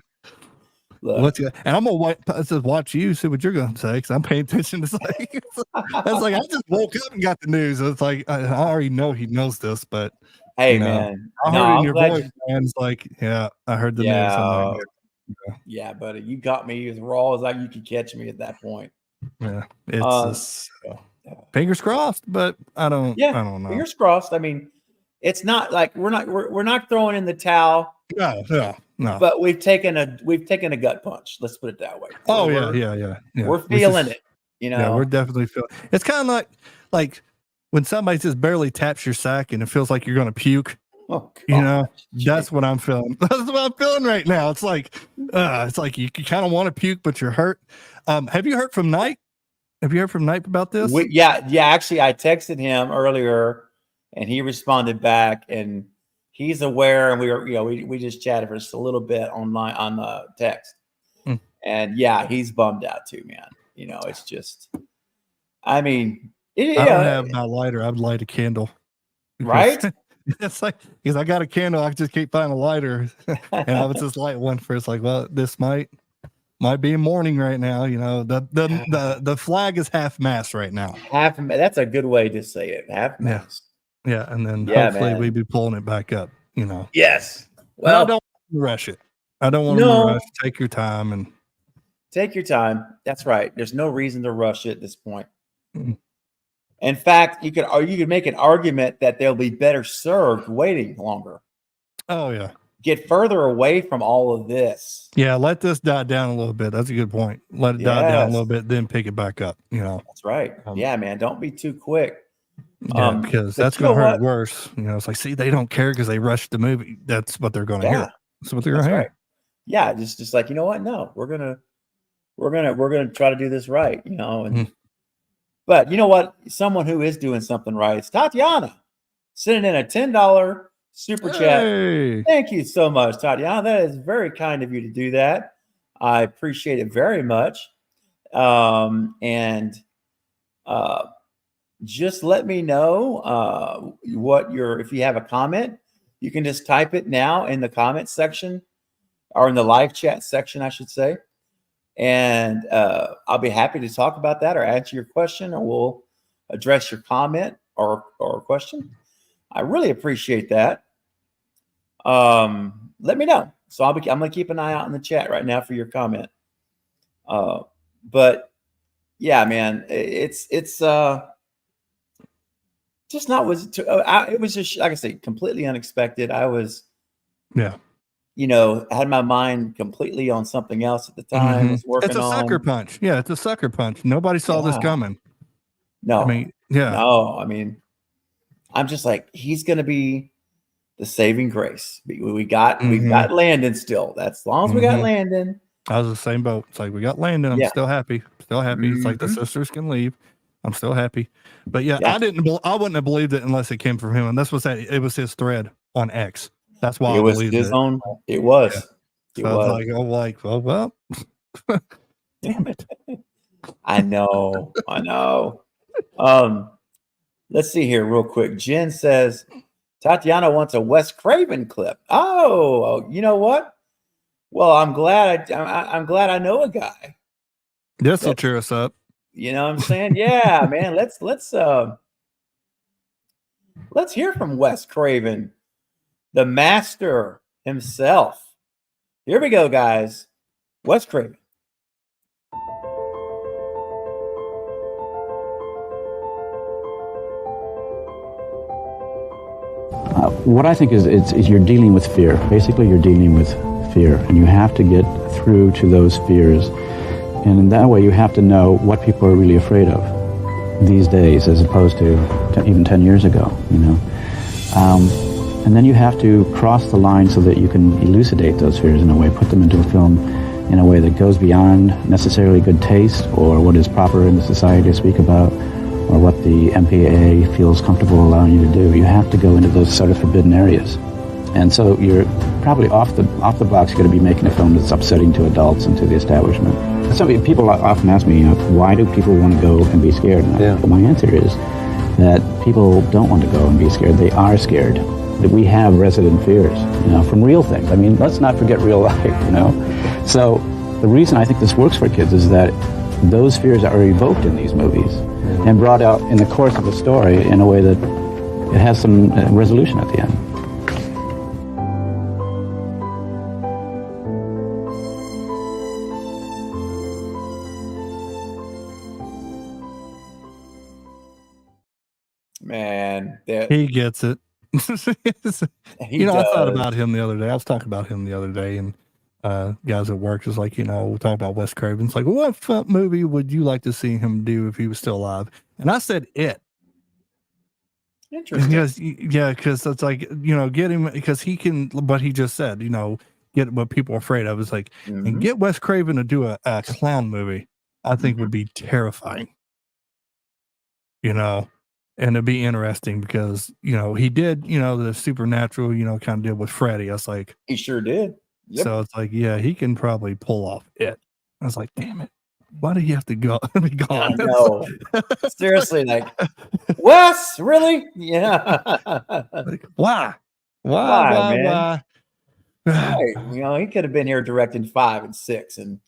Look, And I'm gonna watch you, see what you're gonna say, because I'm paying attention to I was like, I just woke up and got the news. It's like I already know he knows this, but hey man, I heard it in your voice, man. It's like, yeah, I heard the news. I'm like, yeah, buddy, you got me as raw as like you could catch me at that point. yeah, it's fingers crossed, but I don't know. Fingers crossed. I mean, it's not like we're not throwing in the towel. No. But we've taken a gut punch. Let's put it that way. Oh yeah. We're feeling it. Yeah, we're definitely feeling. It's kind of like when somebody just barely taps your sack and it feels like you're going to puke. Oh, God. That's what I'm feeling. That's what I'm feeling right now. It's like you kind of want to puke, but you're hurt. Have you heard from Knight? Have you heard from Knight about this? Yeah. Actually, I texted him earlier, and he responded back, and he's aware. And we just chatted for just a little bit on the text, and yeah, he's bummed out too, man. It's just, I mean, I don't have my lighter. I'd light a candle, right? It's like, because I got a candle, I just can't find a lighter, and I was just light one for. It's like, well, this might be morning right now. The flag is half mast right now. That's a good way to say it. Half mast. Yeah, and then hopefully we be pulling it back up. Yes. Well, I don't rush it. I don't want to rush. Take your time and take your time. That's right. There's no reason to rush it at this point. Mm-hmm. In fact, you could make an argument that they'll be better served waiting longer. Oh yeah. Get further away from all of this. Yeah, let this die down a little bit. That's a good point. Let it die down a little bit, then pick it back up. That's right. Yeah, man. Don't be too quick. Because that's going to hurt worse. It's like, see, they don't care because they rushed the movie. That's what they're going to hear. That's what they're going to hear. Right. Yeah, just like, you know what? No, we're gonna try to do this right. But you know what? Someone who is doing something right is Tatiana, sending in a $10 super chat. Thank you so much, Tatiana. That is very kind of you to do that. I appreciate it very much. Just let me know if you have a comment, you can just type it now in the comment section, or in the live chat section, I should say. And I'll be happy to talk about that or answer your question, or we'll address your comment or question. I really appreciate that. Let me know. So I'm going to keep an eye out in the chat right now for your comment. But yeah, man, it's just not it was just, like I say, completely unexpected. I was, had my mind completely on something else at the time. Mm-hmm. It's a sucker punch. Yeah, it's a sucker punch. Nobody saw this coming. No, I mean, no, I mean, I'm just like, he's going to be the saving grace. We got Landon still. That's as long as we got Landon. I was the same boat. It's like, we got Landon. I'm still happy. It's like the sisters can leave. I'm still happy. But I wouldn't have believed it unless it came from him. And it was his thread on X. That's why it was his own. It was. Yeah. So I was like, well. Damn it. I know. Let's see here real quick. Jen says Tatiana wants a Wes Craven clip. Oh, you know what? Well, I'm glad I know a guy. This will cheer us up. You know what I'm saying? Yeah, man. Let's hear from Wes Craven, the master himself. Here we go, guys. Wes Craven. What I think is you're dealing with fear. Basically, you're dealing with fear, and you have to get through to those fears. And in that way, you have to know what people are really afraid of these days, as opposed to even 10 years ago. And then you have to cross the line so that you can elucidate those fears in a way, put them into a film in a way that goes beyond necessarily good taste or what is proper in the society to speak about or what the MPAA feels comfortable allowing you to do. You have to go into those sort of forbidden areas. And so you're probably off the box, you're going to be making a film that's upsetting to adults and to the establishment. So people often ask me, why do people want to go and be scared? And my answer is that people don't want to go and be scared. They are scared. That we have resident fears, from real things. I mean, let's not forget real life, So the reason I think this works for kids is that those fears are evoked in these movies and brought out in the course of the story in a way that it has some resolution at the end. Man, He gets it. he I thought does. about him the other day. I was talking about him the other day, and guys at work was like, we're talking about Wes Craven. It's like, what movie would you like to see him do if he was still alive? And I said It. Interesting. Because it's like, get him, because he can, what he just said, get what people are afraid of. It's like, and get Wes Craven to do a clown movie, I think would be terrifying. And it'd be interesting because, he did, the supernatural, kind of did with Freddy. I was like, he sure did. Yep. So it's like, yeah, he can probably pull off It. I was like, damn it. Why do you have to go be gone? I know. Seriously, like, Wes, really? Yeah. Like, why? Right. He could have been here directing 5 and 6, and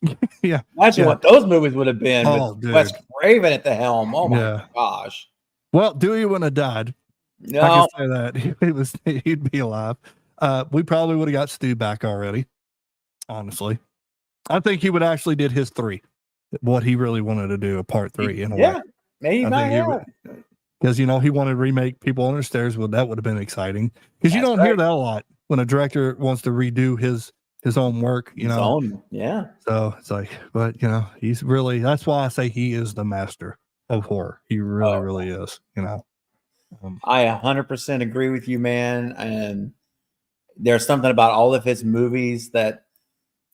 yeah, imagine what those movies would have been with dude. Wes Craven at the helm. Oh my gosh. Well, Dewey wouldn't have died. No, I can say that he'd be alive. We probably would have got Stu back already. Honestly, I think he would actually did his 3, what he really wanted to do, a part 3 in a way. Maybe might have. Because he wanted to remake People on the Stairs. Well, that would have been exciting. Because you don't hear that a lot when a director wants to redo his own work. Yeah. So it's like, but he's really. That's why I say he is the master of horror. He really is. I 100% agree with you, man. And there's something about all of his movies that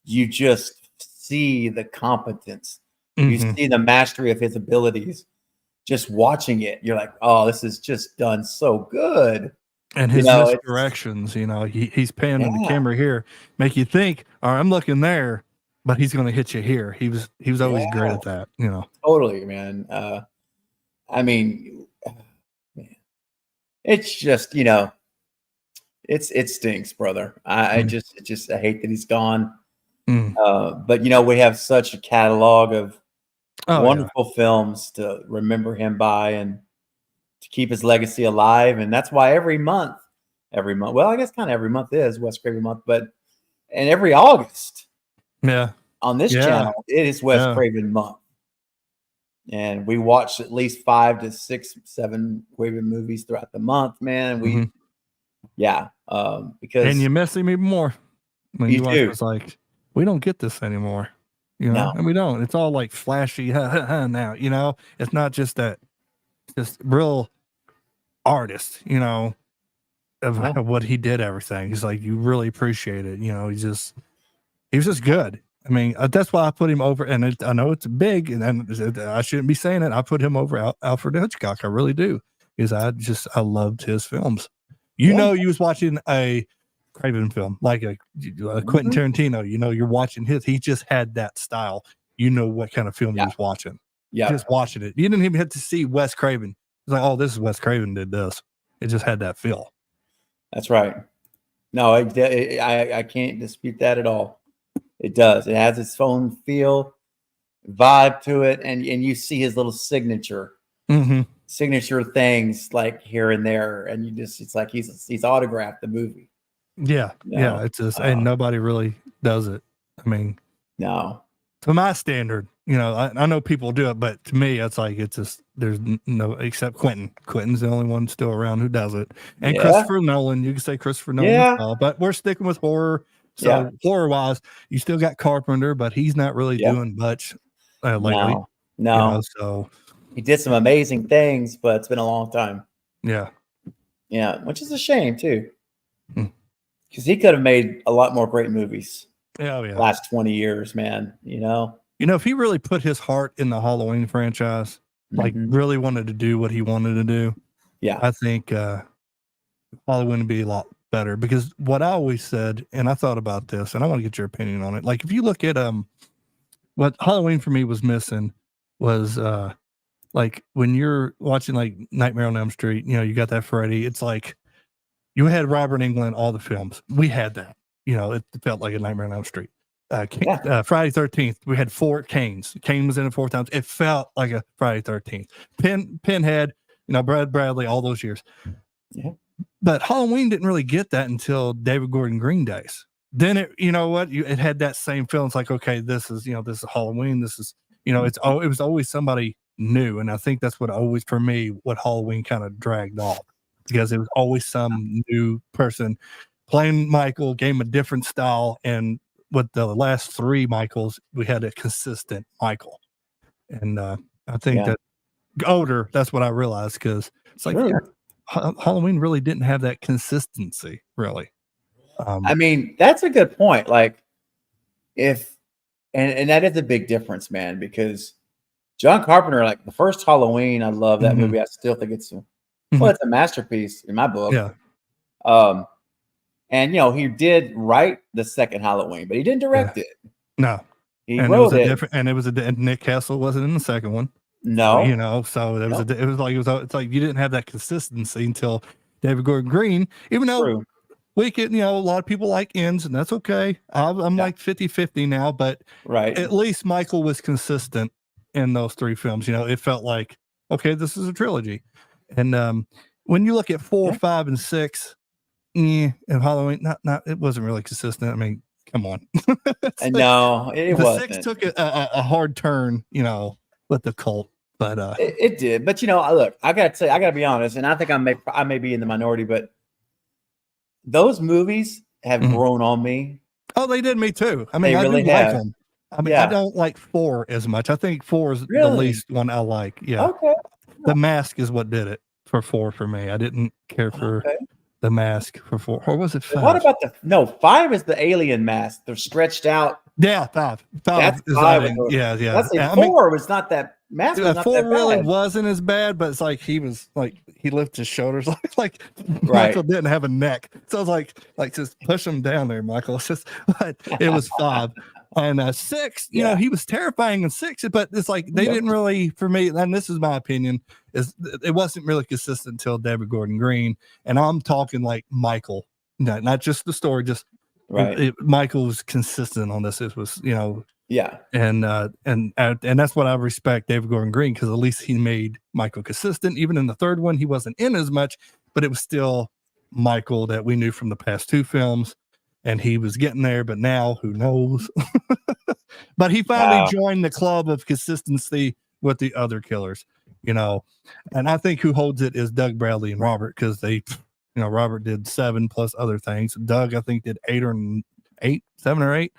you just see the competence. You see the mastery of his abilities. Just watching it, you're like, oh, this is just done so good. And his misdirections, he's panning the camera here, make you think, all right, I'm looking there, but he's going to hit you here. He was always great at that, Totally, man. I mean, man, it's just, it stinks, brother. I just I hate that he's gone. But we have such a catalog of wonderful films to remember him by and to keep his legacy alive. And that's why every month, well, I guess kind of every month is Wes Craven month, and every August on this channel, it is Wes Craven month. And we watch at least 5 to 6, 7 Craven movies throughout the month, man. Because and you miss him even more when you watch. It's like, we don't get this anymore, and we don't. It's all like flashy now, It's not just that, just real artist, of what he did. Everything. He's like, you really appreciate it, he was just good. I mean, that's why I put him over, and I know it's big, and I shouldn't be saying it. I put him over Alfred Hitchcock. I really do, because I loved his films. You was watching a Craven film, like a Quentin Tarantino. You're watching his. He just had that style. What kind of film he was watching. Yeah, just watching it. You didn't even have to see Wes Craven. It's like, oh, this is Wes Craven did this. It just had that feel. That's right. No, I can't dispute that at all. It does. It has its own feel, vibe to it, and you see his little signature things like here and there, and it's like he's autographed the movie. Yeah, it's just, and nobody really does it. I mean, no, to my standard, I know people do it, but to me, it's like, it's just, there's no, except Quentin. Quentin's the only one still around who does it, and Christopher Nolan. You can say Christopher Nolan as well, but we're sticking with horror. So horror wise, you still got Carpenter, but he's not really doing much lately. No. So he did some amazing things, but it's been a long time. Yeah, which is a shame too. Because he could have made a lot more great movies Oh yeah. last 20 years, man. You know? If he really put his heart in the Halloween franchise, like Mhm. really wanted to do what he wanted to do, Yeah. I think Halloween would be a lot better. Because what I always said, and I thought about this, and I want to get your opinion on it. Like if you look at what Halloween for me was missing was like when you're watching like Nightmare on Elm Street, you got that Freddy. It's like you had Robert Englund, all the films. We had that. It felt like a Nightmare on Elm Street. Friday 13th, we had 4 Canes. Kane was in it 4 times. It felt like a Friday 13th. Pinhead, Brad Bradley, all those years. Yeah. But Halloween didn't really get that until David Gordon Green days. Then it had that same feeling. It's like, okay, this is Halloween. This is, it was always somebody new. And I think that's what Halloween kind of dragged off, because it was always some new person playing Michael, gave him a different style. And with the last 3 Michaels, we had a consistent Michael. And I think that older, that's what I realized, because it's like Halloween really didn't have that consistency, really. I mean, that's a good point. Like, and that is a big difference, man, because John Carpenter, like the first Halloween, I love that movie. I still think it's a masterpiece in my book. Yeah. And he did write the second Halloween, but he didn't direct it. No. He and wrote it. And Nick Castle wasn't in the second one. No. So there was it's like you didn't have that consistency until David Gordon Green, even though we could, a lot of people like ends, and that's okay. I'm like 50-50 now, but at least Michael was consistent in those 3 films. It felt like, okay, this is a trilogy. And when you look at 4, 5, and 6, and Halloween, not it wasn't really consistent. I mean, come on. No, it wasn't. 6 took a hard turn, with the cult, but it did. But look, I gotta be honest, and I think I may be in the minority, but those movies have grown on me. Oh, they did me too. I mean, I really like them. I mean, I don't like 4 as much. I think 4 is the least one I like. Yeah. Okay. The Mask is what did it for 4 for me. I didn't care for the Mask for 4. Or was it 5? What about 5 is the alien mask. They're stretched out. Yeah, 5. That's is 5. Yeah. That's 4 was not that mask. Was not 4 that really bad. wasn't as bad, but it's like he lifted his shoulders like Michael didn't have a neck. So I was like just push him down there, Michael. It's just, but it was 5. And 6, he was terrifying in 6, but it's like they didn't really, for me, and this is my opinion, is it wasn't really consistent until David Gordon Green. And I'm talking like Michael, not just the story, just Michael was consistent on this. It was, and that's what I respect David Gordon Green, because at least he made Michael consistent. Even in the third one, he wasn't in as much, but it was still Michael that we knew from the past 2 films. And he was getting there, but now who knows? But he finally joined the club of consistency with the other killers, And I think who holds it is Doug Bradley and Robert, because they, Robert did 7 plus other things. Doug, I think, did 7 or 8.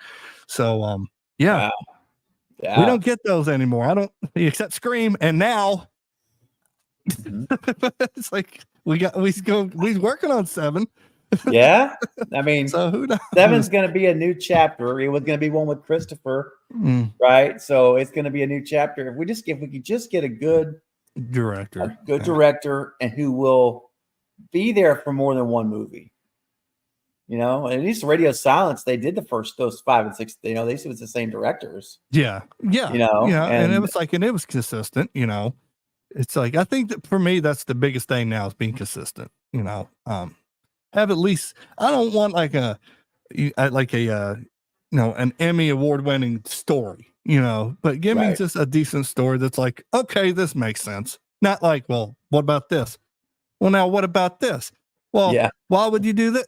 So, we don't get those anymore. I don't, except Scream, and now it's like we's working on 7. Yeah, I mean, so who knows? 7's going to be a new chapter. It was going to be one with Christopher, right? So it's going to be a new chapter. If we could just get a good director, and who will be there for more than one movie. At least Radio Silence, they did those 5 and 6. They said it was the same directors. Yeah. And it was and it was consistent. It's like, I think that for me, that's the biggest thing now, is being consistent. Have at least, I don't want an Emmy award winning story, but give me just a decent story that's like, okay, this makes sense. Not like, well, what about this? Well, now what about this? Well, why would you do that?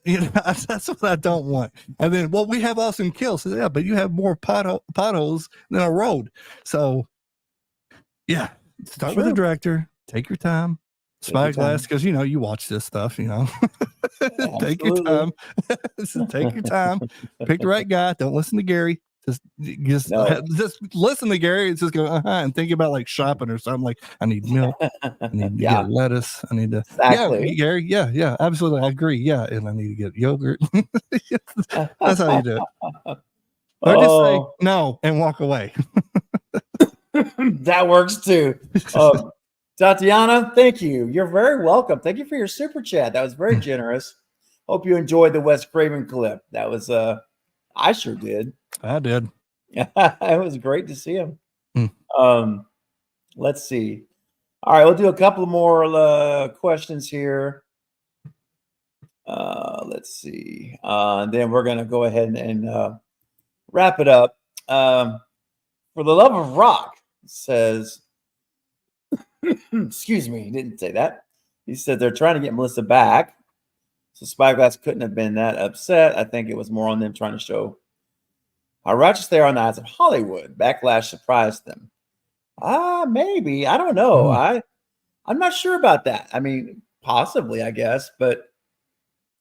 That's what I don't want. And then, well, we have awesome kills. So, yeah, but you have more potholes than a road. So yeah, start with the director, take your time. Spyglass, because you watch this stuff, take your time. Take your time. Pick the right guy. Don't listen to Gary. Just No. just listen to Gary and just go and think about like shopping or something. Like I need milk, I need to Yeah. get lettuce, I need to Exactly. yeah, Gary, yeah, absolutely, I agree, yeah, and I need to get yogurt. That's how you do it. Or just say Oh, no and walk away. that works too. Tatiana, thank you. You're very welcome. Thank you for your super chat. That was very generous. Hope you enjoyed the Wes Craven clip. That was I sure did. I did. Yeah, it was great to see him. Hmm. Let's see. All right, we'll do a couple more questions here. Let's see. And then we're gonna go ahead and wrap it up. For the love of rock, says, excuse me, he didn't say that. He said they're trying to get Melissa back. So Spyglass couldn't have been that upset. I think it was more on them trying to show how righteous they are in the eyes of Hollywood. Backlash surprised them. Maybe. I don't know. I'm not sure about that. I mean, possibly, I guess. But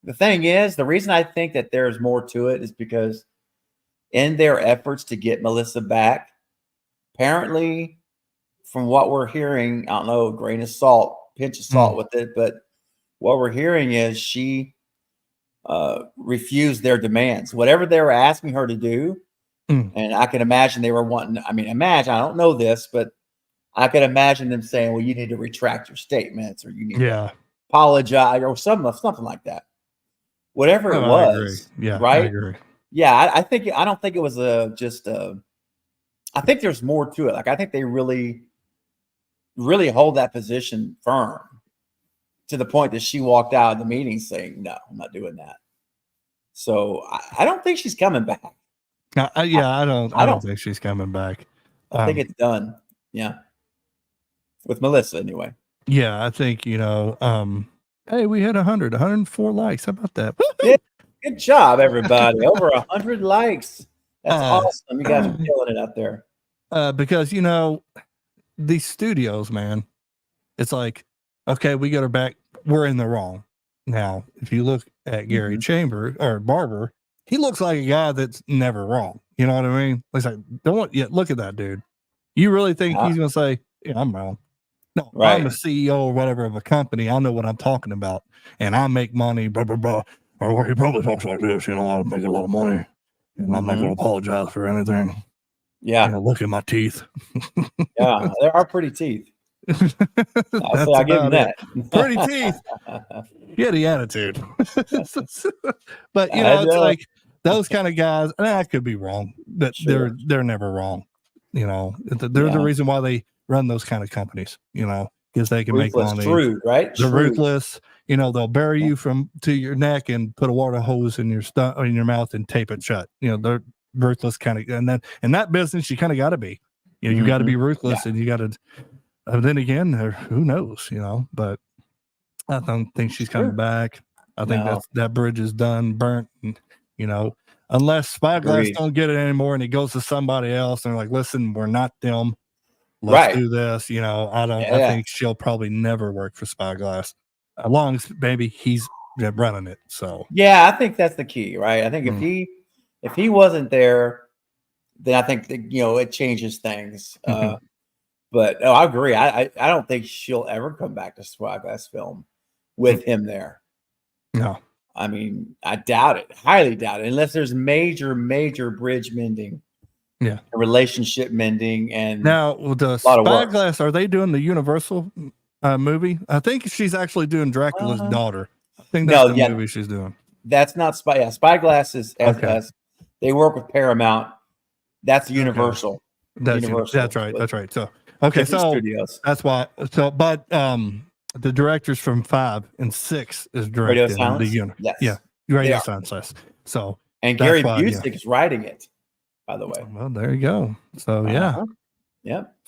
the thing is, the reason I think that there's more to it is because in their efforts to get Melissa back, apparently, from what we're hearing, I don't know, grain of salt, pinch of salt with it, but what we're hearing is she refused their demands. Whatever they were asking her to do, and I can imagine they were wanting, I don't know this, but I can imagine them saying, well, you need to retract your statements or you need to apologize or something like that. Whatever it was. I agree. Yeah, right? I agree. Yeah, I don't think it was I think there's more to it. Like, I think they really, really hold that position firm to the point that she walked out of the meeting saying, no, I'm not doing that. So I don't think she's coming back. I don't think she's coming back. I think it's done. Yeah. With Melissa anyway. Yeah, I think, hey, we had 104 likes. How about that? Yeah, good job, everybody. Over 100 likes. That's awesome. You guys are killing it out there. Because, these studios, man, it's like, okay, we got her back. We're in the wrong. Now, if you look at Gary Chamber or Barber, he looks like a guy that's never wrong. You know what I mean? It's like, look at that dude. You really think he's going to say, yeah, I'm wrong? No, right. I'm a CEO or whatever of a company. I know what I'm talking about. And I make money, blah, blah, blah. Or he probably talks like this, I make a lot of money. And I'm not going to apologize for anything. Yeah. Look at my teeth. Yeah, there are pretty teeth. I'll give him that. Pretty teeth. Yeah, the attitude. But it's like those kind of guys, and I could be wrong, but they're never wrong. They're the reason why they run those kind of companies, because they can make money. Shrewd, right? They're ruthless. They'll bury you to your neck and put a water hose in your mouth and tape it shut. They're ruthless kind of, and then in that business you kind of got to be. You got to be ruthless, and you got to. Then again, who knows? But I don't think she's coming back. I think that bridge is done, burnt, and unless Spyglass don't get it anymore and it goes to somebody else, and they're like, "Listen, we're not them. Let's do this." I don't. I think she'll probably never work for Spyglass, as long as maybe he's running it. So yeah, I think that's the key, right? I think if he wasn't there, then I think that, it changes things. But I agree. I don't think she'll ever come back to Spyglass film with him there. No. I mean, I doubt it. Highly doubt it. Unless there's major bridge mending. Yeah. Relationship mending. And now the Spyglass, are they doing the Universal movie? I think she's actually doing Dracula's daughter. I think that's the movie she's doing. That's not Spyglass is as they work with Paramount. That's Universal. Universal. That's right. So studios. That's why. So, but the directors from 5 and 6 is directing the unit. Yes. Yeah. Radio Silence. So, and Gary Busey is writing it, by the way. Well, there you go. So, yeah.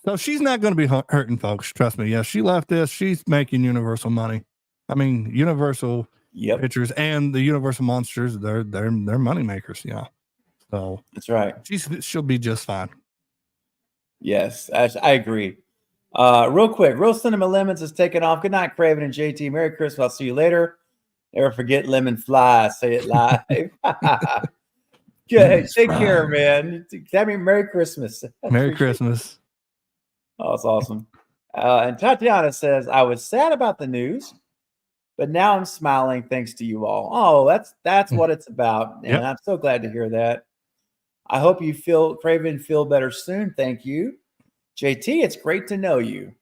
So she's not going to be hurting folks. Trust me. Yeah. She left this. She's making Universal money. I mean, Universal Pictures and the Universal Monsters, they're money makers. Yeah. So that's right. She'll be just fine. Yes, I agree. Real quick, Real Cinema Lemons is taking off. Good night, Craven and JT. Merry Christmas. I'll see you later. Never forget lemon fly. Say it live. Good. Take care, man. That means Merry Christmas. Merry Appreciate it. Christmas. Oh, that's awesome. And Tatiana says, I was sad about the news, but now I'm smiling thanks to you all. Oh, that's what it's about. And Yep. I'm so glad to hear that. I hope you Craven feel better soon. Thank you. JT, it's great to know you.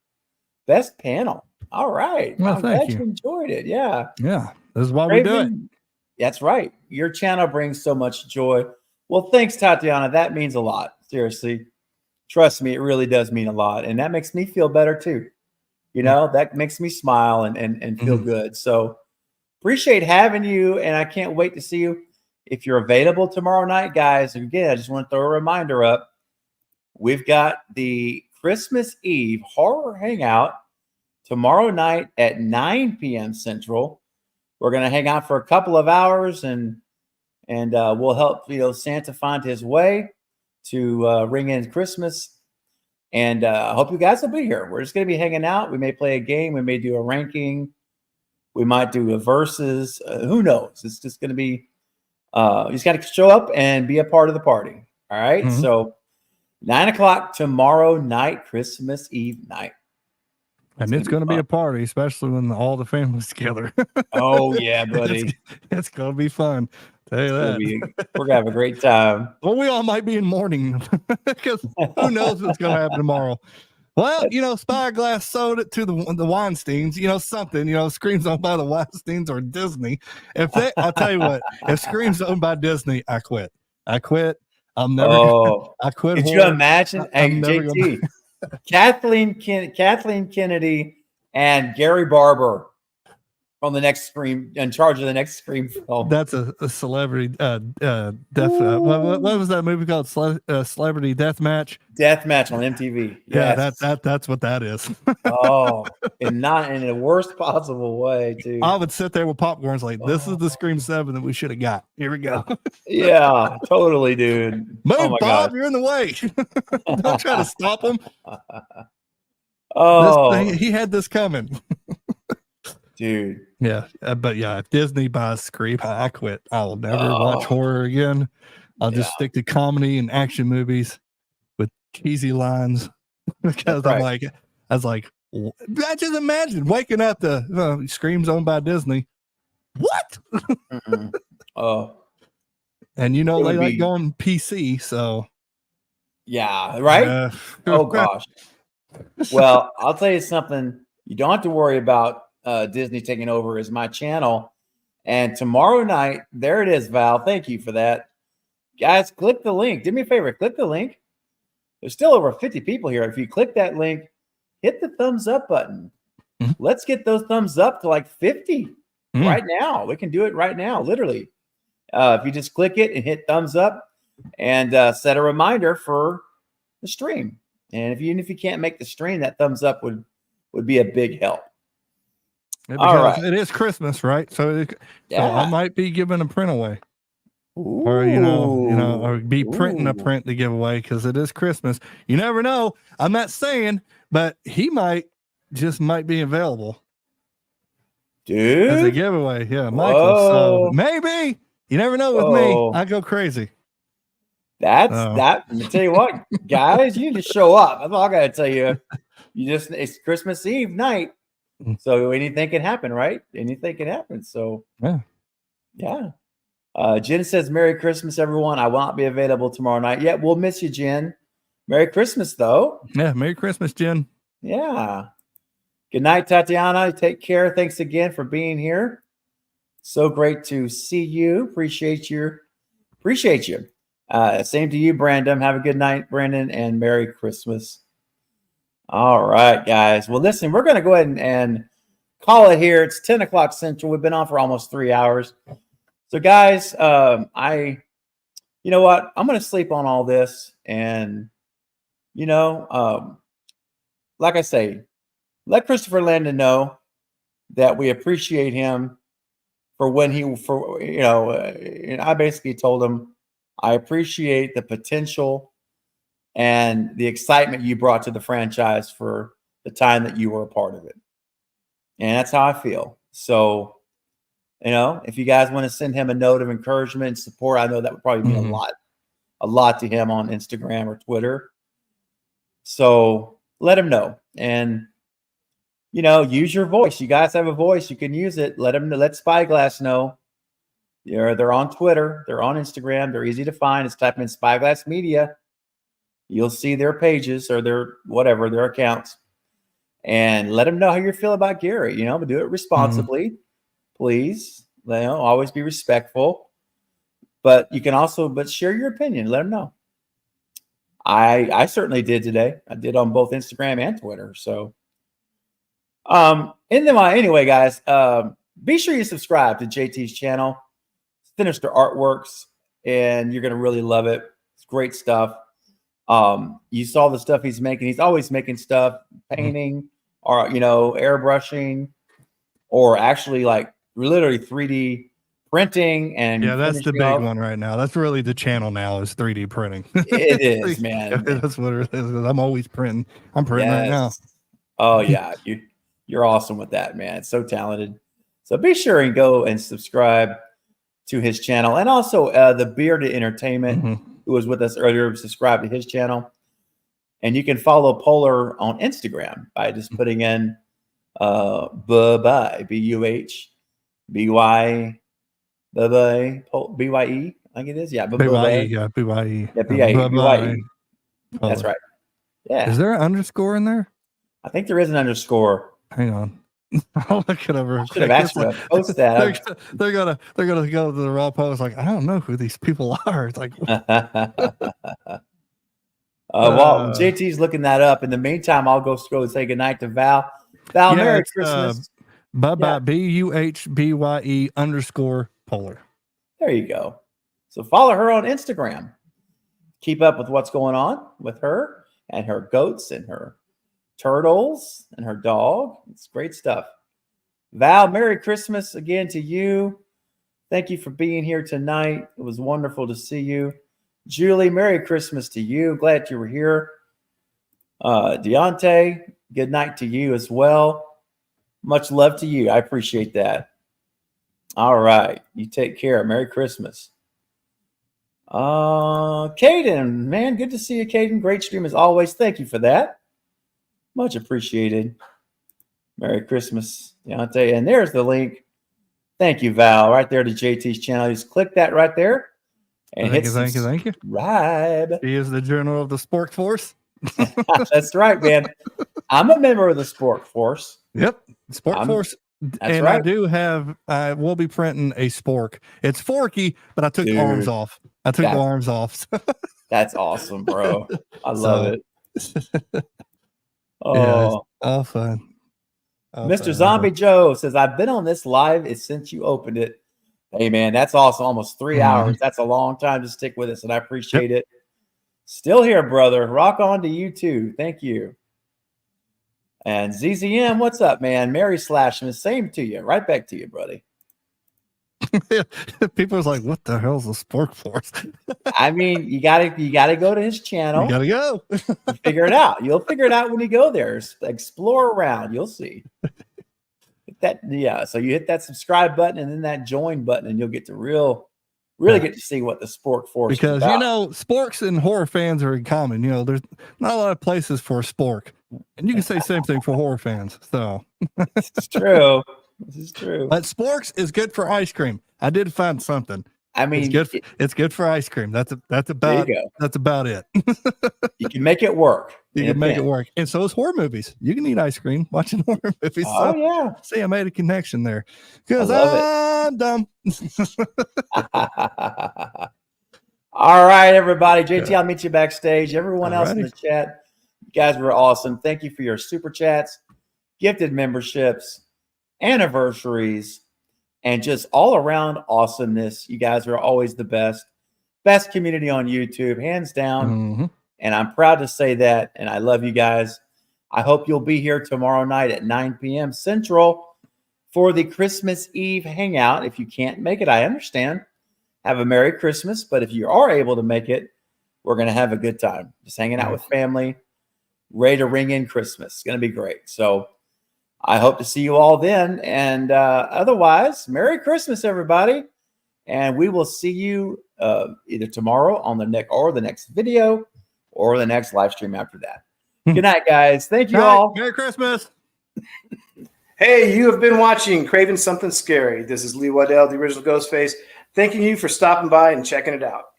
Best panel. All right. Well, I'm thank glad you enjoyed it. Yeah. Yeah, this is why we do it. Craven, that's right. Your channel brings so much joy. Well, thanks, Tatiana. That means a lot. Seriously. Trust me, it really does mean a lot. And that makes me feel better too. You know, that makes me smile and feel good. So appreciate having you. And I can't wait to see you. If you're available tomorrow night, guys, again, I just want to throw a reminder up. We've got the Christmas Eve horror hangout tomorrow night at 9 p.m. Central. We're going to hang out for a couple of hours and we'll help Santa find his way to ring in Christmas. And I hope you guys will be here. We're just going to be hanging out. We may play a game. We may do a ranking. We might do a versus. Who knows? It's just going to be. You just got to show up and be a part of the party. All right. So 9:00 tomorrow night, Christmas Eve night. And it's going to be a party, especially when all the family's together. Oh, yeah, buddy. It's going to be fun. Tell you that. We're going to have a great time. Well, we all might be in mourning because who knows what's going to happen tomorrow. Well, Spyglass sold it to the Weinsteins, something, Scream's owned by the Weinsteins or Disney. I'll tell you what, if Scream's owned by Disney, I quit. I quit. Could you imagine? Hey, JT, Kathleen Kennedy and Gary Barber on the next Scream, in charge of the next Scream film. That's a celebrity death. What was that movie called? Celebrity Death Match. Death Match on MTV. Yes. Yeah, that's what that is. Oh, and not in the worst possible way, too. I would sit there with popcorns like, this is the Scream 7 that we should have got. Here we go. Yeah, totally, dude. Move, Bob, God. You're in the way. Don't try to stop him. He had this coming. Dude. Yeah, but yeah, if Disney buys Scream, I quit. I will never watch horror again. I'll just stick to comedy and action movies with cheesy lines because I was like, I just imagine waking up to Scream's owned by Disney. What? And they like going PC, so yeah, right. Oh gosh. Well, I'll tell you something. You don't have to worry about Disney taking over is my channel. And tomorrow night, there it is, Val. Thank you for that. Guys, click the link. Do me a favor, click the link. There's still over 50 people here. If you click that link, hit the thumbs up button. Let's get those thumbs up to like 50 right now. We can do it right now, literally. If you just click it and hit thumbs up and set a reminder for the stream. And even if you can't make the stream, that thumbs up would be a big help. All right. It is Christmas, right? So I might be giving a print away. Ooh. Or or be printing a print to give away because it is Christmas. You never know. I'm not saying, but he might be available, dude, as a giveaway. Yeah, Michael. So maybe you never know with me. I go crazy. Let me tell you what, guys, you need to show up. That's all I gotta tell you. It's Christmas Eve night. So anything can happen, right? Anything can happen. So yeah. Jen says, Merry Christmas, everyone. I will not be available tomorrow night. Yeah, we'll miss you, Jen. Merry Christmas, though. Yeah, Merry Christmas, Jen. Yeah. Good night, Tatiana. Take care. Thanks again for being here. So great to see you. Appreciate you. Same to you, Brandon. Have a good night, Brandon, and Merry Christmas. All right, guys. Well, listen, we're going to go ahead and call it here. It's 10 o'clock Central. We've been on for almost 3 hours. So, guys, you know what? I'm going to sleep on all this. And, like I say, let Christopher Landon know that we appreciate him for I basically told him, I appreciate the potential and the excitement you brought to the franchise for the time that you were a part of it. And that's how I feel. So You know, if you guys want to send him a note of encouragement and support, I know that would probably mean a lot to him on Instagram or Twitter. So let him know. And, you know, use your voice. You guys have a voice. You can use it. Let Spyglass know. They're on Twitter. They're on Instagram. They're easy to find. Just type in Spyglass Media. You'll see their pages or their accounts. And let them know how you feel about Gary. You know, but do it responsibly. Please. You know, always be respectful. But you can also share your opinion. Let them know. I certainly did today. I did on both Instagram and Twitter. So anyway, guys, be sure you subscribe to JT's channel. Sinister Artworks, and you're gonna really love it. It's great stuff. You saw the stuff he's making. He's always making stuff, painting, or airbrushing, or actually like literally 3D printing. And that's the big one right now. That's really the channel now, is 3D printing. It is, man. That's what it is. I'm always printing. I'm printing right now. Oh yeah, you're awesome with that, man. It's so talented. So be sure and go and subscribe to his channel, and also the Bearded Entertainment, who was with us earlier, subscribe to his channel. And you can follow Polar on Instagram by just putting in BUHBY, B-U-H-B-Y, B-Y-E, I think it is. Yeah, B-Y-E, yeah, B-Y-E. Yeah, B-Y-E. That's right. Yeah. Is there an underscore in there? I think there is an underscore. Hang on. I'll look it over. I should have asked you to post that. They're gonna go to the raw post. Like, I don't know who these people are. It's like, well, JT's looking that up. In the meantime, I'll go and say goodnight to Val. Val, Merry Christmas. Bye-bye, B-U-H-B-Y-E _ Polar. There you go. So follow her on Instagram. Keep up with what's going on with her and her goats and her turtles and her dog. It's great stuff. Val, Merry Christmas again to you. Thank you for being here tonight. It was wonderful to see you. Julie, Merry Christmas to you. Glad you were here. Deontay, good night to you as well. Much love to you. I appreciate that. All right. You take care. Merry Christmas. Caden, man, good to see you, Caden. Great stream as always. Thank you for that. Much appreciated. Merry Christmas, Deontay. And there's the link. Thank you, Val. Right there to JT's channel. Just click that right there. And thank you. Subscribe. He is the journal of the Sport Force. That's right, man. I'm a member of the Sport Force. Yep. Sport Force. That's right. I will be printing a spork. It's forky, but I took the arms off. The arms off. That's awesome, bro. I love it. Oh, yeah, all fun. Mr. Zombie Joe says, I've been on this live since you opened it. Hey, man, that's awesome. Almost 3 hours. That's a long time to stick with us, and I appreciate it. Still here, brother. Rock on to you, too. Thank you. And ZZM, what's up, man? Mary Slashman, same to you. Right back to you, buddy. People was like, what the hell's a Sport Force? I mean, you gotta go to his channel. You gotta go. Figure it out. You'll figure it out when you go there. Explore around. You'll see. So you hit that subscribe button and then that join button, and you'll get to really get to see what the Sport Force is because about. sporks and horror fans are in common. There's not a lot of places for a spork, and you can say same thing for horror fans. So it's true. This is true. But sporks is good for ice cream. I did find something. I mean, it's good for ice cream. That's about it. You can make it work. You can make it work. And so is horror movies. You can eat ice cream watching horror movies. Oh, so, yeah. See, I made a connection there. Because I'm dumb. All right, everybody. JT, I'll meet you backstage. Everyone else in the chat, you guys were awesome. Thank you for your super chats, gifted memberships, anniversaries, and just all around awesomeness. You guys are always the best community on YouTube, hands down. And I'm proud to say that. And I love you guys. I hope you'll be here tomorrow night at 9 p.m. Central for the Christmas Eve hangout. If you can't make it, I understand. Have a Merry Christmas. But if you are able to make it, we're going to have a good time. Just hanging out with family, ready to ring in Christmas. It's going to be great. So I hope to see you all then. And otherwise, Merry Christmas, everybody. And we will see you either tomorrow on the next video or the next live stream after that. Good night, guys. Thank you all. Merry Christmas. Hey, you have been watching Craven Something Scary. This is Lee Waddell, the original Ghostface, thanking you for stopping by and checking it out.